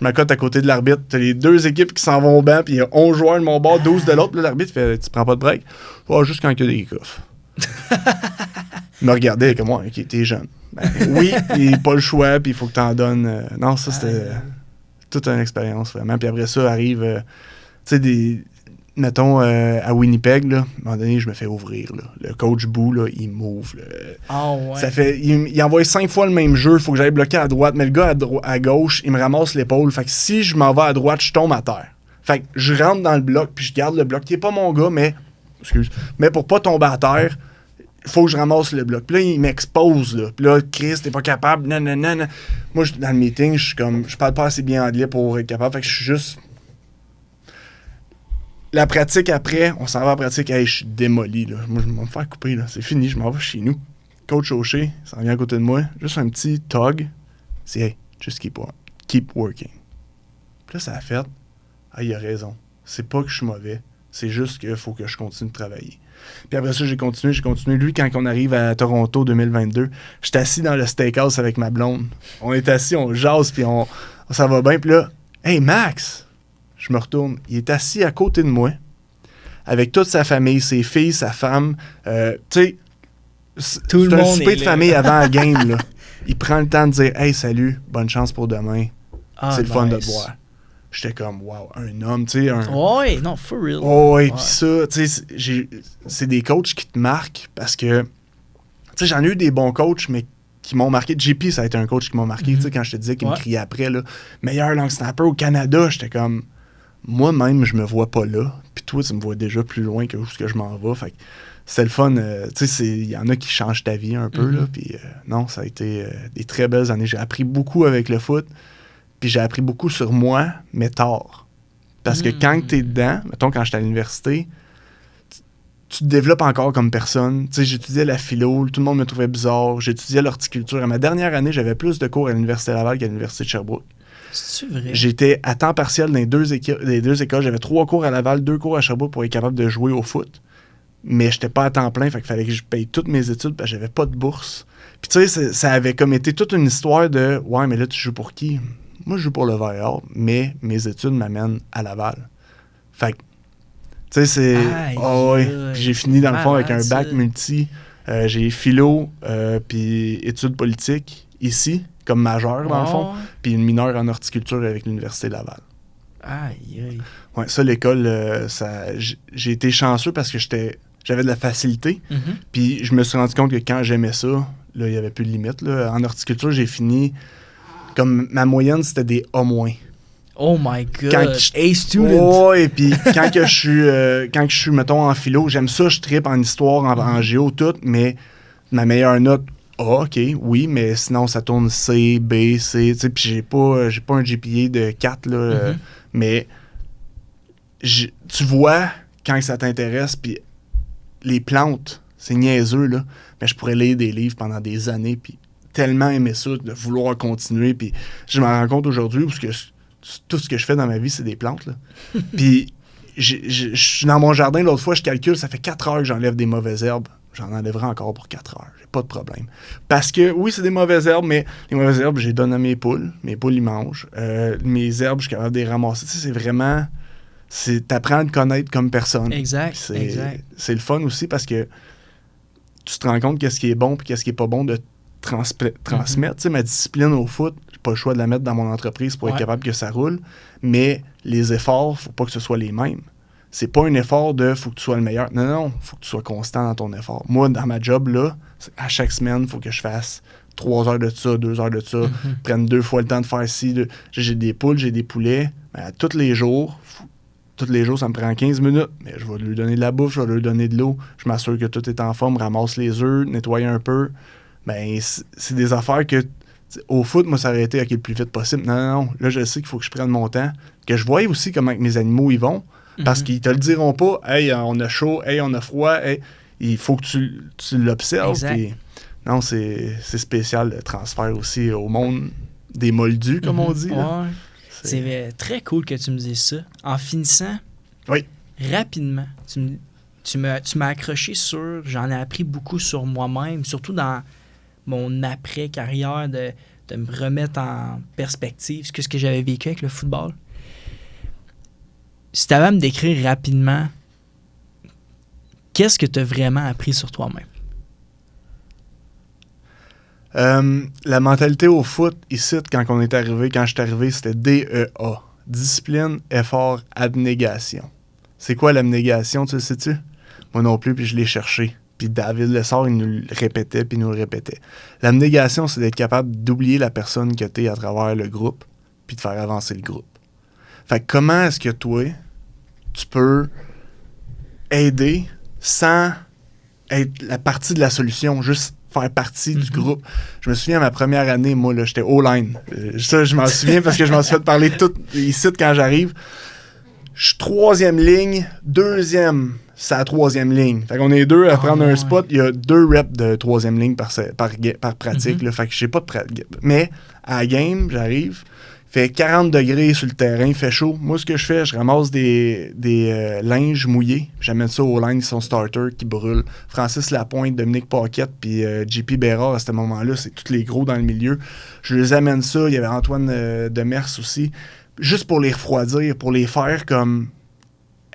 m'accote à côté de l'arbitre. T'as les 2 équipes qui s'en vont au banc, puis il y a 11 joueurs de mon bord, 12 de l'autre. Puis là, l'arbitre fait, tu prends pas de break? Oh, juste quand il y a des coffres. Il me regardait comme moi, qui était jeune. Ben, oui, puis pas le choix, puis il faut que t'en donnes. Non, ça, c'était toute une expérience, vraiment. Puis après ça, arrive, tu sais, mettons, à Winnipeg, là, à un moment donné, je me fais ouvrir. Là. Le coach Boo, là, il m'ouvre. Ouais. Ça fait, il envoie 5 fois le même jeu. Il faut que j'aille bloquer à droite. Mais le gars à gauche, il me ramasse l'épaule. Fait que si je m'en vais à droite, je tombe à terre. Fait que je rentre dans le bloc, puis je garde le bloc. Qui est pas mon gars, mais pour pas tomber à terre, il faut que je ramasse le bloc. Puis là, il m'expose. Là. Puis là, Chris, t'es pas capable. Non. Moi, dans le meeting, je parle pas assez bien anglais pour être capable. Fait que je suis juste... La pratique après, on s'en va à la pratique. Hey, je suis démoli. Là. Moi, je vais me faire couper. Là. C'est fini, je m'en vais chez nous. Coach O'Shea, il s'en vient à côté de moi. Juste un petit tug. C'est hey, just keep working. Puis là, ça a fait. Ah, il a raison. C'est pas que je suis mauvais. C'est juste qu'il faut que je continue de travailler. Puis après ça, j'ai continué. Lui, quand on arrive à Toronto 2022, j'étais assis dans le steakhouse avec ma blonde. On est assis, on jase, puis ça va bien. Puis là, hey Max! Je me retourne. Il est assis à côté de moi, avec toute sa famille, ses filles, sa femme. Tu sais, c'est un souper de famille avant la game. Là. Il prend le temps de dire « Hey, salut, bonne chance pour demain. C'est le fun de te voir. » J'étais comme « Wow, un homme, tu sais. » Ouais, non, for real. Ouais, puis ça, tu sais, c'est des coachs qui te marquent parce que, tu sais, j'en ai eu des bons coachs, mais qui m'ont marqué. JP, ça a été un coach qui m'a marqué, tu sais, quand je te disais qu'il me criait après, là, meilleur long snapper au Canada, j'étais comme... moi-même, je me vois pas là. Puis toi, tu me vois déjà plus loin que où ce que je m'en vais. Fait que c'était le fun. Tu sais, il y en a qui changent ta vie un peu. Là, puis non, ça a été des très belles années. J'ai appris beaucoup avec le foot. Puis j'ai appris beaucoup sur moi, mais tard. Parce que quand tu es dedans, mettons quand j'étais à l'université, tu te développes encore comme personne. Tu sais, j'étudiais la philo, tout le monde me trouvait bizarre. J'étudiais l'horticulture. À ma dernière année, j'avais plus de cours à l'Université Laval qu'à l'Université de Sherbrooke. C'est vrai? J'étais à temps partiel dans les deux écoles. J'avais 3 cours à Laval, 2 cours à Sherbrooke pour être capable de jouer au foot. Mais j'étais pas à temps plein, fait qu'il fallait que je paye toutes mes études parce que j'avais pas de bourse. Puis tu sais, ça avait comme été toute une histoire de « Ouais, mais là, tu joues pour qui? » Moi, je joue pour le Vert, mais mes études m'amènent à Laval. Fait que, tu sais, c'est... Puis j'ai fini, dans le fond, avec un bac multi. J'ai philo, puis études politiques, ici, comme majeur, dans le fond, puis une mineure en horticulture avec l'Université Laval. Aïe. Ouais, ça, l'école, j'ai été chanceux parce que j'avais de la facilité. Puis je me suis rendu compte que quand j'aimais ça, là, il n'y avait plus de limite. Là. En horticulture, j'ai fini... Comme ma moyenne, c'était des A-. Oh my God! A student! Oh, et puis quand je suis, mettons, en philo, j'aime ça, je trippe en histoire, en géo, tout, mais ma meilleure note, A, OK, oui, mais sinon, ça tourne C, B, C, tu sais, puis j'ai pas un GPA de 4, là, mais tu vois, quand ça t'intéresse, puis les plantes, c'est niaiseux, là, mais je pourrais lire des livres pendant des années, puis tellement aimer ça, de vouloir continuer, puis je m'en rends compte aujourd'hui, parce que tout ce que je fais dans ma vie, c'est des plantes, là. Puis je suis dans mon jardin, l'autre fois, je calcule, ça fait 4 heures que j'enlève des mauvaises herbes. J'en enlèverai encore pour 4 heures. J'ai pas de problème. Parce que, oui, c'est des mauvaises herbes, mais les mauvaises herbes, je les donne à mes poules. Mes poules, ils mangent. Mes herbes, je suis capable de les ramasser. Tu sais, c'est vraiment... T'apprends à te connaître comme personne. Exact. C'est le fun aussi parce que tu te rends compte qu'est-ce qui est bon et qu'est-ce qui est pas bon de transmettre. Tu sais, ma discipline au foot, j'ai pas le choix de la mettre dans mon entreprise pour être capable que ça roule. Mais les efforts, faut pas que ce soit les mêmes. C'est pas un effort de faut que tu sois le meilleur. Non, faut que tu sois constant dans ton effort. Moi, dans ma job, là, à chaque semaine, il faut que je fasse 3 heures de ça, 2 heures de ça, prenne 2 fois le temps de faire ci. J'ai des poules, j'ai des poulets. Ben, tous les jours, ça me prend 15 minutes. Mais je vais lui donner de la bouffe, je vais lui donner de l'eau. Je m'assure que tout est en forme, ramasse les œufs, nettoyer un peu. Ben, c'est des affaires que... Au foot, moi, ça aurait été le plus vite possible. Non. Là, je sais qu'il faut que je prenne mon temps. Que je voie aussi comment mes animaux y vont. Parce qu'ils te le diront pas. Hey, on a chaud. Hey, on a froid. Hey, il faut que tu l'observes. Puis, non, c'est spécial le transfert aussi au monde des moldus, comme on dit. Ouais. C'est très cool que tu me dises ça. En finissant, rapidement, tu m'as accroché sur... J'en ai appris beaucoup sur moi-même, surtout dans mon après-carrière, de me remettre en perspective ce que j'avais vécu avec le football. Si tu avais à me décrire rapidement, qu'est-ce que tu as vraiment appris sur toi-même? La mentalité au foot, ici, quand je suis arrivé, c'était DEA. Discipline, effort, abnégation. C'est quoi l'abnégation, tu le sais-tu? Moi non plus, puis je l'ai cherché. Puis David Lessard, il nous le répétait, puis il nous le répétait. L'abnégation, c'est d'être capable d'oublier la personne que tu es à travers le groupe, puis de faire avancer le groupe. Fait que comment est-ce que toi, tu peux aider sans être la partie de la solution, juste faire partie du groupe. Je me souviens, ma première année, moi, là, j'étais O-line. Ça, je m'en souviens parce que je m'en suis fait parler tout ici quand j'arrive. Je suis 3e ligne, 2e, c'est la 3e ligne. Fait qu'on est 2 à prendre un spot. Il y a 2 reps de 3e ligne par pratique. Là. Fait que j'ai pas de pratique. Mais à la game, j'arrive, il fait 40 degrés sur le terrain, il fait chaud. Moi, ce que je fais, je ramasse des linges mouillés. J'amène ça aux lines qui sont starters, qui brûlent. Francis Lapointe, Dominique Paquette, puis JP Bérard, à ce moment-là, c'est tous les gros dans le milieu. Je les amène ça. Il y avait Antoine Demers aussi. Juste pour les refroidir, pour les faire comme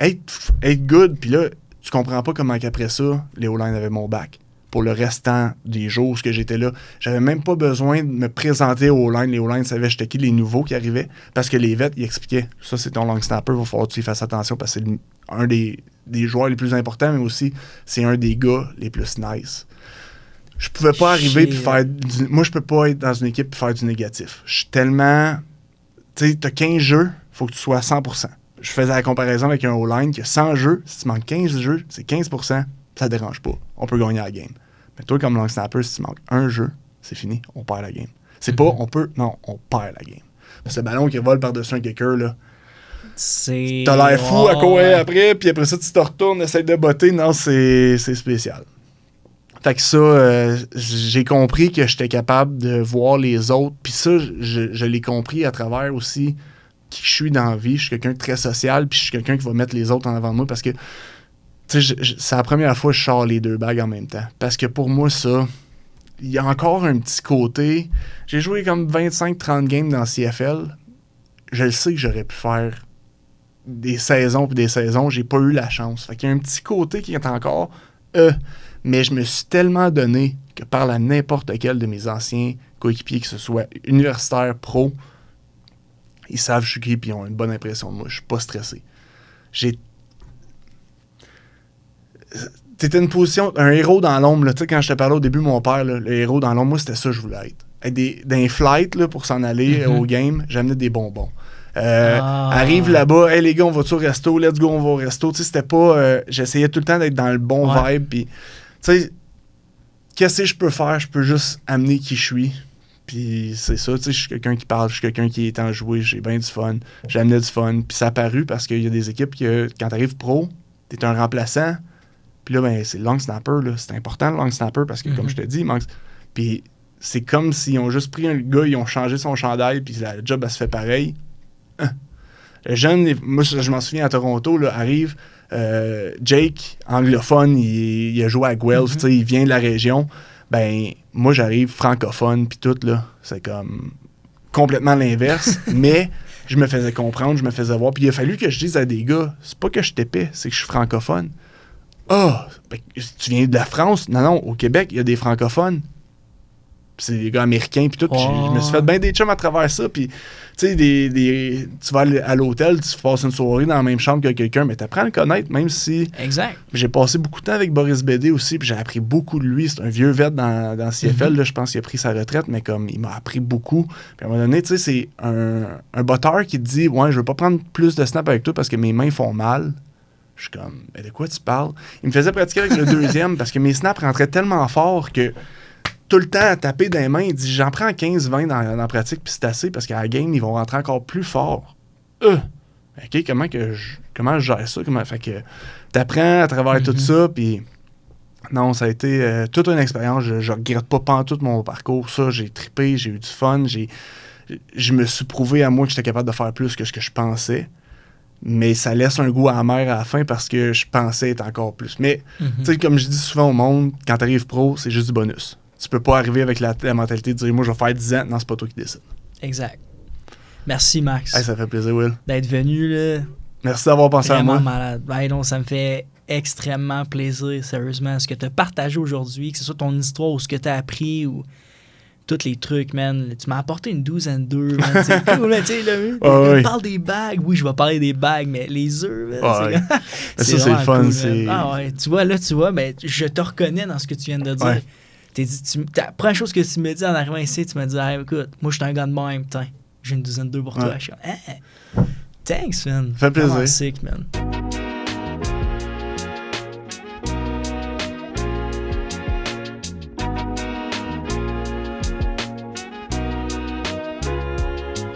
être good. Puis là, tu comprends pas comment qu'après ça, les O-line avaient mon bac. Pour le restant des jours que j'étais là, j'avais même pas besoin de me présenter aux O-line. Les O-line savaient j'étais qui, les nouveaux qui arrivaient. Parce que les vets, ils expliquaient. Ça, c'est ton long snapper, il va falloir que tu y fasses attention parce que c'est un des joueurs les plus importants, mais aussi, c'est un des gars les plus nice. Je pouvais pas arriver puis faire moi, je peux pas être dans une équipe et faire du négatif. Je suis tellement... Tu sais, t'as 15 jeux, faut que tu sois à 100%. je faisais la comparaison avec un O-line que 100 jeux, si tu manques 15 jeux, c'est 15%, ça dérange pas. On peut gagner la game. Mais toi, comme long snapper, si tu manques un jeu, c'est fini, on perd la game. C'est pas on peut, non, on perd la game. Ce ballon qui vole par-dessus un kicker, là. T'as l'air fou à courir après, puis après ça, tu te retournes, essaies de botter. Non, c'est spécial. Fait que ça, j'ai compris que j'étais capable de voir les autres. Puis ça, je l'ai compris à travers aussi qui je suis dans la vie. Je suis quelqu'un de très social, puis je suis quelqu'un qui va mettre les autres en avant de moi parce que c'est la première fois que je sors les deux bagues en même temps. Parce que pour moi, ça, il y a encore un petit côté. J'ai joué comme 25-30 games dans CFL. Je le sais que j'aurais pu faire des saisons puis des saisons. J'ai pas eu la chance. Fait qu'il y a un petit côté qui est encore... mais je me suis tellement donné que par à n'importe quel de mes anciens coéquipiers, que ce soit universitaire, pro, ils savent je suis qui et ils ont une bonne impression de moi. Je suis pas stressé. T'étais une position, un héros dans l'ombre. Tu sais, quand je te parlais au début, mon père, là, le héros dans l'ombre, moi, c'était ça que je voulais être. Être dans les flights là, pour s'en aller au game, j'amenais des bonbons. Arrive là-bas, hey les gars, on va-tu au resto? Let's go, on va au resto. Tu sais, c'était pas... j'essayais tout le temps d'être dans le bon vibe. Puis, tu sais, qu'est-ce que je peux faire? Je peux juste amener qui je suis. Puis c'est ça, tu sais, je suis quelqu'un qui parle, je suis quelqu'un qui est en jouer, j'ai bien du fun. J'amenais du fun. Puis ça a paru parce qu'il y a des équipes que, quand t'arrives pro, t'es un remplaçant. Puis là, ben, c'est le long snapper, là. C'est important, le long snapper, parce que, comme je te dis, il manque... Puis c'est comme s'ils ont juste pris un gars, ils ont changé son chandail, puis la job, elle se fait pareil. Le jeune, moi, je m'en souviens, à Toronto, là, arrive, Jake, anglophone, il a joué à Guelph, tu sais, il vient de la région. Ben, moi, j'arrive francophone, puis tout, là, c'est comme complètement l'inverse, mais je me faisais comprendre, je me faisais voir, puis il a fallu que je dise à des gars, c'est pas que je t'épais, c'est que je suis francophone. Ah, ben, tu viens de la France? Non, au Québec, il y a des francophones. Puis c'est des gars américains, puis tout. Puis je me suis fait bien des chums à travers ça. Puis, tu sais, tu vas à l'hôtel, tu passes une soirée dans la même chambre que quelqu'un, mais tu apprends à le connaître, même si... Exact. J'ai passé beaucoup de temps avec Boris Bédé aussi, puis j'ai appris beaucoup de lui. C'est un vieux vet dans CFL, là, je pense qu'il a pris sa retraite, mais comme il m'a appris beaucoup. Puis à un moment donné, tu sais, c'est un botteur qui te dit « Ouais, je veux pas prendre plus de snaps avec toi parce que mes mains font mal. » Je suis comme, mais de quoi tu parles? Il me faisait pratiquer avec le deuxième parce que mes snaps rentraient tellement fort que tout le temps à taper dans les mains, il dit, j'en prends 15-20 dans la pratique, puis c'est assez parce qu'à la game, ils vont rentrer encore plus fort. OK, comment je gère ça? Fait que t'apprends à travers tout ça, puis non, ça a été toute une expérience. Je regrette pas pantoute mon parcours. Ça, j'ai trippé, j'ai eu du fun. Je me suis prouvé à moi que j'étais capable de faire plus que ce que je pensais. Mais ça laisse un goût amer à la fin parce que je pensais être encore plus. Mais, tu sais, comme je dis souvent au monde, quand tu arrives pro, c'est juste du bonus. Tu peux pas arriver avec la mentalité de dire, moi, je vais faire 10 ans. Non, c'est pas toi qui décide. Exact. Merci, Max. Hey, ça fait plaisir, Will. D'être venu, là. Merci d'avoir pensé à moi. Vraiment malade. Ben non, ça me fait extrêmement plaisir, sérieusement. Ce que tu as partagé aujourd'hui, que ce soit ton histoire ou ce que tu as appris ou... tous les trucs, man. Tu m'as apporté une douzaine d'œufs, man. C'est cool, man. Tu sais, on parle des bagues. Oui, je vais parler des bagues, mais les œufs, man. C'est ça, c'est le fun. Cool, ah ouais, tu vois, ben, je te reconnais dans ce que tu viens de dire. Ouais. La première chose que tu me dis en arrivant ici, tu m'as dit, hey, écoute, moi, je suis un gars de même, putain. J'ai une douzaine d'œufs pour toi. Je suis comme, thanks, man. Ça fait plaisir. Sick, man.